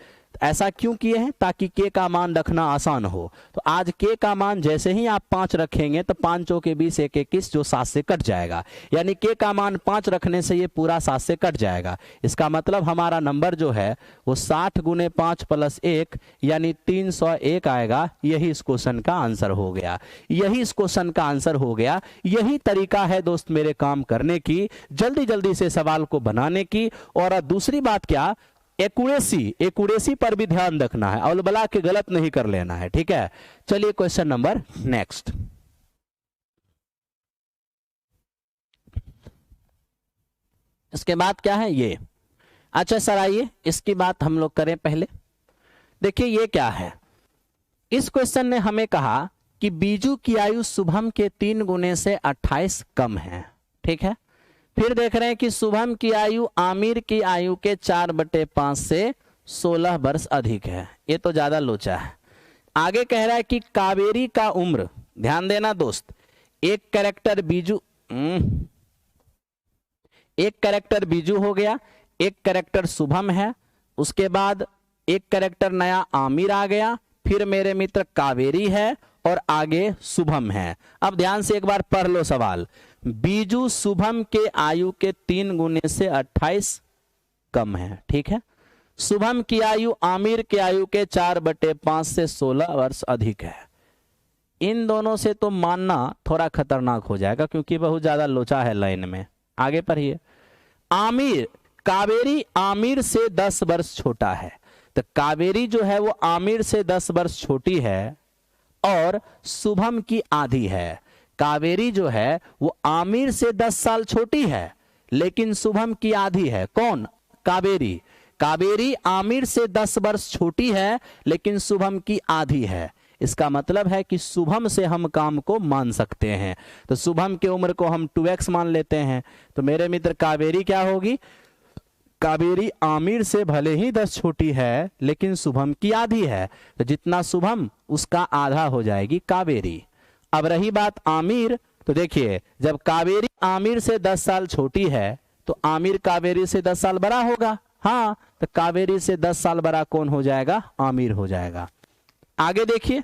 ऐसा क्यों किए हैं, ताकि के का मान रखना आसान हो। तो आज के का मान जैसे ही आप 5 रखेंगे तो 5 के 20 1 21 जो 7 से कट जाएगा, यानी के का मान 5 रखने से ये पूरा 7 से कट जाएगा। इसका मतलब हमारा नंबर जो है वो 60 × 5 + 1 यानी 301 आएगा। यही इस क्वेश्चन का आंसर हो गया, यही इस क्वेश्चन का आंसर हो गया। यही तरीका है दोस्त मेरे काम करने की, जल्दी जल्दी से सवाल को बनाने की। और दूसरी बात क्या, एक्यूरेसी पर भी ध्यान रखना है, और बला के गलत नहीं कर लेना है, ठीक है। चलिए क्वेश्चन नंबर नेक्स्ट। इसके बाद क्या है ये, अच्छा सर आइए इसकी बात हम लोग करें पहले। देखिए ये क्या है, इस क्वेश्चन ने हमें कहा कि बीजू की आयु शुभम के 3 गुने से 28 कम है, ठीक है। फिर देख रहे हैं कि शुभम की आयु आमिर की आयु के 4/5 से 16 वर्ष अधिक है। ये तो ज्यादा लोचा है। आगे कह रहा है कि कावेरी का उम्र, ध्यान देना दोस्त, एक कैरेक्टर बीजू हो गया, एक कैरेक्टर शुभम है, उसके बाद एक कैरेक्टर नया आमिर आ गया, फिर मेरे मित्र कावेरी है और आगे शुभम है। अब ध्यान से एक बार पढ़ लो सवाल, बीजू शुभम के आयु के 3 गुने से 28 कम है, ठीक है। शुभम की आयु आमिर के आयु के 4/5 से 16 वर्ष अधिक है। इन दोनों से तो मानना थोड़ा खतरनाक हो जाएगा क्योंकि बहुत ज्यादा लोचा है लाइन में। आगे पढ़िए, कावेरी आमिर से 10 वर्ष छोटा है। तो कावेरी जो है वो आमिर से 10 वर्ष छोटी है और शुभम की आधी है। कावेरी जो है वो आमिर से 10 साल छोटी है लेकिन शुभम की आधी है। कौन, कावेरी आमिर से 10 वर्ष छोटी है लेकिन शुभम की आधी है। इसका मतलब है कि शुभम से हम काम को मान सकते हैं। तो शुभम की उम्र को हम 2x मान लेते हैं। तो मेरे मित्र कावेरी क्या होगी, कावेरी आमिर से भले ही 10 छोटी है लेकिन शुभम की आधी है, तो जितना शुभम उसका आधा हो जाएगी कावेरी। अब रही बात आमिर, तो देखिए जब कावेरी आमिर से 10 साल छोटी है तो आमिर कावेरी से 10 साल बड़ा होगा। हाँ, तो कावेरी से 10 साल बड़ा कौन हो जाएगा, आमिर हो जाएगा। आगे देखिए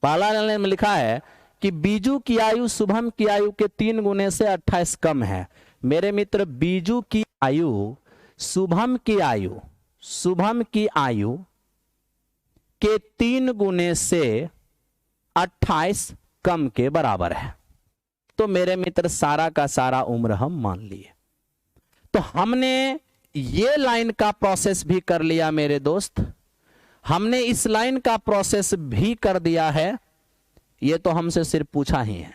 पहला लाइन में लिखा है कि बीजू की आयु शुभम की आयु के 3 गुने से 28 कम है। मेरे मित्र बीजू की आयु शुभम की आयु के 3 गुने से 28 कम के बराबर है। तो मेरे मित्र सारा का सारा उम्र हम मान लिए। तो हमने ये लाइन का प्रोसेस भी कर लिया मेरे दोस्त, हमने इस लाइन का प्रोसेस भी कर दिया है। ये तो हमसे सिर्फ पूछा ही है।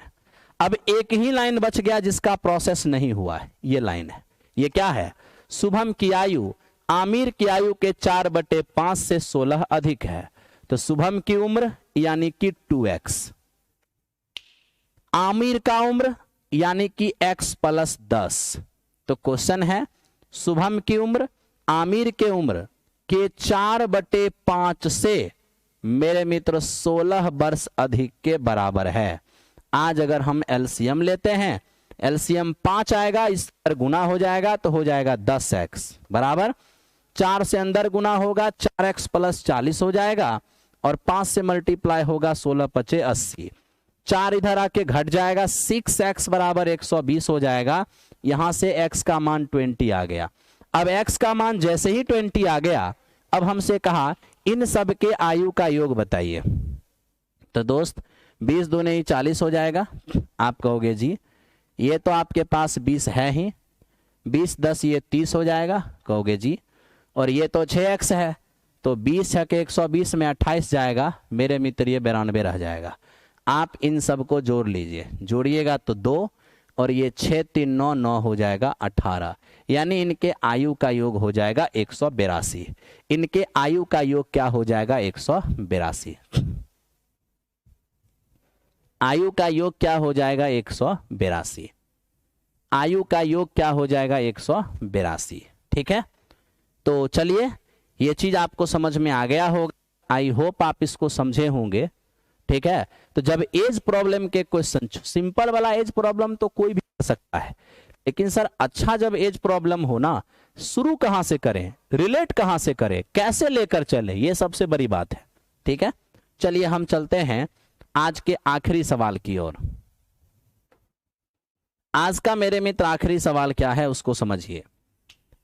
अब एक ही लाइन बच गया जिसका प्रोसेस नहीं हुआ है, ये लाइन है। ये क्या है, शुभम की आयु आमिर की आयु के 4/5 से 16 अधिक है। तो शुभम की उम्र यानी कि 2x, आमिर का उम्र यानी कि x + 10। तो क्वेश्चन है शुभम की उम्र आमिर के उम्र के 4/5 से मेरे मित्र 16 वर्ष अधिक के बराबर है। आज अगर हम एलसीएम लेते हैं, एलसीएम 5 आएगा, इस पर गुना हो जाएगा तो हो जाएगा 10x बराबर 4 से अंदर गुना होगा 4x + 40 हो जाएगा और 5 से मल्टीप्लाई होगा 16 × 5 = 80। 4 इधर आके घट जाएगा, 6x बराबर 120 हो जाएगा। यहां से x का मान 20 आ गया। अब x का मान जैसे ही 20 आ गया, अब हमसे कहा इन सब के आयु का योग बताइए। तो दोस्त 20 दूने 40 हो जाएगा। आप कहोगे जी ये तो आपके पास 20 है ही, 20 10 ये 30 हो जाएगा, कहोगे जी। और ये तो 6x है, तो 20 है कि 120 में 28 जाएगा, मेरे मित्र ये 92 रह जाएगा। आप इन सब को जोड़ लीजिए, जोड़िएगा तो 2 और ये 6 3 9 9 हो जाएगा 18, यानी इनके आयु का योग हो जाएगा 182। इनके आयु का योग क्या हो जाएगा, 182। आयु का योग क्या हो जाएगा, 182। आयु का योग क्या हो जाएगा, 182। ठीक है, तो चलिए ये चीज आपको समझ में आ गया होगा। आई होप आप इसको समझे होंगे। ठीक है, तो जब एज प्रॉब्लम के क्वेश्चन, सिंपल वाला एज प्रॉब्लम तो कोई भी कर सकता है, लेकिन सर अच्छा जब एज प्रॉब्लम हो ना, शुरू कहां से करें, रिलेट कहां से करें, कैसे लेकर चले, ये सबसे बड़ी बात है। ठीक है, चलिए हम चलते हैं आज के आखिरी सवाल की ओर। आज का मेरे मित्र आखिरी सवाल क्या है उसको समझिए।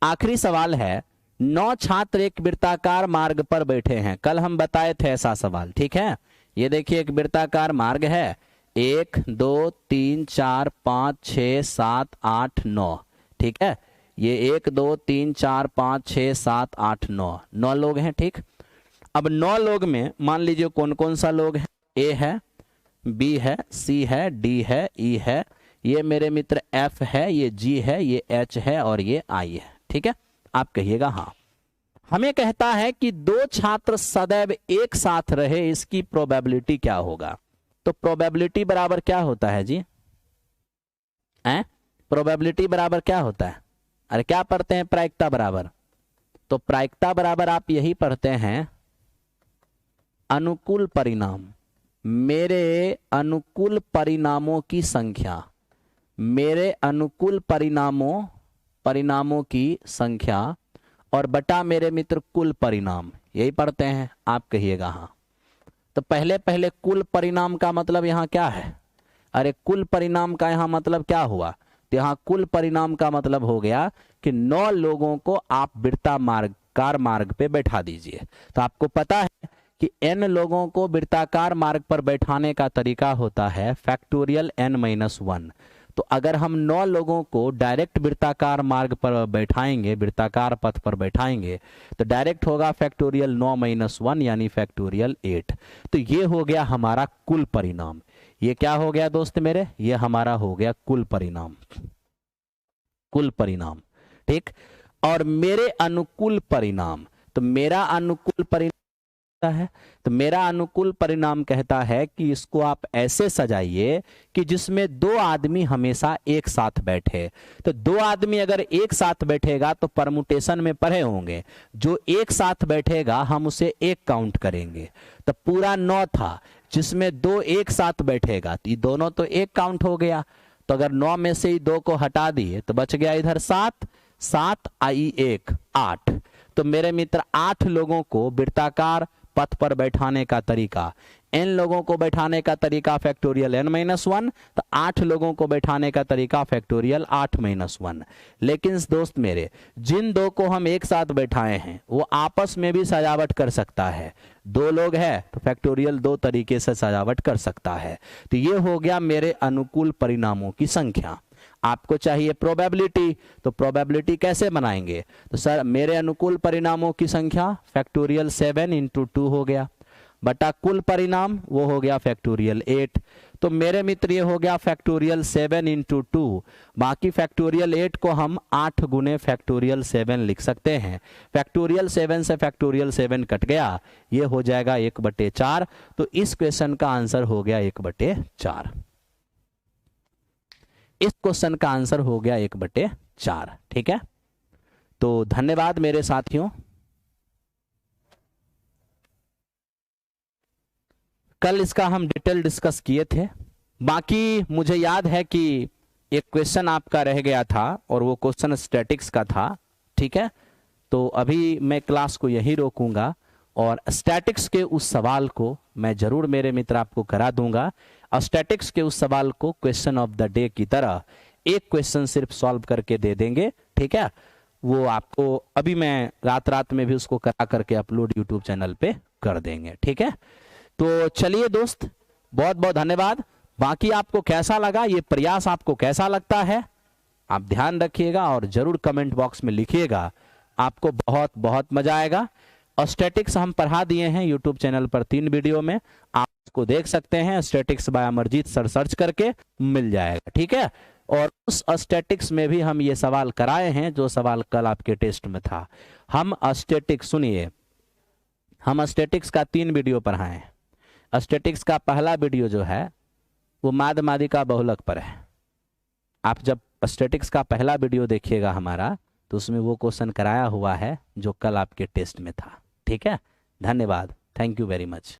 आखिरी सवाल है 9 छात्र एक वृत्ताकार मार्ग पर बैठे हैं। कल हम बताए थे ऐसा सवाल। ठीक है, ये देखिए एक वृत्ताकार मार्ग है, 1 2 3 4 5 6 7 8 9। ठीक है, ये 1 2 3 4 5 6 7 8 9 9 लोग हैं। ठीक, अब 9 लोग में मान लीजिए कौन कौन सा लोग है, ए है, बी है, सी है, डी है, ई है, ये मेरे मित्र एफ है, ये जी है, ये एच है और ये आई है। ठीक है, आप कहिएगा हाँ। हमें कहता है कि 2 छात्र सदैव एक साथ रहे, इसकी प्रोबेबिलिटी क्या होगा। तो प्रोबेबिलिटी बराबर क्या होता है जी, प्रोबेबिलिटी बराबर क्या होता है, अरे क्या पढ़ते हैं, प्रायिकता बराबर। तो प्रायिकता बराबर आप यही पढ़ते हैं अनुकूल परिणाम, मेरे अनुकूल परिणामों की संख्या, मेरे अनुकूल परिणामों की संख्या और बटा मेरे मित्र कुल परिणाम, यही पढ़ते हैं। आप कहिएगा हाँ। तो पहले कुल परिणाम का मतलब यहाँ क्या है, अरे कुल परिणाम का यहाँ मतलब क्या हुआ, तो यहाँ कुल परिणाम का मतलब हो गया कि 9 लोगों को आप वृत्ताकार मार्ग पे बैठा दीजिए। तो आपको पता है कि n लोगों को वृत्ताकार मार्ग पर बैठाने का तरीका होता है फैक्टोरियल n-1। तो अगर हम 9 लोगों को डायरेक्ट वृत्ताकार मार्ग पर बैठाएंगे, वृत्ताकार पथ पर बैठाएंगे, तो डायरेक्ट होगा फैक्टोरियल 9-1 यानी फैक्टोरियल 8। तो ये हो गया हमारा कुल परिणाम। ये क्या हो गया दोस्त मेरे, ये हमारा हो गया कुल परिणाम, कुल परिणाम। ठीक, और मेरे अनुकूल परिणाम, तो मेरा अनुकूल परिणाम है। तो मेरा अनुकूल परिणाम कहता है कि इसको आप ऐसे सजाइए कि जिसमें दो आदमी हमेशा एक साथ बैठे। तो दो आदमी अगर एक साथ बैठेगा तो परमुटेशन में पढ़े होंगे, जो एक साथ बैठेगा हम उसे एक काउंट करेंगे। तो पूरा 9 था, जिसमें दो एक साथ बैठेगा तो ये दोनों तो एक काउंट हो गया। तो अगर 9 में से ही 2 को हटा दिए तो बच गया इधर 7, 7 आई 1 8। तो मेरे मित्र 8 लोगों को वृत्ताकार पथ पर बैठाने का तरीका, n लोगों को बैठाने का तरीका फैक्टोरियल n-1, तो 8 लोगों को बैठाने का तरीका फैक्टोरियल 8-1। लेकिन दोस्त मेरे, जिन दो को हम एक साथ बैठाए हैं वो आपस में भी सजावट कर सकता है। 2 लोग हैं तो फैक्टोरियल 2 तरीके से सजावट कर सकता है। तो ये हो गया मेरे अनुकूल परिणामों की संख्या। आपको चाहिए प्रोबेबिलिटी, तो प्रोबेबिलिटी कैसे बनाएंगे? तो सर मेरे अनुकूल परिणामों की संख्या फैक्टोरियल 7 × 2 हो गया, बटा कुल परिणाम वो हो गया फैक्टोरियल 8। तो मेरे मित्र ये हो गया फैक्टोरियल 7 × 2। बाकी फैक्टोरियल 8 को हम 8 गुने फैक्टोरियल 7 लिख सकते हैं। फैक्टोरियल 7 से फैक्टोरियल 7 कट गया, ये हो जाएगा 1/4। तो इस क्वेश्चन का आंसर हो गया 1/4। इस क्वेश्चन का आंसर हो गया 1/4। ठीक है, तो धन्यवाद मेरे साथियों। कल इसका हम डिटेल डिस्कस किए थे। बाकी मुझे याद है कि एक क्वेश्चन आपका रह गया था और वो क्वेश्चन स्टैटिक्स का था। ठीक है, तो अभी मैं क्लास को यहीं रोकूंगा और स्टैटिक्स के उस सवाल को मैं जरूर मेरे मित्र आपको करा दूंगा। स्टैटिक्स के उस सवाल को क्वेश्चन ऑफ द डे की तरह एक क्वेश्चन सिर्फ सॉल्व करके दे देंगे। ठीक है, वो आपको अभी मैं रात में भी उसको करा करके अपलोड यूट्यूब चैनल पे कर देंगे। ठीक है, तो चलिए दोस्त, बहुत बहुत धन्यवाद। बाकी आपको कैसा लगा ये प्रयास, आपको कैसा लगता है आप ध्यान रखिएगा और जरूर कमेंट बॉक्स में लिखिएगा। आपको बहुत बहुत मजा आएगा। स्टैटिक्स हम पढ़ा दिए हैं यूट्यूब चैनल पर 3 वीडियो में, आप उसको देख सकते हैं। स्टैटिक्स बाय अमरजीत सर सर्च करके मिल जाएगा। ठीक है, और उस स्टैटिक्स में भी हम ये सवाल कराए हैं जो सवाल कल आपके टेस्ट में था। हम स्टैटिक्स, सुनिए, हम स्टैटिक्स का 3 वीडियो पढ़ाए हैं। स्टैटिक्स का पहला वीडियो जो है वो माद मादिका बहुलक पर है। आप जब स्टैटिक्स का पहला वीडियो देखिएगा हमारा, तो उसमें वो क्वेश्चन कराया हुआ है जो कल आपके टेस्ट में था। ठीक है, धन्यवाद, थैंक यू वेरी मच।